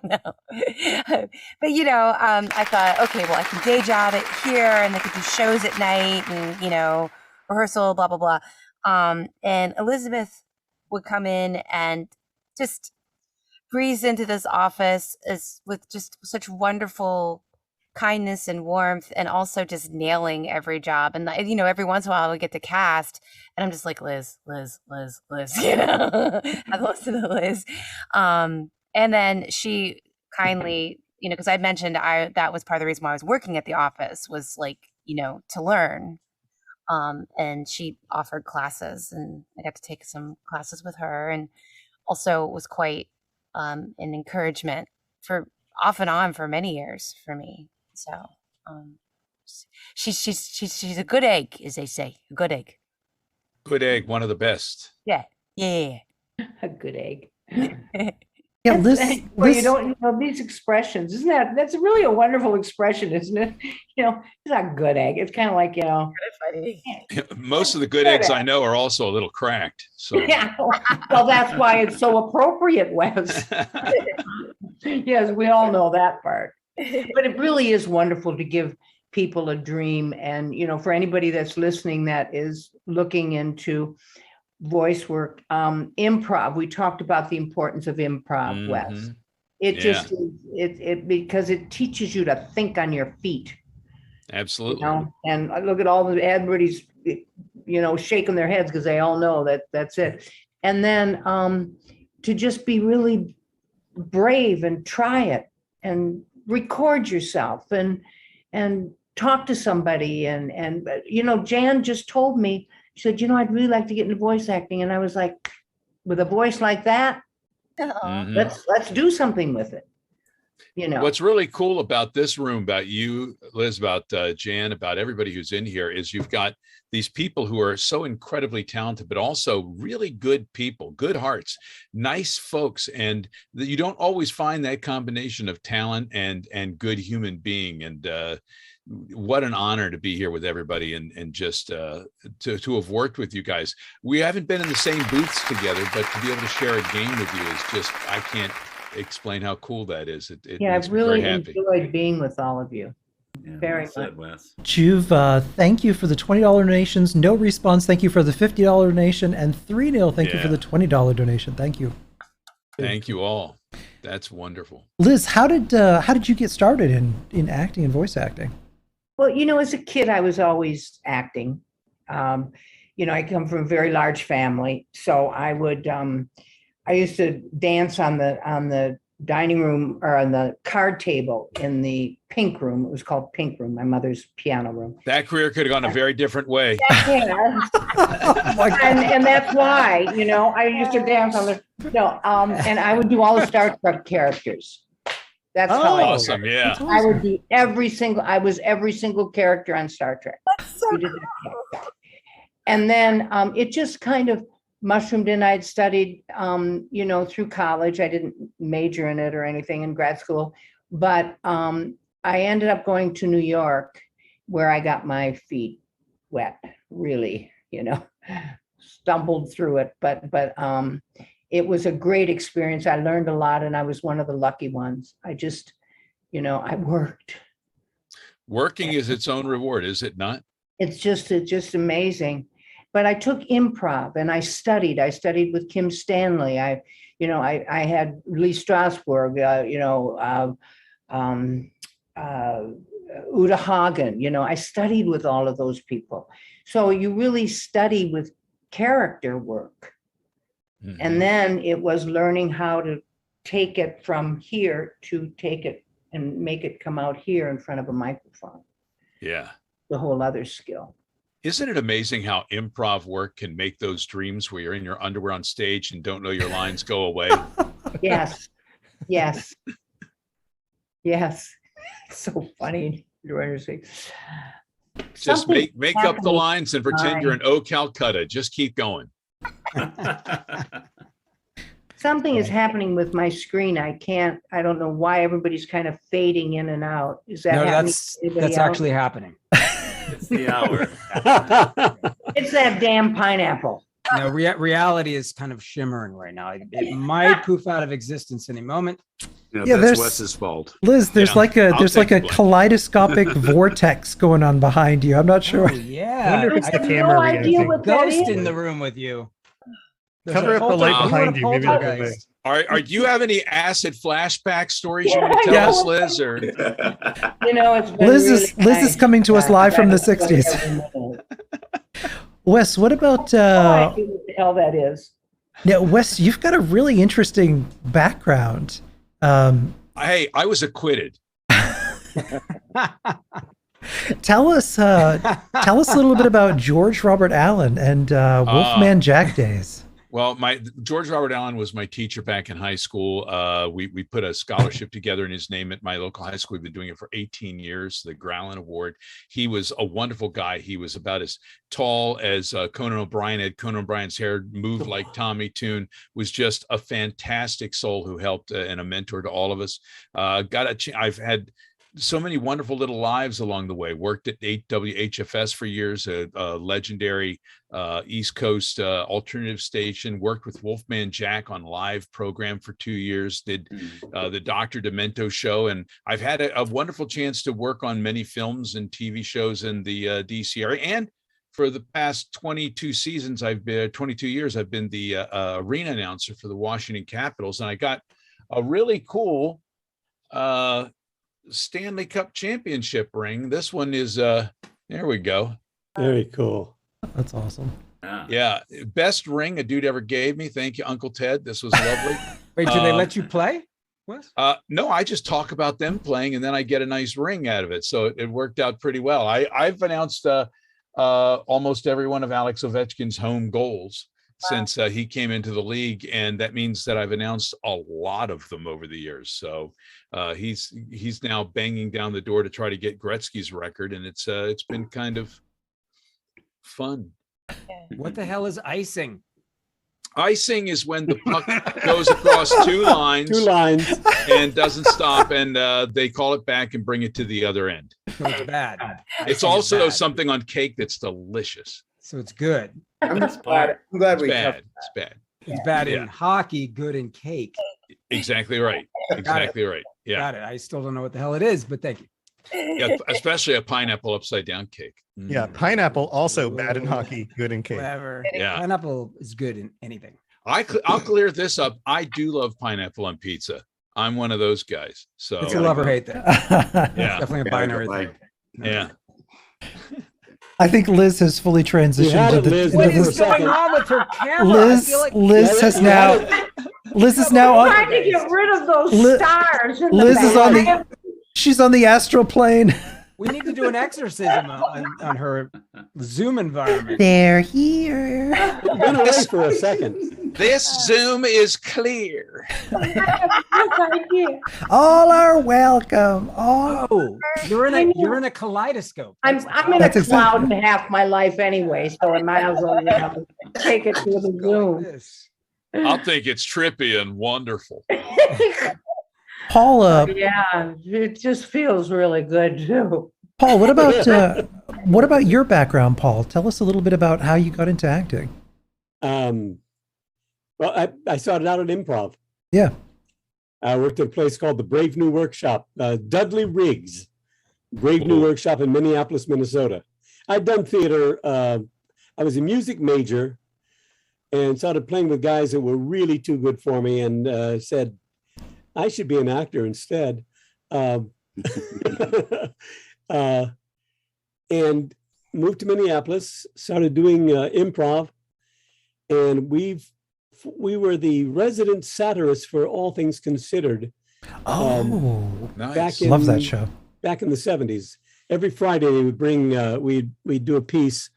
no. But I thought, okay, well, I can day job it here, and I could do shows at night, and rehearsal, blah blah blah. And Elizabeth would come in and just breeze into this office with just such wonderful kindness and warmth, and also just nailing every job. And you know, every once in a while we get to cast, and I'm just like, Liz, you know, I listen to Liz. And then she kindly, you know, because I mentioned that was part of the reason why I was working at the office, was like, you know, to learn. And she offered classes, and I got to take some classes with her, and also was quite an encouragement for off and on for many years for me. So she's a good egg, as they say, a good egg. Good egg, one of the best. Yeah. A good egg. Yeah, Liz, Well, Liz, you don't, you know, these expressions, that's really a wonderful expression, isn't it? You know, it's not a good egg. It's kind of like, you know, Most of the good eggs I know are also a little cracked. So yeah. Well, that's why it's so appropriate, Wes. Yes, we all know that part. But it really is wonderful to give people a dream. And, you know, for anybody that's listening that is looking into voice work, improv, we talked about the importance of improv, Wes. It just, it because it teaches you to think on your feet. Absolutely. You know? And look at everybody's, you know, shaking their heads because they all know that that's it. And then to just be really brave and try it and record yourself and talk to somebody. And you know, Jan just told me, she said, you know, I'd really like to get into voice acting. And I was like, with a voice like that, let's do something with it. You know, what's really cool about this room, about you, Liz, about Jan, about everybody who's in here, is you've got these people who are so incredibly talented, but also really good people, good hearts, nice folks. And you don't always find that combination of talent and good human being. And what an honor to be here with everybody, and just to have worked with you guys. We haven't been in the same booths together, but to be able to share a game with you is just, I can't explain how cool that is. yeah, I've really enjoyed being with all of you. Yeah, Very well said, much. Wes. Juve, thank you for the $20 donations. No response, thank you for the $50 donation. And 3-Nil, thank you for the $20 donation. Thank you. Thank you all. That's wonderful. Liz, how did you get started in acting and voice acting? Well, you know, as a kid, I was always acting. You know, I come from a very large family, so I would. I used to dance on the dining room or on the card table in the pink room. It was called Pink Room, my mother's piano room. That career could have gone a very different way. Yeah. And that's why, you know, I used to dance on and I would do all the Star Trek characters. That's how awesome. Yeah. I would be every single character on Star Trek. And then it just kind of mushroomed in. I'd studied, you know, through college. I didn't major in it or anything in grad school, but I ended up going to New York, where I got my feet wet, really, you know, stumbled through it, but it was a great experience. I learned a lot, and I was one of the lucky ones. I just, you know, I worked. Working is its own reward, is it not? It's just amazing. But I took improv and I studied. I studied with Kim Stanley. I had Lee Strasberg, Uta Hagen. You know, I studied with all of those people. So you really study with character work. Mm-hmm. And then it was learning how to take it from here to take it and make it come out here in front of a microphone. Yeah. The whole other skill. Isn't it amazing how improv work can make those dreams where you're in your underwear on stage and don't know your lines go away? Yes. Yes. Yes. It's so funny. Just make up the lines and pretend you're in Oh Calcutta. Just keep going. Something is happening with my screen. I don't know why everybody's kind of fading in and out. Is that happening? That's actually happening. It's the hour. It's that damn pineapple. No, reality is kind of shimmering right now. It might poof out of existence any moment. Yeah, that's Wes's fault. Liz, there's like a kaleidoscopic vortex going on behind you. I'm not sure. Oh, yeah. I wonder if it's the camera. No idea what that Ghost is. in the room with you. Cover up the light Wow. behind you. Maybe that'll make. Do you have any acid flashback stories you want to tell us, Liz? Or It's been Liz really is Liz is nice. coming to us live from the Every 60s. minute. Wes, what about No idea what the hell that is. yeah, Wes, you've got a really interesting background. hey, I was acquitted. Tell us a little bit about George Robert Allen and Wolfman Jack days. Well, George Robert Allen was my teacher back in high school. We put a scholarship together in his name at my local high school. We've been doing it for 18 years, the Growlin Award. He was a wonderful guy. He was about as tall as Conan O'Brien had. Conan O'Brien's hair moved like Tommy Tune, was just a fantastic soul who helped and a mentor to all of us. I've had so many wonderful little lives along the way. Worked at WHFS for years, a legendary East Coast alternative station. Worked with Wolfman Jack on live program for 2 years. Did the Dr. Demento show, and I've had a wonderful chance to work on many films and TV shows in the DC area. And for the past 22 seasons, 22 years, I've been the arena announcer for the Washington Capitals, and I got a really cool Stanley Cup championship ring. This one is there we go. Very cool. That's awesome. Yeah, best ring a dude ever gave me. Thank you, Uncle Ted. This was lovely. Wait, do they let you play? What? No, I just talk about them playing and then I get a nice ring out of it. So it worked out pretty well. I've announced almost every one of Alex Ovechkin's home goals since he came into the league, and that means that I've announced a lot of them over the years. So he's now banging down the door to try to get Gretzky's record, and it's been kind of fun. What the hell is icing? Icing is when the puck goes across two lines and doesn't stop, and they call it back and bring it to the other end. So it's bad. It's also something on cake that's delicious. So it's good. I'm glad we covered It's bad. It's bad in hockey, good in cake. Exactly right. Exactly right. Yeah. Got it. I still don't know what the hell it is, but thank you. Yeah, especially a pineapple upside down cake. Yeah, pineapple also bad in hockey, good in cake. Whatever. Yeah. Pineapple is good in anything. I'll clear this up. I do love pineapple on pizza. I'm one of those guys. So It's a love or hate thing. Yeah. Definitely a binary thing. Yeah. I think Liz has fully transitioned had to it, the. Liz. into What Wait the- is going on with her camera? Liz, I feel like Liz has now. Liz is now on. Trying to get rid of those Li- stars. In Liz the is on back. the. She's on the astral plane. we need to do an exorcism on her Zoom environment. They're here. It went away for a second. This Zoom is clear. All are welcome. All. Oh, you're in a kaleidoscope. I'm in a That's exactly- cloud and half my life anyway, so I might as well take it to the Zoom. This. I'll think it's trippy and wonderful. Paul. Yeah, it just feels really good too. Paul, what about your background, Paul? Tell us a little bit about how you got into acting. Well, I started out at improv. Yeah. I worked at a place called the Brave New Workshop, Dudley Riggs, Brave New Workshop in Minneapolis, Minnesota. I'd done theater. I was a music major and started playing with guys that were really too good for me, and said, I should be an actor instead. And moved to Minneapolis, started doing improv, and we were the resident satirists for All Things Considered. Nice. Love that show. Back in the 70s. Every Friday we would bring, we'd do a piece.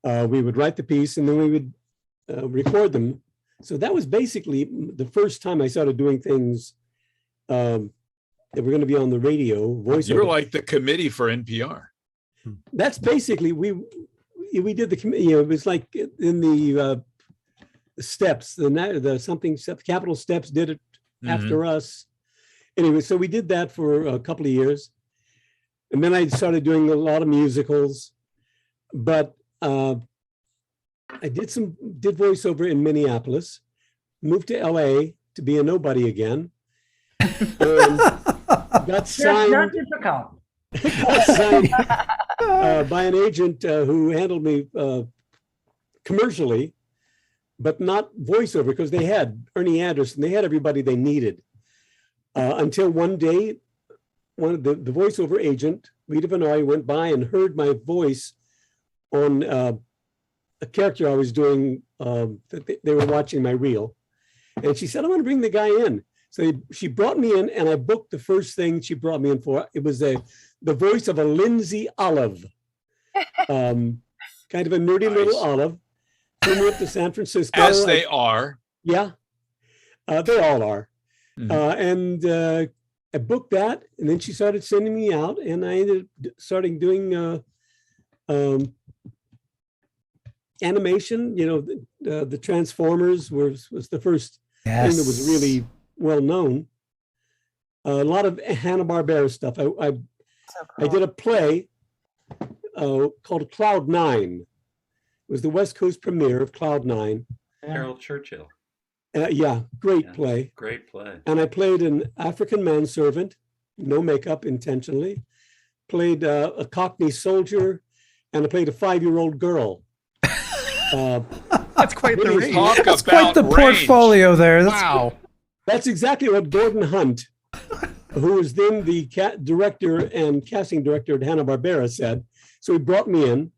We would write the piece and then we would record them. So that was basically the first time I started doing things that were going to be on the radio. Voiceover. You're like the committee for NPR. That's basically, we did the, it was like in the steps, the something steps, Capitol Steps did it after us. Anyway, so we did that for a couple of years. And then I started doing a lot of musicals, but I did voiceover in Minneapolis, moved to LA to be a nobody again. And got signed, Not difficult. got signed by an agent who handled me commercially. but not voiceover, because they had Ernie Anderson, they had everybody they needed. Until one day, one of the voiceover agent, Rita Benoit, went by and heard my voice on a character I was doing. They were watching my reel, and she said, "I want to bring the guy in." So she brought me in, and I booked the first thing she brought me in for. It was the voice of a Lindsay Olive, kind of a nerdy little Olive. Flew me up to San Francisco. As they are. Yeah, they all are. Mhm. And I booked that, and then she started sending me out, and I ended up starting doing animation. The Transformers was the first thing that was really well known. A lot of Hanna-Barbera stuff. I did a play called Cloud 9. It was the West Coast premiere of Cloud 9. Harold Churchill. Yeah, great play. Great play. And I played an African manservant, no makeup intentionally, played a Cockney soldier, and I played a 5-year-old girl. That's quite the range. That's quite the portfolio there. Wow. That's exactly what Gordon Hunt, who was then the director and casting director at Hanna-Barbera, said. So he brought me in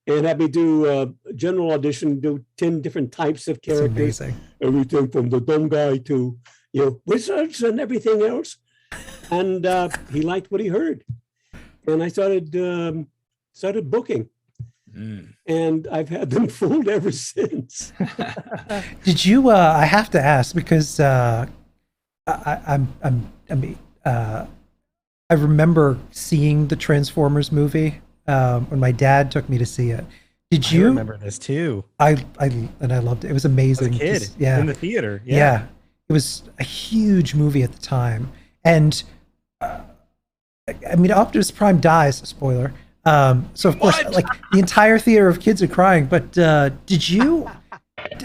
and had me do a general audition, do 10 different types of characters. Everything from the dumb guy to, wizards and everything else. And he liked what he heard. And I started booking. And I've had them fooled ever since. Did you? I have to ask because I remember seeing the Transformers movie when my dad took me to see it. Did you? I remember this too. I loved it. It was amazing. As a kid, yeah, in the theater. Yeah, it was a huge movie at the time, and Optimus Prime dies. Spoiler. So of course, like the entire theater of kids are crying. But did you?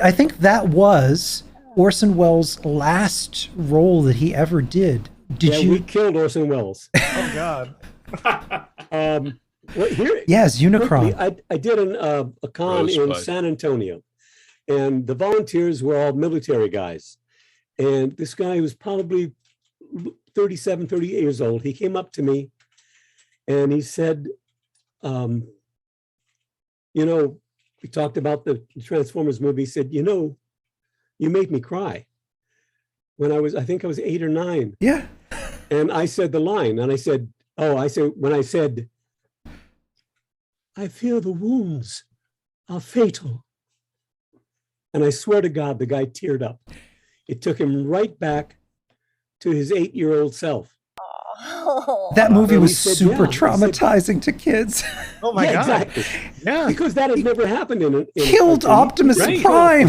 I think that was Orson Welles' last role that he ever did. Did you? We killed Orson Welles. Oh God. Yes, Unicron. I did a con in San Antonio, and the volunteers were all military guys. And this guy was probably 37, 38 years old. He came up to me and he said, we talked about the Transformers movie. He said, you made me cry when I think I was 8 or 9. Yeah. And I said the line, and I said, when I said, I fear the wounds are fatal. And I swear to God, the guy teared up. It took him right back to his 8-year-old self. That movie was super traumatizing to kids. Oh my God. Exactly. Yeah. Because that had never happened in Killed Optimus Prime.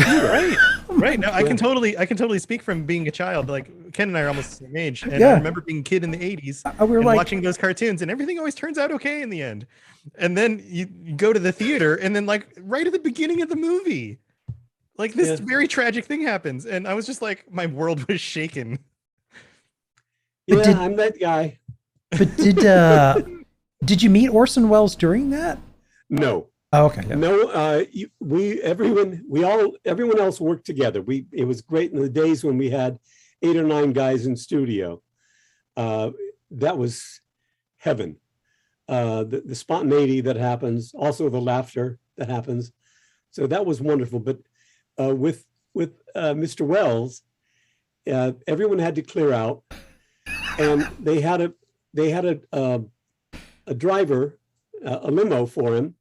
Right. No, I can totally speak from being a child. Like Ken and I are almost the same age. And Yeah. I remember being a kid in the 80s We were and like, watching those cartoons, and everything always turns out okay in the end. And then you go to the theater, and then like right at the beginning of the movie, like this very tragic thing happens. And I was just like, my world was shaken. Yeah, I'm that guy. But did you meet Orson Welles during that? No. Oh, okay. Yeah. No, everyone else worked together. It was great in the days when we had 8 or 9 guys in studio. That was heaven. The spontaneity that happens, also the laughter that happens. So that was wonderful. But with Mr. Wells, everyone had to clear out, and they had a driver, a limo for him.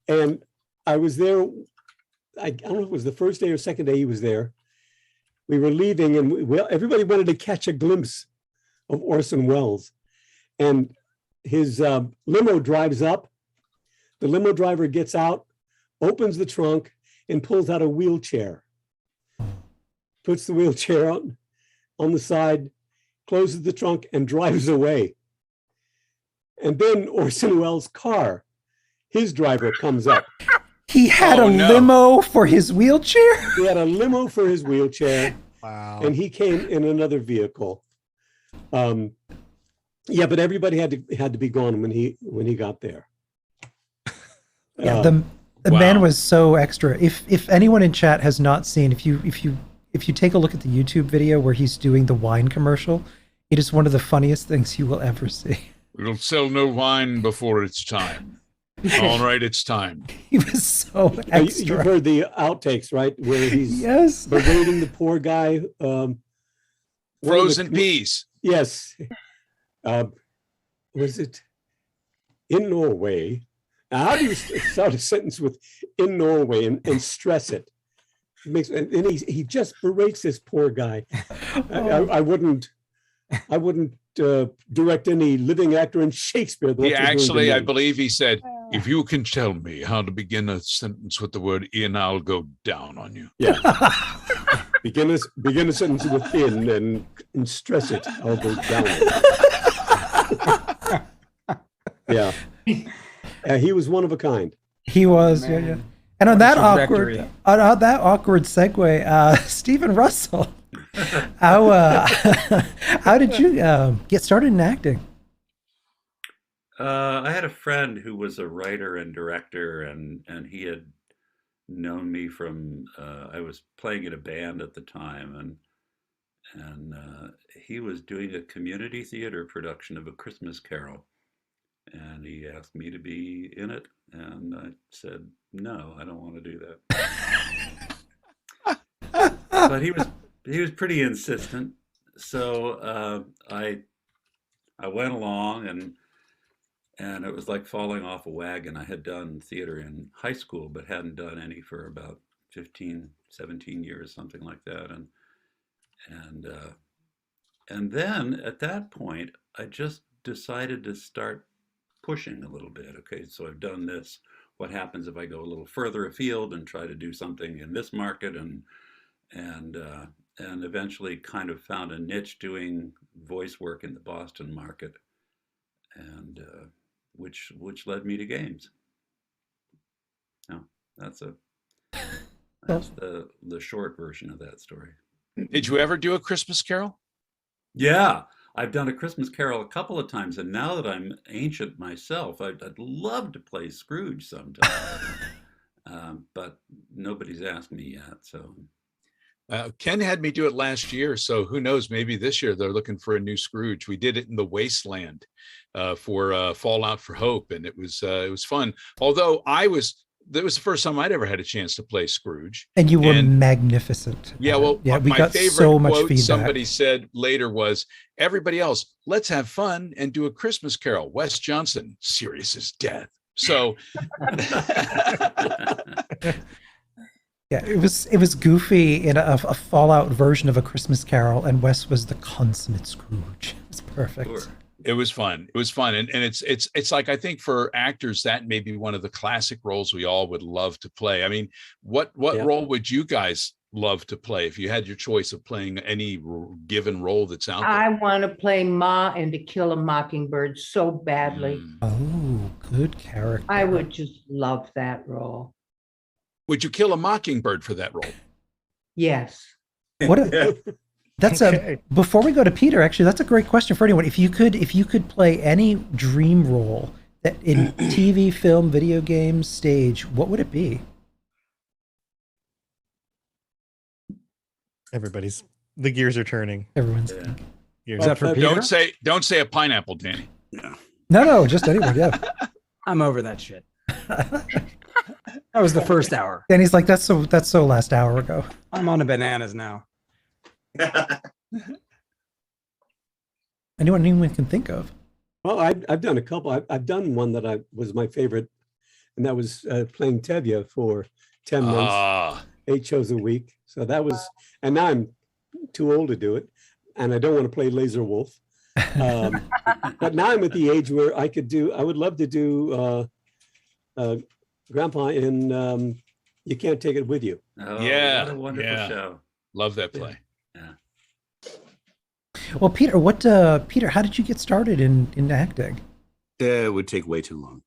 And I was there, I don't know if it was the first day or second day he was there. We were leaving, and everybody wanted to catch a glimpse of Orson Welles. And his limo drives up. The limo driver gets out, opens the trunk, and pulls out a wheelchair. Puts the wheelchair on the side, closes the trunk, and drives away. And then Orson Welles' car, his driver comes up. He had limo for his wheelchair? He had a limo for his wheelchair. Wow. And he came in another vehicle. Yeah, but everybody had to be gone when he got there. Yeah, The Wow. man was so extra. If anyone in chat has not seen, if you take a look at the YouTube video where he's doing the wine commercial, it is one of the funniest things you will ever see. We'll sell no wine before it's time. All right, it's time. He was so You've extra. heard the outtakes, right? Where he's Yes. berating the poor guy. one of the Frozen com- peas. Yes. Was it in Norway? Now, how do you start a sentence with "in Norway" and stress it? It makes and he just berates this poor guy. I wouldn't direct any living actor in Shakespeare. He what you're doing to actually, I me. believe he said, if you can tell me how to begin a sentence with the word in, I'll go down on you. Yeah. begin a sentence with "in" and stress it. I'll go down. Yeah. He was one of a kind. He was, Man. yeah. And on What a that awkward, trajectory. on that awkward segue, Stephen Russell, how did you get started in acting? I had a friend who was a writer and director, and he had known me from I was playing in a band at the time, and he was doing a community theater production of A Christmas Carol, and he asked me to be in it, and I said no, I don't want to do that. But he was pretty insistent, so I went along, and it was like falling off a wagon. I had done theater in high school, but hadn't done any for about 15, 17 years, something like that. And then at that point, I just decided to start pushing a little bit. Okay, so I've done this. What happens if I go a little further afield and try to do something in this market, and eventually kind of found a niche doing voice work in the Boston market, and which led me to games. No, that's the short version of that story. Did you ever do A Christmas Carol? Yeah, I've done A Christmas Carol a couple of times, and now that I'm ancient myself, I'd love to play Scrooge sometime. But nobody's asked me yet, so. Ken had me do it last year, so who knows? Maybe this year they're looking for a new Scrooge. We did it in the Wasteland for Fallout for Hope, and it was fun. Although that was the first time I'd ever had a chance to play Scrooge. And you were magnificent. Yeah, well, yeah, we my got favorite so much quote feedback. somebody said later was, "Everybody else, let's have fun and do A Christmas Carol." Wes Johnson, serious as death. So. Yeah, it was goofy in a Fallout version of A Christmas Carol, and Wes was the consummate Scrooge. It was perfect. Sure. It was fun. It was fun, and it's like, I think for actors that may be one of the classic roles we all would love to play. I mean, what role would you guys love to play if you had your choice of playing any given role that's out there? I want to play Ma and To Kill a Mockingbird so badly. Oh, good character. I would just love that role. Would you kill a mockingbird for that role? Yes. That's before we go to Peter, actually, that's a great question for anyone. If you could play any dream role that in TV, film, video games, stage, what would it be? The gears are turning. Everyone's Gears. Is that for Peter? Don't say a pineapple, Danny. Yeah. No, just anyone. Yeah. I'm over that shit. That was the first hour. Danny's like, that's so last hour ago. I'm on the bananas now. Anyone can think of. Well, I've done a couple. I've done one that was my favorite, and that was playing Tevye for 10 months, 8 shows a week. So that was, and now I'm too old to do it, and I don't want to play Laser Wolf. But now I'm at the age where I would love to do Grandpa in You Can't Take It With You. Oh, Yeah, what a wonderful show. Love that play. Yeah. Well, Peter, how did you get started in acting? It would take way too long.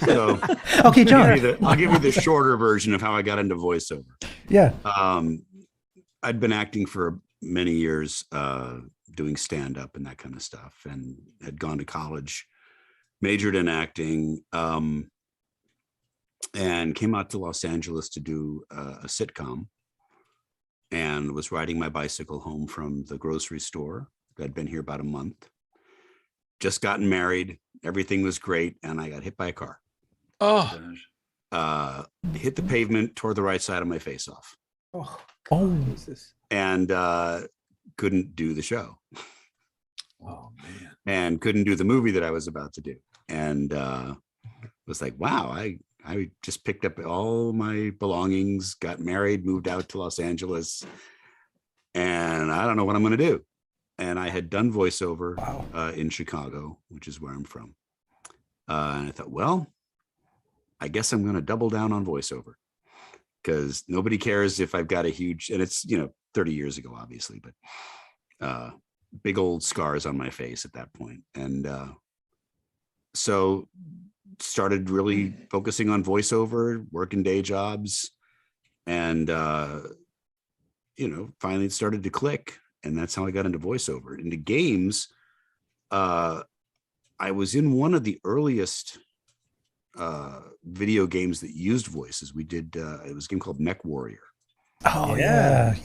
So Okay, John. I'll give you the shorter version of how I got into voiceover. Yeah. I'd been acting for many years, doing stand-up and that kind of stuff, and had gone to college, majored in acting. and came out to Los Angeles to do a sitcom, and was riding my bicycle home from the grocery store. I'd been here about a month, just gotten married. Everything was great. And I got hit by a car. Oh, Hit the pavement, tore the right side of my face off, Jesus. and couldn't do the show. oh man. And couldn't do the movie that I was about to do. And was like, wow, I just picked up all my belongings, got married, moved out to Los Angeles, and I don't know what I'm going to do. And I had done voiceover in Chicago, which is where I'm from. And I thought, well, I guess I'm going to double down on voiceover, because nobody cares if I've got a huge, and it's, 30 years ago, obviously, but big old scars on my face at that point. And so started really focusing on voiceover, working day jobs, and finally it started to click. And that's how I got into voiceover. Into games, I was in one of the earliest video games that used voices. We did, it was a game called Mech Warrior. Oh yeah.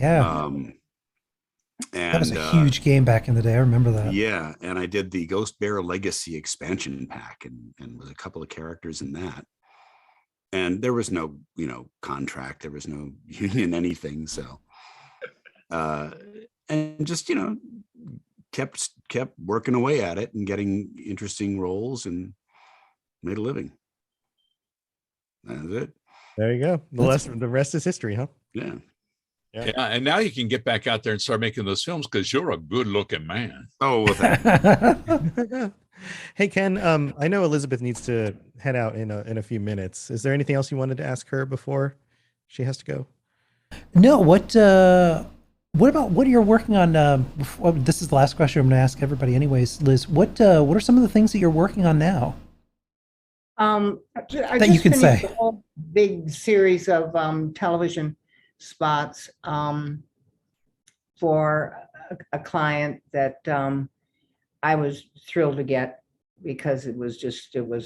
And That was a huge game back in the day. I remember that. Yeah, and I did the Ghost Bear Legacy expansion pack, and was a couple of characters in that. And there was no, contract. There was no union anything. So, and just kept working away at it and getting interesting roles and made a living. That's it. There you go. The rest is history, huh? Yeah. Yeah, and now you can get back out there and start making those films because you're a good-looking man. Oh, well, thank Hey, Ken, I know Elizabeth needs to head out in a few minutes. Is there anything else you wanted to ask her before she has to go? No. What you're working on? This is the last question I'm going to ask everybody, anyways. Liz, what are some of the things that you're working on now? I That you can just say. finished a whole big series of television spots for a client that I was thrilled to get, because it was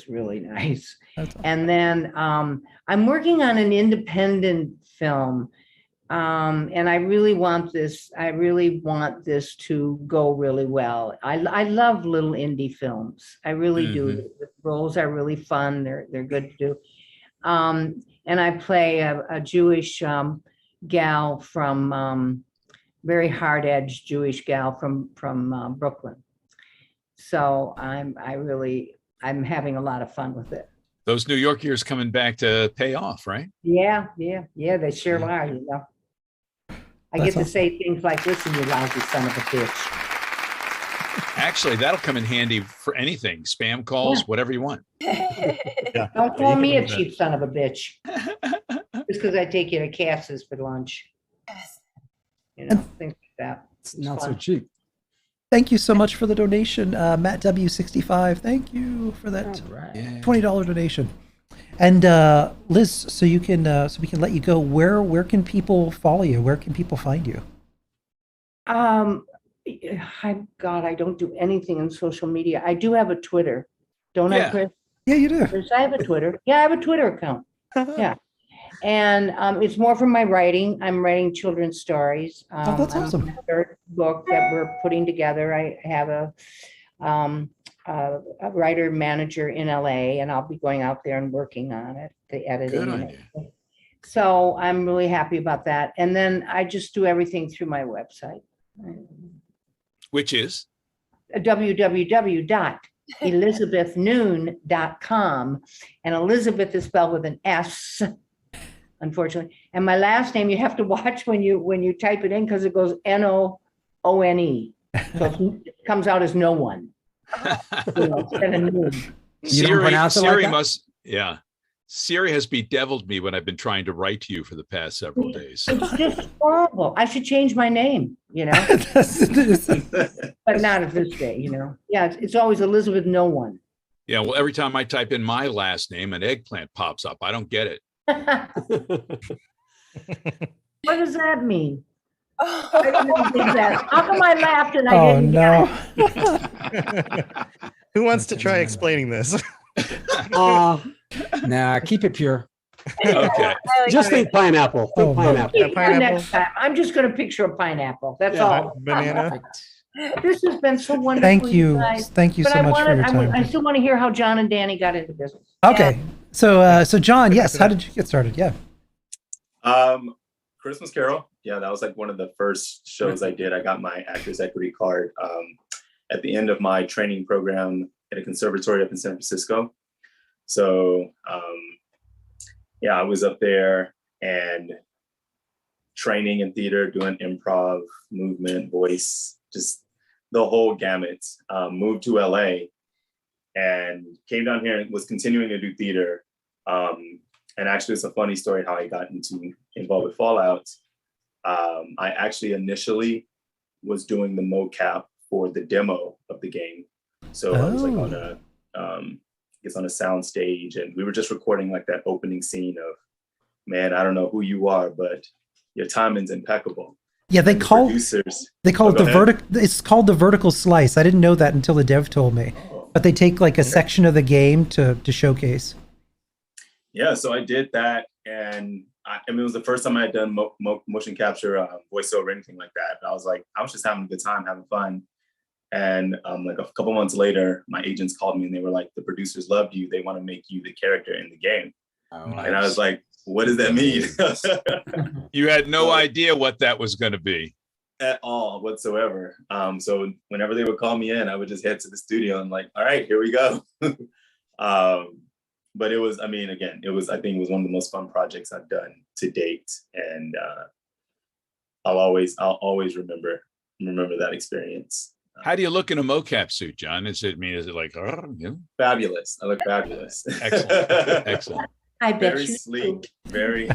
really nice. And then I'm working on an independent film, and I really want this to go really well. I love little indie films. I really do. The roles are really fun. They're good to do. And I play a Jewish gal from very hard-edged Jewish gal from Brooklyn. So I'm having a lot of fun with it. Those New York years coming back to pay off, right? Yeah, they sure are. I get to awesome. say things like, "Listen, you lousy son of a bitch." Actually, that'll come in handy for anything, spam calls, whatever you want. Don't call me a cheap son of a bitch. Just because I take you to Cass's for lunch. Things like that. It's not so fun. cheap. Thank you so much for the donation, Matt W65. Thank you for that All right. $20 donation. And Liz, so we can let you go. Where can people follow you? Where can people find you? God, I don't do anything in social media. I do have a Twitter, don't I, Chris? Yeah, you do. Chris, I have a Twitter. Yeah, I have a Twitter account. Yeah. And it's more from my writing. I'm writing children's stories. That's awesome. Another book that we're putting together. I have a writer manager in LA, and I'll be going out there and working on it, the editing. Good and idea. everything. So I'm really happy about that. And then I just do everything through my website. Which is? www.elizabethnoon.com, and Elizabeth is spelled with an S, unfortunately. And my last name, you have to watch when you type it in, because it goes None. So it comes out as no one. Instead of noon. You don't pronounce it like Siri that? must, yeah. Siri has bedeviled me when I've been trying to write to you for the past several days. It's just horrible. I should change my name, but not at this day, Yeah, it's always Elizabeth No One. Yeah, well, every time I type in my last name, an eggplant pops up. I don't get it. What does that mean? I didn't get that. How come I laughed and I Oh didn't no. Who wants to try explaining this? Nah, keep it pure. Okay. Just think pineapple. Think Oh, my. pineapple. Yeah, pineapple. Next time, I'm just going to picture a pineapple. That's Yeah. all. Banana. This has been so wonderful. Thank you. guys. Thank you But so I much for wanted, your time. I still want to hear how John and Danny got into business. Okay. So John, yes, how did you get started? Yeah. Christmas Carol. Yeah, that was like one of the first shows I did. I got my Actors Equity card at the end of my training program at a conservatory up in San Francisco. So yeah, I was up there and training in theater, doing improv, movement, voice, just the whole gamut. Moved to LA and came down here and was continuing to do theater. And actually, it's a funny story how I got involved with Fallout. I actually initially was doing the mocap for the demo of the game. So I was like on a, on a sound stage, and we were just recording like that opening scene of, man, I don't know who you are, but your timing's impeccable. Yeah, they call producers. it It's called the vertical slice. I didn't know that until the dev told me. But they take like a section of the game to showcase. Yeah, so I did that, and I mean, it was the first time I had done motion capture, voiceover, anything like that. And I was just having a good time, having fun. And like a couple months later, my agents called me and they were like, the producers loved you. They want to make you the character in the game. Oh, and I was like, what does that mean? You had no idea what that was going to be. At all whatsoever. So whenever they would call me in, I would just head to the studio and like, all right, here we go. But it was, I think it was one of the most fun projects I've done to date. And I'll always remember that experience. How do you look in a mocap suit, John? Is it like, fabulous? I look fabulous. Excellent. Excellent. I bet Very you sleek, very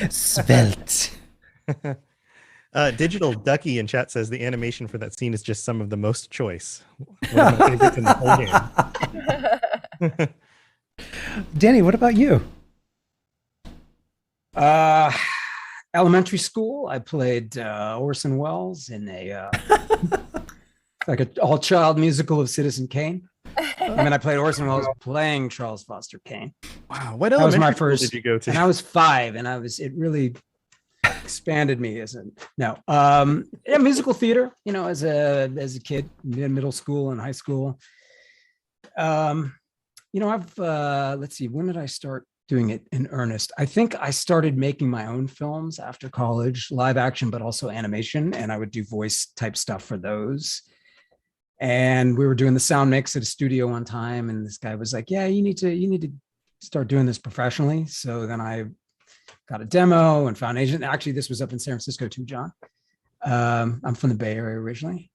Svelte. Digital Ducky in chat says the animation for that scene is just some of the most choice. One of my favorites in the whole game. Danny, what about you? Elementary school, I played Orson Welles in a like an all-child musical of Citizen Kane. I played Orson Welles playing Charles Foster Kane. Wow, what That was elementary my school first. did you go to? And I was 5, and it really expanded me as musical theater. As a kid, in middle school and high school. I've let's see, when did I start doing it in earnest? I think I started making my own films after college, live action, but also animation. And I would do voice type stuff for those. And we were doing the sound mix at a studio one time. And this guy was like, yeah, you need to start doing this professionally. So then I got a demo and found an agent. Actually, this was up in San Francisco too, John. I'm from the Bay Area originally.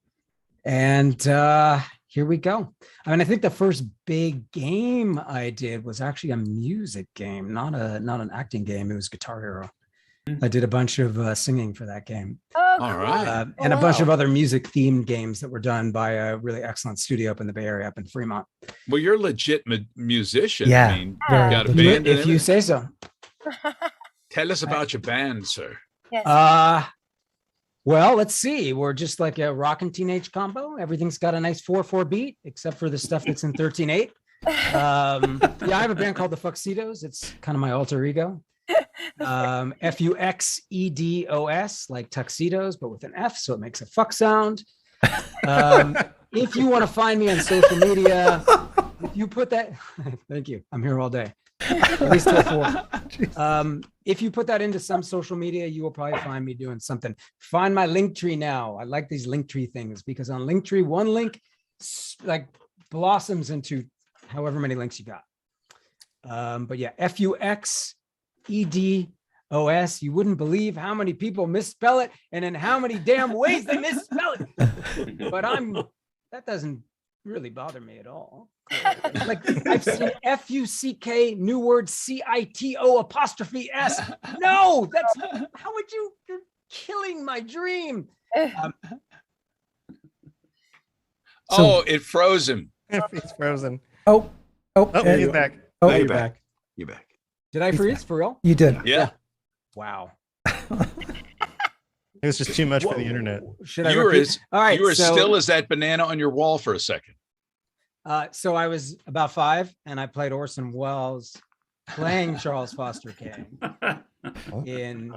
And here we go. I think the first big game I did was actually a music game, not an acting game. It was Guitar Hero. I did a bunch of singing for that game. Oh, All cool. right. And a bunch of other music themed games that were done by a really excellent studio up in the Bay Area, up in Fremont. Well, you're a legit musician. Yeah. I mean, Very you got a legit. band. and If you say so. Tell us about your band, sir. Yes. Well, let's see. We're just like a rock and teenage combo. Everything's got a nice 4/4 beat, except for the stuff that's in 13/8. I have a band called the Fuxedos. It's kind of my alter ego. FUXEDOS, like tuxedos, but with an F, so it makes a fuck sound. If you want to find me on social media, if you put that, thank you. I'm here all day. At least till 4. If you put that into some social media, you will probably find me doing something. Find my Linktree now. I like these Linktree things because on Linktree, one link like blossoms into however many links you got. But yeah, FUXEDOS. You wouldn't believe how many people misspell it and in how many damn ways they misspell it. But that doesn't really bother me at all. Like I've seen FUCK new word CITO''S. No, how would you're killing my dream. It froze him. He's frozen. Oh, He's back. Oh, You're back. You're back. Did I freeze for real? You did. Yeah. Wow. It was just too much for the internet. Should I You were repeat? All right. you were so, still as that banana on your wall for a second. So I was about 5 and I played Orson Welles playing Charles Foster Kane in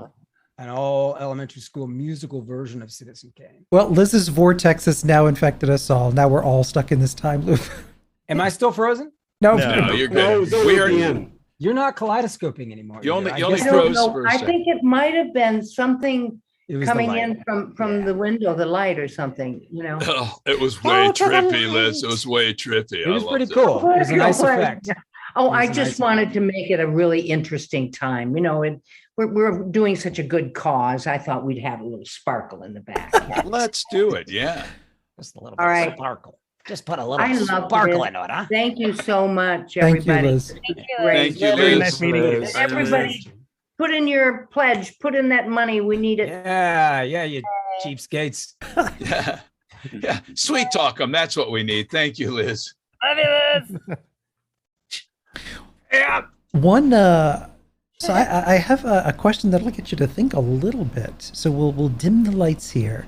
an all elementary school musical version of Citizen Kane. Well, Liz's vortex has now infected us all. Now we're all stuck in this time loop. Am I still frozen? No, No, you're No, it was good. only We at the are. end. You're not kaleidoscoping anymore. You only- either. you I only guess I don't froze know. for a I second. think it might have been something it was the coming light. in from Yeah. the window, the light or something, you know. Oh, it was Go way to the trippy, Liz. It light. was way trippy. It was I pretty loved cool. It was a nice Good. effect. Oh, It was I a just nice wanted effect. to make it a really interesting time, you know, and we're doing such a good cause. I thought we'd have a little sparkle in the back. Let's do it. Yeah. Just a little All bit right. of sparkle. Just put a little I love sparkle this. into it, huh? Thank you so much, Thank you, everybody. Liz. Thank you, Great. Thank you, Very Liz. nice meeting you. Liz. Everybody, put in your pledge, put in that money. We need it. Yeah, you cheapskates. Yeah. Yeah. Sweet talk them. That's what we need. Thank you, Liz. Love you, Liz. Yeah. One, so I have a question that'll get you to think a little bit. So we'll dim the lights here.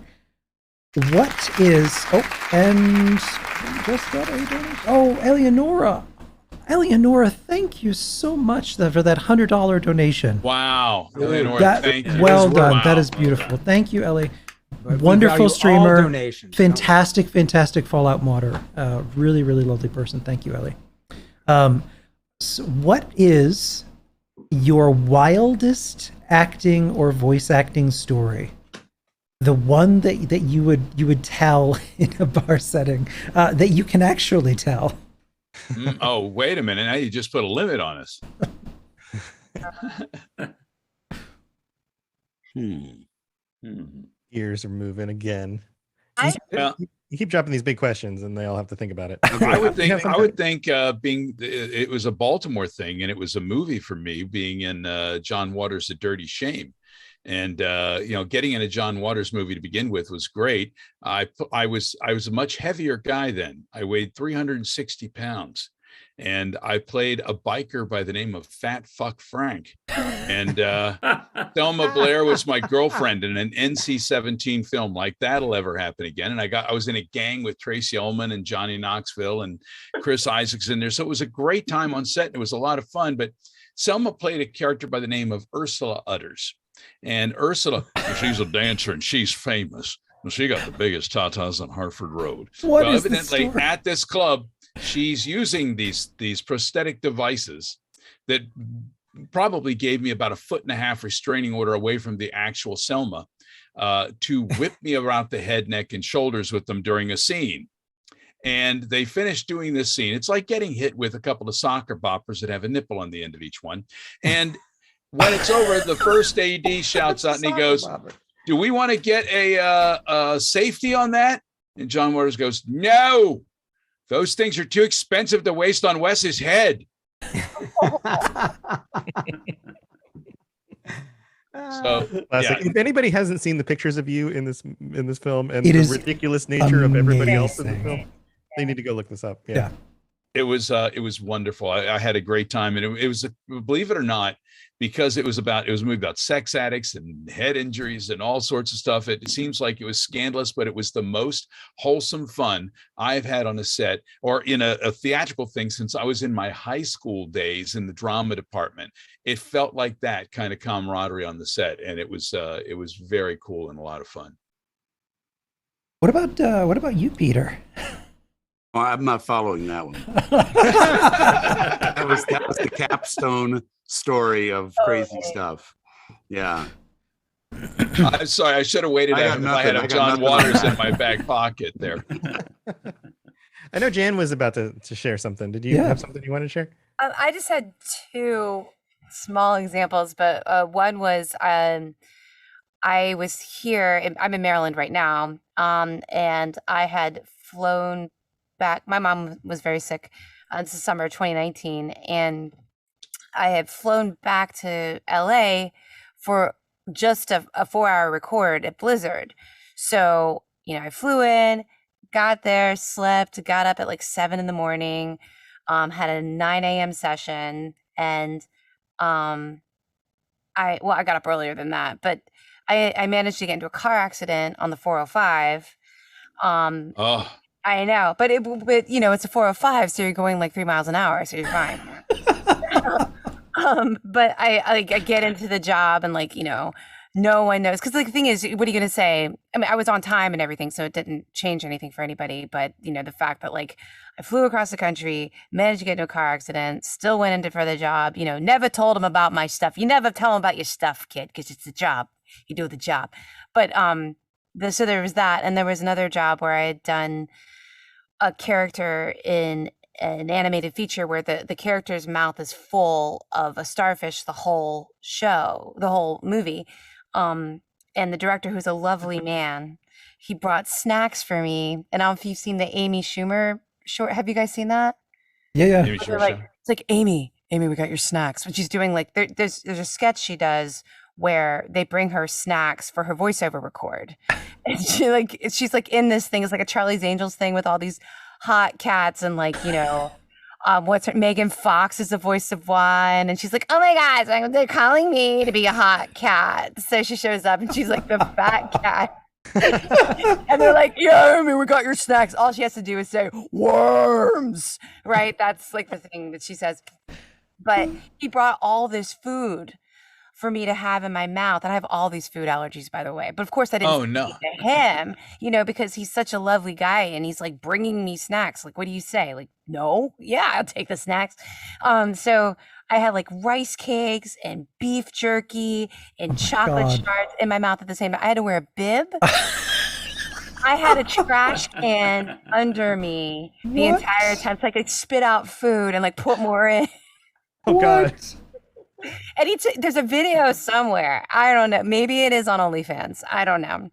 What is, and just got a donation. Oh, Eleonora. Eleonora, thank you so much for that $100 donation. Wow. Eleanor, That, thank you. well done. Wow. That is beautiful. Thank you, Ellie. But we Wonderful value all streamer. donations, don't we? Fantastic Fallout modder. Really lovely person. Thank you, Ellie. So what is your wildest acting or voice acting story? The one that you would tell in a bar setting that you can actually tell. Oh, wait a minute. Now you just put a limit on us. Ears are moving again. I- Well, You keep dropping these big questions, and they all have to think about it. I would You have think something? being it was a Baltimore thing, and it was a movie for me being in John Waters' A Dirty Shame. And getting in a John Waters movie to begin with was great. I was a much heavier guy then. I weighed 360 pounds, and I played a biker by the name of Fat Fuck Frank. And Thelma Blair was my girlfriend in an NC-17 film. Like that'll ever happen again. And I was in a gang with Tracy Ullman and Johnny Knoxville and Chris Isaacs in there. So it was a great time on set, and it was a lot of fun. But Selma played a character by the name of Ursula Utters. And Ursula, she's a dancer and she's famous. And she got the biggest tatas on Hartford Road. What Well, is this evidently story? at this club, she's using these prosthetic devices that probably gave me about 1.5 foot restraining order away from the actual Selma to whip me around the head, neck, and shoulders with them during a scene. And they finished doing this scene. It's like getting hit with a couple of soccer boppers that have a nipple on the end of each one. And when it's over, the first AD shouts out and he goes, "Do we want to get a safety on that?" And John Waters goes, "No, those things are too expensive to waste on Wes's head." So Classic. yeah. If anybody hasn't seen the pictures of you in this film and It the is ridiculous nature of everybody else in the amazing. film, they need to go look this up. Yeah. It was wonderful. I had a great time, and it was, believe it or not, because it was a movie about sex addicts and head injuries and all sorts of stuff. It seems like it was scandalous, but it was the most wholesome fun I've had on a set or in a theatrical thing since I was in my high school days in the drama department. It felt like that kind of camaraderie on the set, and it was very cool and a lot of fun. What about you, Peter? Oh, I'm not following that one. That was the capstone story of crazy stuff. Yeah. I'm sorry, I should have waited I got until I had nothing. a I got John nothing on Waters that. in my back pocket there. I know Jan was about to share something. Did you Yeah. have something you wanted to share? I just had two small examples, but one was I was here. I'm in Maryland right now, and I had flown back. My mom was very sick. It's the summer of 2019, and I had flown back to LA for just a 4-hour record at Blizzard. So, I flew in, got there, slept, got up at like 7 in the morning, had a 9 a.m. session, and I got up earlier than that, but I managed to get into a car accident on the 405. Oh, I know, but it's a 405, so you're going like 3 miles an hour, so you're fine. But I get into the job and like, no one knows. Cause like, the thing is, what are you going to say? I mean, I was on time and everything, so it didn't change anything for anybody. But the fact that like I flew across the country, managed to get into a car accident, still went into for the job, never told them about my stuff. You never tell them about your stuff, kid, because it's a job. You do the job. But so there was that. And there was another job where I had done a character in an animated feature where the character's mouth is full of a starfish the whole movie. And the director, who's a lovely man, he brought snacks for me. And I don't know if you've seen the Amy Schumer short. Have you guys seen that? Yeah. Amy Schumer Like, show. it's like, Amy, we got your snacks. When she's doing like, there's a sketch she does where they bring her snacks for her voiceover record. And she's like in this thing. It's like a Charlie's Angels thing with all these hot cats and like, what's her Megan Fox is the voice of one, and she's like, oh my gosh, they're calling me to be a hot cat. So she shows up and she's like the fat cat. And they're like, yeah, Amy, we got your snacks. All she has to do is say worms, right? That's like the thing that she says. But he brought all this food for me to have in my mouth. And I have all these food allergies, by the way. But of course I didn't say it to him, because he's such a lovely guy and he's like bringing me snacks. Like, what do you say? Like, no, yeah, I'll take the snacks. So I had like rice cakes and beef jerky and chocolate shards in my mouth at the same time. I had to wear a bib. I had a trash can under me the entire time. So I could spit out food and like put more in. Oh God. And there's a video somewhere. I don't know. Maybe it is on OnlyFans. I don't know.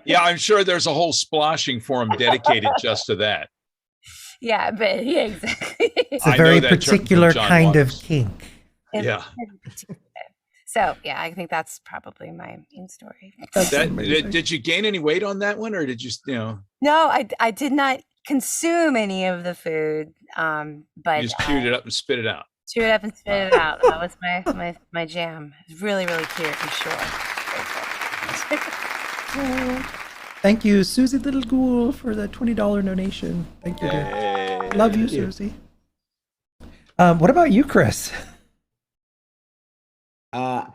Yeah, I'm sure there's a whole splashing forum dedicated just to that. Yeah, but yeah, exactly. It's a very particular kind of kink. Yeah. So yeah, I think that's probably my main story. Did you gain any weight on that one, or did you, No, I did not consume any of the food. But you just chewed it up and spit it out. Chew it up and spit it out. That was my jam. It's really, really cute, I'm sure. Thank you, Susie Little Ghoul, for the $20 donation. Thank you, dear. Love you, Susie. What about you, Chris? I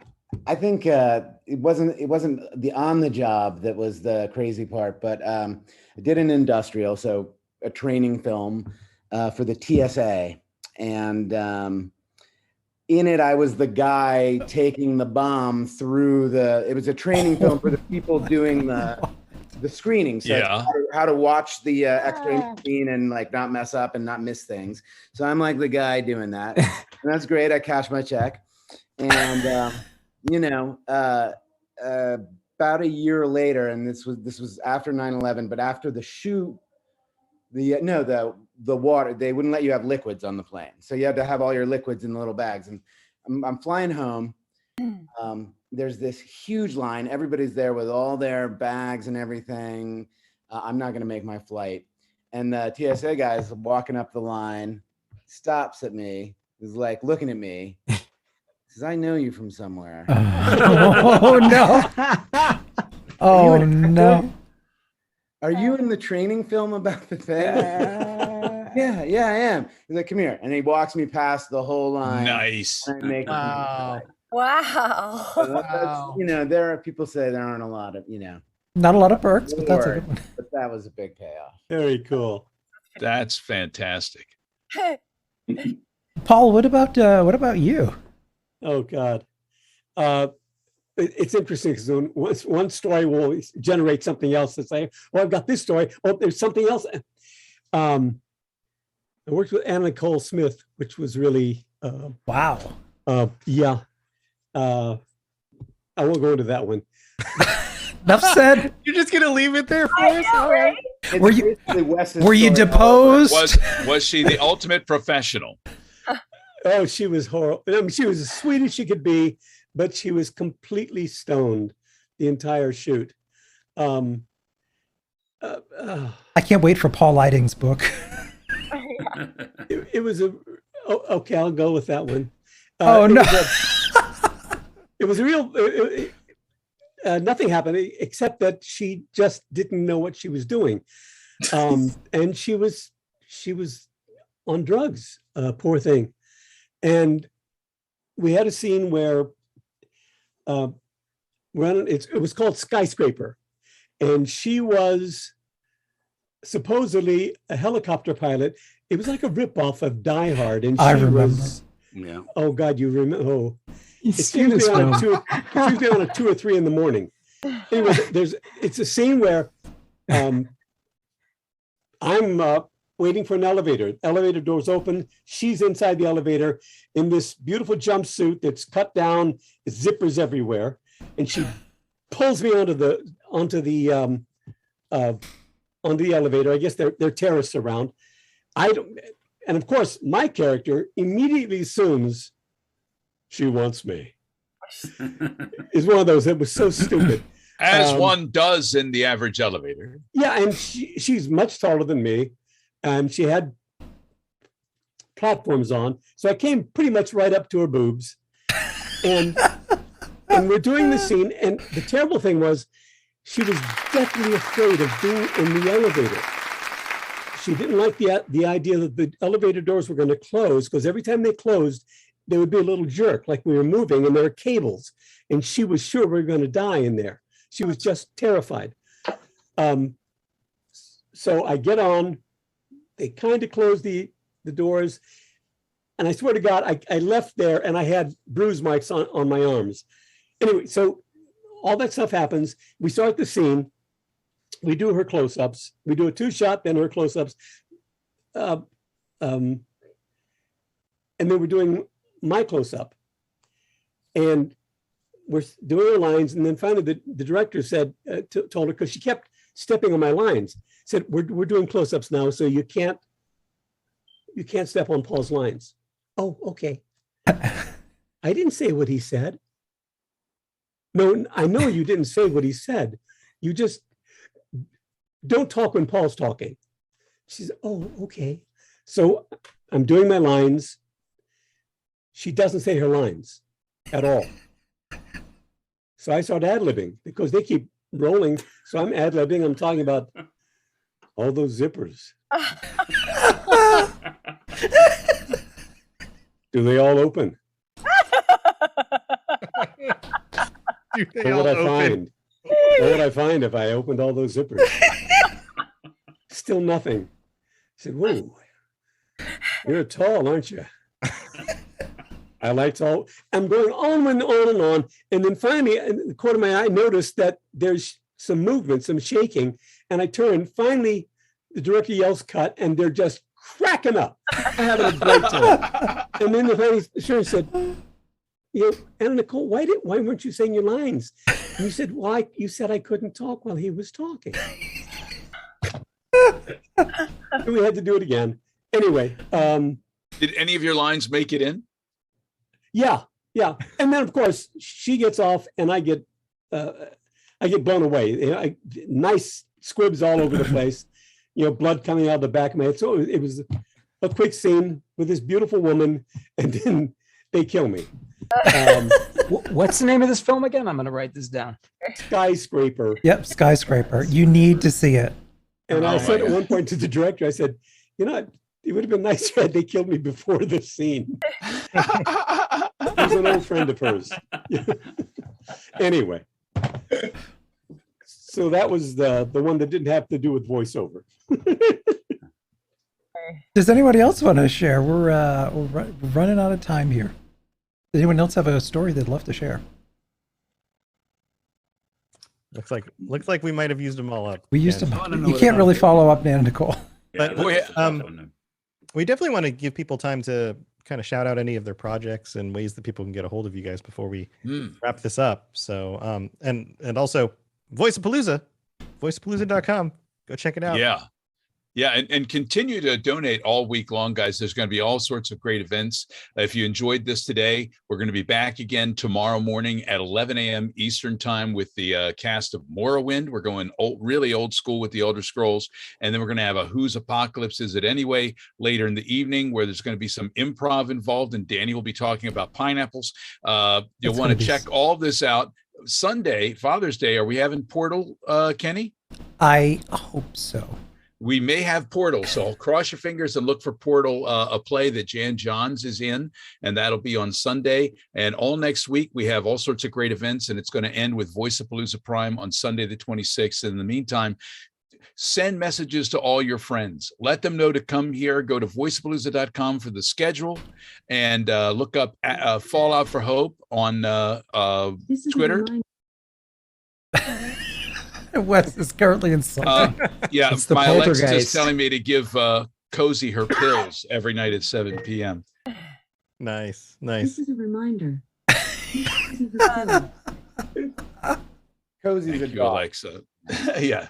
think it wasn't the on the job that was the crazy part, but I did an industrial, so a training film for the TSA. And in it, I was the guy taking the bomb through it was a training film for the people doing the screening. So yeah. How to watch the X-ray machine and like not mess up and not miss things. So I'm like the guy doing that. And that's great. I cashed my check. And, about a year later, and this was after 9/11, but after the shoot, the water, they wouldn't let you have liquids on the plane. So you had to have all your liquids in the little bags. And I'm flying home. There's this huge line. Everybody's there with all their bags and everything. I'm not going to make my flight. And the TSA guy's walking up the line, stops at me, is like looking at me. Says, I know you from somewhere. Oh, no. Oh, no. Are you in the training film about the thing? Yeah, I am. He's like, come here. And he walks me past the whole line. Nice. Wow. So there are people say there aren't a lot of, Not a lot of perks, but that's a good one. But that was a big payoff. Very cool. That's fantastic. Paul, what about you? Oh God. It's interesting because one story will generate something else to say, oh, I've got this story. Oh, there's something else. I worked with Anna Nicole Smith, which was really wow. Yeah. I won't go into that one. Enough said. You're just gonna leave it there for us? All right. Were you deposed? Was she the ultimate professional? Oh, she was horrible. I mean, she was as sweet as she could be, but she was completely stoned the entire shoot. I can't wait for Paul Lighting's book. It was okay, I'll go with that one. Oh, no. It was a real, nothing happened except that she just didn't know what she was doing. And she was on drugs, poor thing. And we had a scene where it was called Skyscraper, and she was supposedly a helicopter pilot. It was like a ripoff of Die Hard, and I she remember. was. Yeah. Oh God, you remember? Oh, You've it's seen this usually on, film. it's usually on at 2 or 3 in the morning. Anyway, it's a scene where I'm waiting for an elevator. Elevator doors open. She's inside the elevator in this beautiful jumpsuit that's cut down, zippers everywhere, and she pulls me onto the elevator. I guess they're terrorists around. And of course, my character immediately assumes she wants me. It's one of those that was so stupid. As one does in the average elevator. Yeah, and she's much taller than me. She had platforms on, so I came pretty much right up to her boobs. And we're doing the scene, and the terrible thing was she was deathly afraid of being in the elevator. She didn't like the idea that the elevator doors were going to close, because every time they closed, there would be a little jerk, like we were moving, and there were cables, and she was sure we were going to die in there. She was just terrified. So I get on, they kind of close the doors, and I swear to God, I left there and I had bruise marks on my arms. Anyway, so all that stuff happens. We start the scene. We do her close-ups. We do a 2-shot, then her close-ups. And then we're doing my close-up. And we're doing our lines. And then finally the director said, told her, because she kept stepping on my lines, said, we're doing close-ups now, so you can't step on Paul's lines. Oh, okay. I didn't say what he said. No, I know you didn't say what he said. You just don't talk when Paul's talking. She said, oh, okay. So I'm doing my lines. She doesn't say her lines at all. So I start ad-libbing because they keep rolling. So I'm ad-libbing. I'm talking about all those zippers. Do they all open? Do they What all would I open? find? What would I find if I opened all those zippers? Still nothing. I said, whoa, you're tall, aren't you? I like tall. I'm going on and on and on. And then finally, in the corner of my eye, I noticed that there's some movement, some shaking. And I turn. Finally, the director yells cut, and they're just cracking up. I'm having a great time. And then the finally sure said, Anna Nicole, why weren't you saying your lines? And you said, well, you said I couldn't talk while he was talking. And we had to do it again. Anyway. Did any of your lines make it in? Yeah. And then of course she gets off and I get blown away. Nice squibs all over the place, blood coming out of the back of my head. So it was a quick scene with this beautiful woman, and then they kill me. What's the name of this film again? I'm going to write this down. Skyscraper. Yep, Skyscraper. You need to see it. And I said at one point to the director, I said, it would have been nicer had they killed me before the scene. He's an old friend of hers. Anyway. So that was the one that didn't have to do with voiceover. Does anybody else want to share? We're running out of time here. Does anyone else have a story they'd love to share? Looks like we might have used them all up. We used Yeah. them. You can't really follow up, Nana Nicole. But Yeah. we definitely want to give people time to kind of shout out any of their projects and ways that people can get a hold of you guys before we wrap this up. So and also Voiceapalooza, voiceapalooza.com. Go check it out. Yeah, and continue to donate all week long, guys. There's going to be all sorts of great events. If you enjoyed this today, we're going to be back again tomorrow morning at 11 a.m. Eastern time with the cast of Morrowind. We're going really old school with the Elder Scrolls. And then we're going to have a Whose Apocalypse Is It Anyway later in the evening, where there's going to be some improv involved, and Danny will be talking about pineapples. You'll want to check all this out. Sunday, Father's Day, are we having Portal, Kenny? I hope so. we may have Portal. So cross your fingers and look for Portal, a play that Jan Johns is in, and that'll be on Sunday. And all next week, we have all sorts of great events, and it's going to end with Voiceapalooza Prime on Sunday, the 26th. In the meantime, send messages to all your friends. Let them know to come here. Go to voiceapalooza.com for the schedule, and look up Fallout for Hope on Twitter. Wes is currently insulting. Yeah, It's the my Alexa is poltergeist. telling me to give Cozy her pills every night at 7 p.m. Nice, nice. This is a reminder. Cozy's a Thank you, dog. Alexa. Yeah.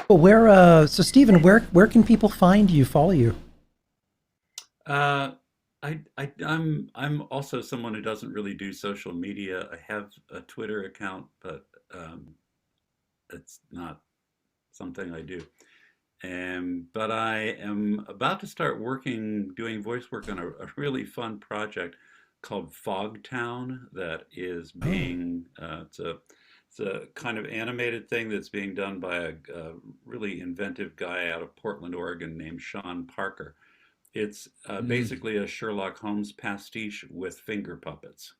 Well, where? So, Stephen, where can people find you? Follow you? I'm also someone who doesn't really do social media. I have a Twitter account, but it's not something I do. But I am about to start doing voice work on a really fun project called Fogtown that is being, it's a kind of animated thing that's being done by a really inventive guy out of Portland, Oregon named Sean Parker. It's basically a Sherlock Holmes pastiche with finger puppets.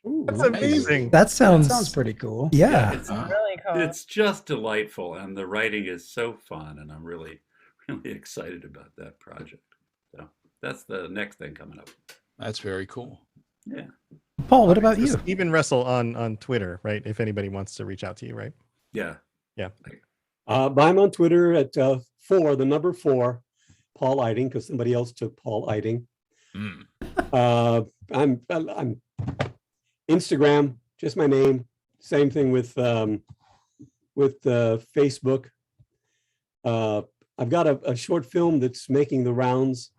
Ooh, That's nice. amazing. That sounds pretty cool. Yeah. It's Really cool. it's just delightful, and the writing is so fun, and I'm really, really excited about that project. So that's the next thing coming up. That's very cool. Yeah. Paul, what about you? Stephen Russell on Twitter, right? If anybody wants to reach out to you, right? Yeah. I'm on Twitter at 4, Paul Eiding, because somebody else took Paul Eiding. I'm Instagram, just my name. Same thing with Facebook. I've got a short film that's making the rounds.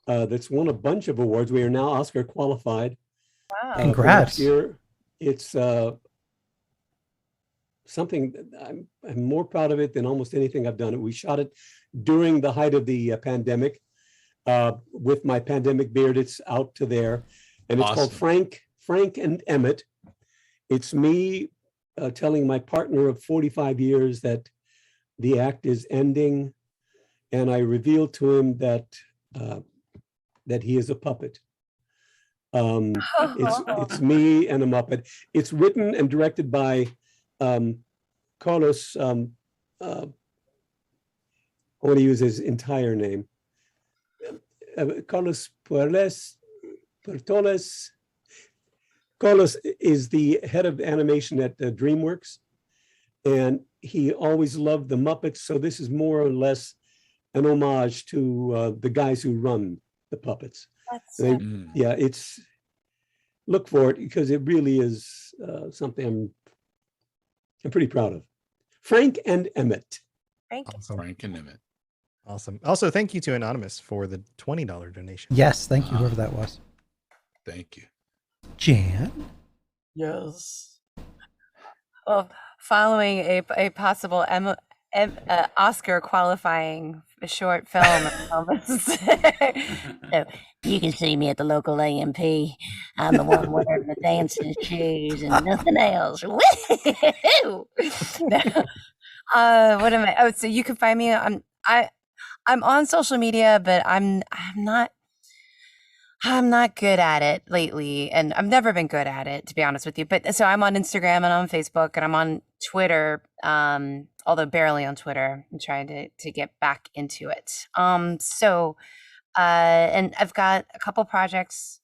That's won a bunch of awards. We are now Oscar qualified. Wow. For Congrats. next year. It's something that I'm more proud of it than almost anything I've done. We shot it during the height of the pandemic. With my pandemic beard, it's out to there, and it's called Frank and Emmett. It's me telling my partner of 45 years that the act is ending, and I reveal to him that he is a puppet. It's me and a Muppet. It's written and directed by Carlos. I want to use his entire name. Carlos Puerles. Carlos is the head of animation at DreamWorks, and he always loved the Muppets. So this is more or less an homage to the guys who run the puppets. Yeah, it's look for it because it really is something I'm pretty proud of. Frank and Emmett. Awesome. Frank and Emmett. Awesome. Also, thank you to Anonymous for the $20 donation. Yes, thank you, whoever that was. Thank you. Jan? Yes. Well, following a possible Oscar qualifying short film. So you can see me at the local AMP. I'm the one wearing the dancing shoes and nothing else. Woo-hoo! What am I? Oh, so you can find me on I'm on social media, but I'm not good at it lately, and I've never been good at it, to be honest with you. But so I'm on Instagram and on Facebook and I'm on Twitter, although barely on Twitter. I'm trying to get back into it. And I've got a couple projects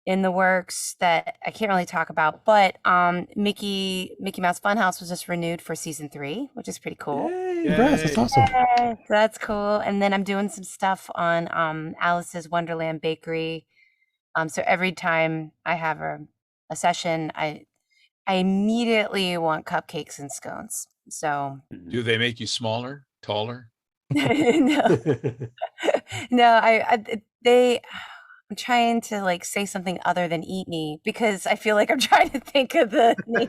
in the works that I can't really talk about, but Mickey Mouse Funhouse was just renewed for season 3, which is pretty cool. Congrats, that's awesome. Yeah, so that's cool. And then I'm doing some stuff on Alice's Wonderland Bakery. So every time I have a session, I immediately want cupcakes and scones. So Do they make you smaller, taller? no, I'm trying to like say something other than eat me because I feel like I'm trying to think of the name.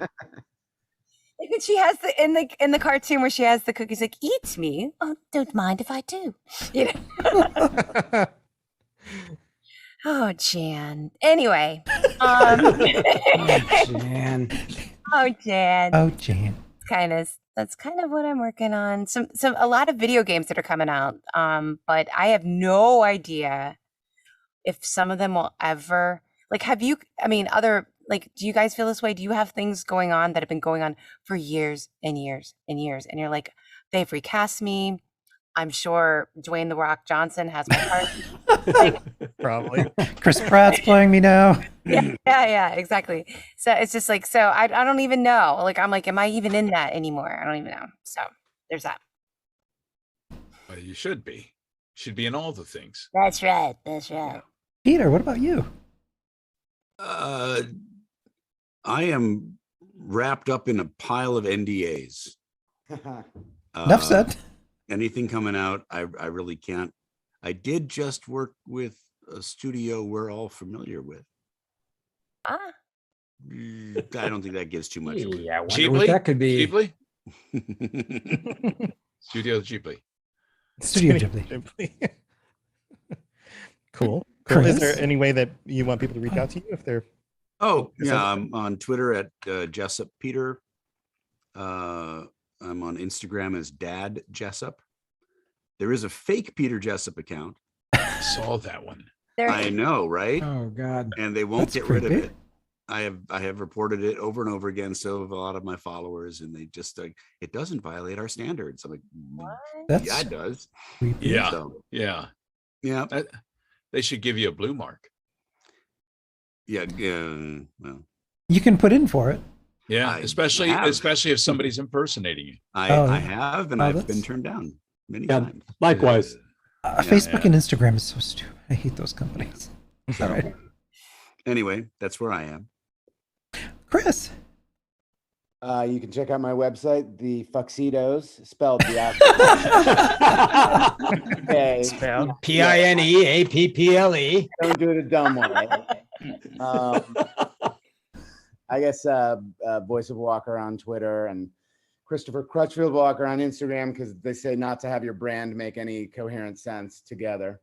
Like when she has in the cartoon where she has the cookies, like eat me. Oh, don't mind if I do. You know? Oh, Jan. Anyway, Jan. oh, Jan. Oh, Jan. that's kind of what I'm working on. A lot of video games that are coming out. But I have no idea if some of them will ever, like, do you guys feel this way? Do you have things going on that have been going on for years and years and years? And you're like, they've recast me. I'm sure Dwayne "The Rock" Johnson has my part. Probably. Chris Pratt's playing me now. Yeah, exactly. So it's just like, so I don't even know. Like, I'm like, am I even in that anymore? I don't even know. So there's that. Well, you should be. You should be in all the things. That's right. That's right. Peter, what about you? I am wrapped up in a pile of NDAs. Enough said. Anything coming out, I really can't. I did just work with a studio we're all familiar with. Ah. I don't think that gives too much away. Yeah, I wonder what that could be. Ghibli? Studio Ghibli. Studio Ghibli. Cool. Chris? Is there any way that you want people to reach out to you if they're? Oh, yeah. I'm on Twitter at Jessup Peter. I'm on Instagram as Dad Jessup. There is a fake Peter Jessup account. I saw that one. I know, right? Oh God. And they won't That's get rid of creepy. it. I have reported it over and over again. So have a lot of my followers, and they just like, it doesn't violate our standards. I'm like, That's yeah, it does. creepy. Yeah. So, Yeah. yeah, They should give you a blue mark. yeah. Well, You can put in for it. Yeah. I Especially have. if somebody's impersonating you. I Oh, I yeah. have, and Oh, I've that's- been turned down many Yeah. times. Likewise. Facebook yeah. and Instagram is so stupid. I hate those companies. All right. Anyway, that's where I am. Chris. You can check out my website, the Fuxitos, spelled the okay. Spelled. PINEAPPLE. Don't do it a dumb way. I guess Voice of Walker on Twitter and Christopher Crutchfield Walker on Instagram, because they say not to have your brand make any coherent sense together.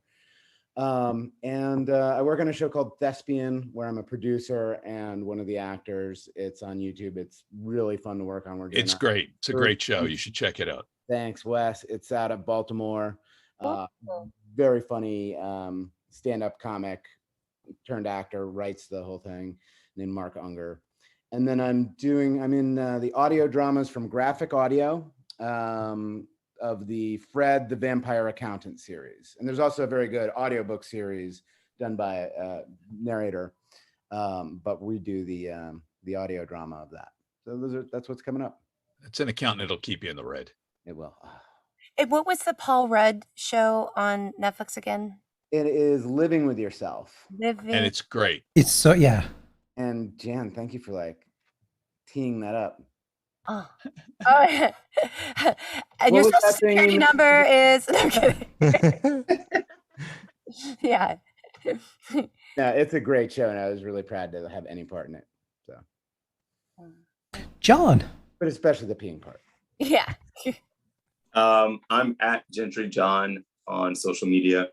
And I work on a show called Thespian, where I'm a producer and one of the actors. It's on YouTube. It's really fun to work on. We're doing It's great. It's a great show. You should check it out. Thanks, Wes. It's out of Baltimore. Very funny stand-up comic turned actor, writes the whole thing, named Mark Unger. And then I'm in the audio dramas from Graphic Audio of the Fred the Vampire Accountant series. And there's also a very good audiobook series done by a narrator. But we do the audio drama of that. So that's what's coming up. It's an accountant that'll keep you in the red. It will. And what was the Paul Rudd show on Netflix again? It is Living with Yourself. Living. And it's great. It's so, yeah. And Jan, thank you for teeing that up. Oh. And What your was social that thing security you- number is. No, I'm kidding. Yeah. Yeah, it's a great show, and I was really proud to have any part in it. So, John. but especially the peeing part. Yeah. I'm at Gentry John on social media.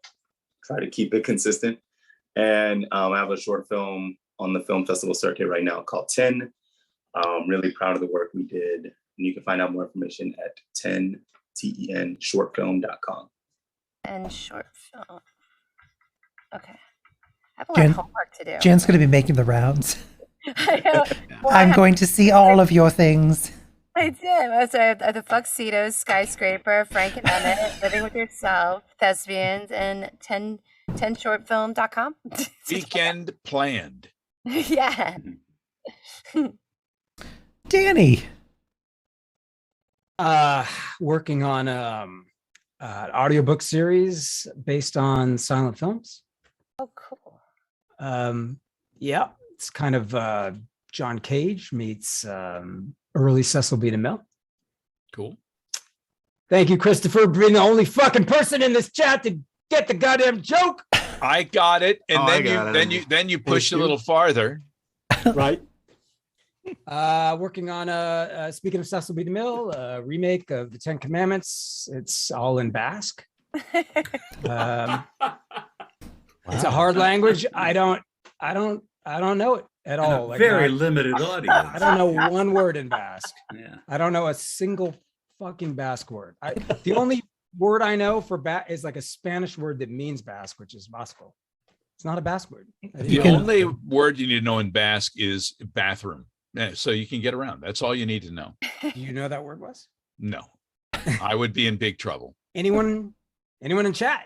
Try to keep it consistent. And I have a short film on the film festival circuit right now called 10. I'm really proud of the work we did. And you can find out more information at 10shortfilm.com. And short film. Okay. I have a lot of homework to do. Jen's going to be making the rounds. I know. Well, I'm going to see all of your things. I did. I was at the Tuxedos, Skyscraper, Frank and Emmett, Living with Yourself, Thespians, and 10shortfilm.com. Weekend planned. Yeah. Danny. Working on an audiobook series based on silent films. Oh, cool. Yeah, it's kind of John Cage meets early Cecil B. DeMille. Cool. Thank you, Christopher, for being the only fucking person in this chat to get the goddamn joke. I got it. And Oh, I got it. then you pushed a you. little farther. Right. Working on speaking of Cecil B. DeMille, a remake of the Ten Commandments. It's all in Basque. It's a hard language. I don't know it. at And all. a Like, very not- limited audience. I don't know one word in Basque. Yeah. I don't know a single fucking Basque word. The only word I know for is like a Spanish word that means Basque, which is Vasco. It's not a Basque word. The only word you need to know in Basque is bathroom. So you can get around. That's all you need to know. Do you know that word was? No, I would be in big trouble. Anyone in chat?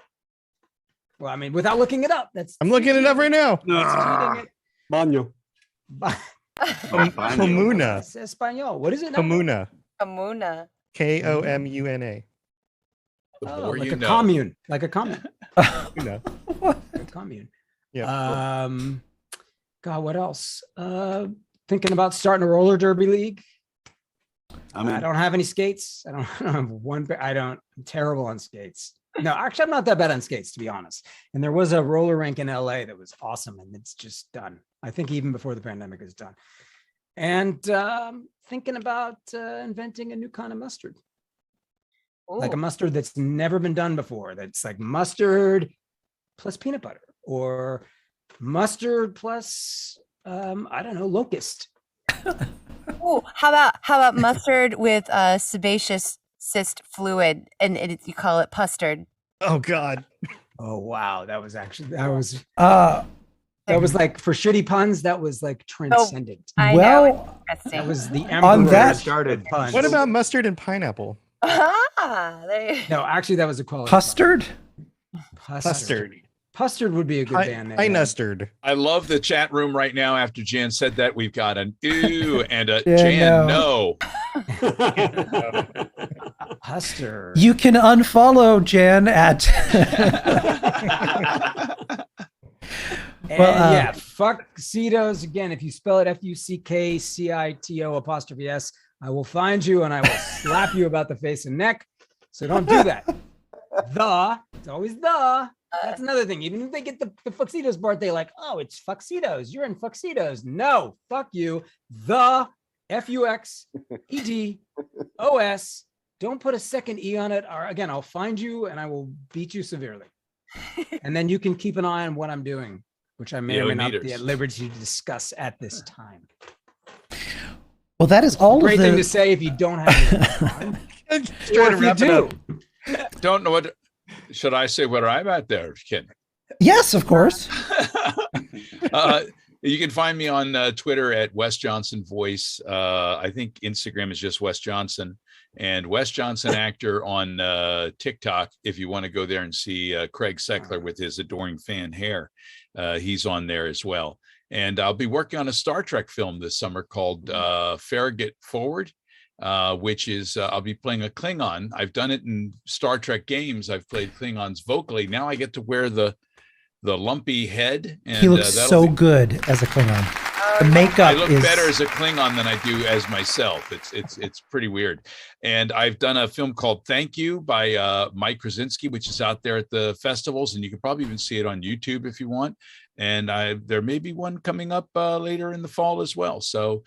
Well, I mean, without looking it up. I'm looking it up right now. Baño. Comuna. It's Espanol. What is it now? Comuna. Amuna. Komuna. The Oh, more like you a know. commune. Like a commune. Comuna. A commune. Yeah. God, what else? Thinking about starting a roller derby league. I I don't have any skates. I don't have one. I'm terrible on skates. No, actually, I'm not that bad on skates, to be honest. And there was a roller rink in LA that was awesome, and it's just done. I think even before the pandemic is done. And thinking about inventing a new kind of mustard, like a mustard that's never been done before. That's like mustard plus peanut butter, or mustard plus I don't know, locust. Oh, how about mustard with sebaceous cyst fluid, and you call it pustard? Oh God. Oh wow, that was like, for shitty puns, that was like transcendent. I Well, know. It's That was interesting. the On emperor that- started. of puns. What about mustard and pineapple? There you No, actually, that was a quality. Custard? Custard. Custard would be a good band name. I nustard. I love the chat room right now. After Jan said that, we've got an ew and a Yeah, Jan no. no. Huster. You can unfollow Jan at. And Well, yeah, fuck Cetos. Again, if you spell it FUCKCITO''S, I will find you and I will slap you about the face and neck. So don't do that. It's always the. That's another thing. Even if they get the Fuxitos part, they like, oh, it's Fuxitos. You're in Fuxitos. No, fuck you. The FUXETOS. Don't put a second E on it. Or again, I'll find you and I will beat you severely. And then you can keep an eye on what I'm doing, which I may or may not be at liberty to discuss at this time. Well, that is all Great of the. thing to say if you don't have time. Or if you do. Don't know what. Should I say what I'm at there, Ken? Yes, of course. You can find me on Twitter at Wes Johnson Voice. I think Instagram is just Wes Johnson, and Wes Johnson Actor on TikTok. If you want to go there and see Craig Seckler with his adoring fan hair, he's on there as well. And I'll be working on a Star Trek film this summer called Farragut Forward, which is I'll be playing a Klingon. I've done it in Star Trek games. I've played Klingons vocally. Now I get to wear the lumpy head. And, He looks so good as a Klingon. The makeup I look is better as a Klingon than I do as myself. It's pretty weird. And I've done a film called Thank You by Mike Krasinski, which is out there at the festivals, and you can probably even see it on YouTube if you want. And there may be one coming up later in the fall as well. So,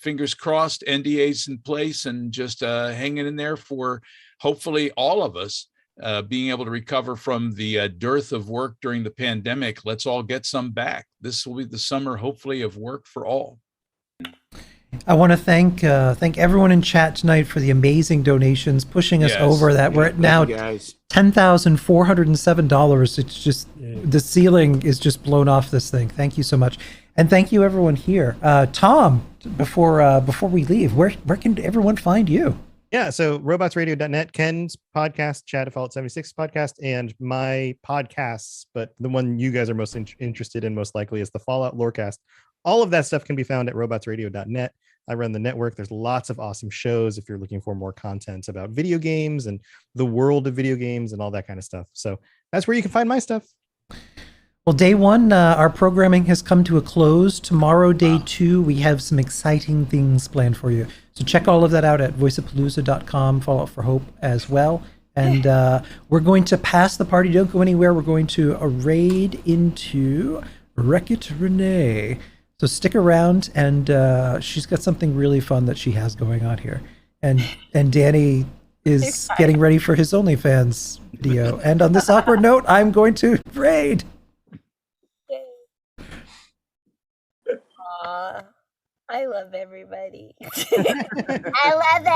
fingers crossed, NDAs in place, and just hanging in there for hopefully all of us being able to recover from the dearth of work during the pandemic. Let's all get some back. This will be the summer, hopefully, of work for all. I want to thank everyone in chat tonight for the amazing donations, pushing us over that. We're at now $10,407. It's just the ceiling is just blown off this thing. Thank you so much, and thank you everyone here. Tom, before we leave, where can everyone find you? Yeah, so robotsradio.net, Ken's podcast, Chat Default 76 podcast, and my podcasts, but the one you guys are most interested in most likely is the Fallout Lorecast. All of that stuff can be found at robotsradio.net. I run the network. There's lots of awesome shows if you're looking for more content about video games and the world of video games and all that kind of stuff. So that's where you can find my stuff. Well, day one, our programming has come to a close. Tomorrow, day two, we have some exciting things planned for you. So check all of that out at voiceapalooza.com, Fallout for Hope as well. And we're going to pass the party. Don't go anywhere. We're going to raid into Wreck-It Renee. So stick around, and she's got something really fun that she has going on here. And Danny is getting ready for his OnlyFans video. And on this awkward note, I'm going to raid. Aw, I love everybody. I love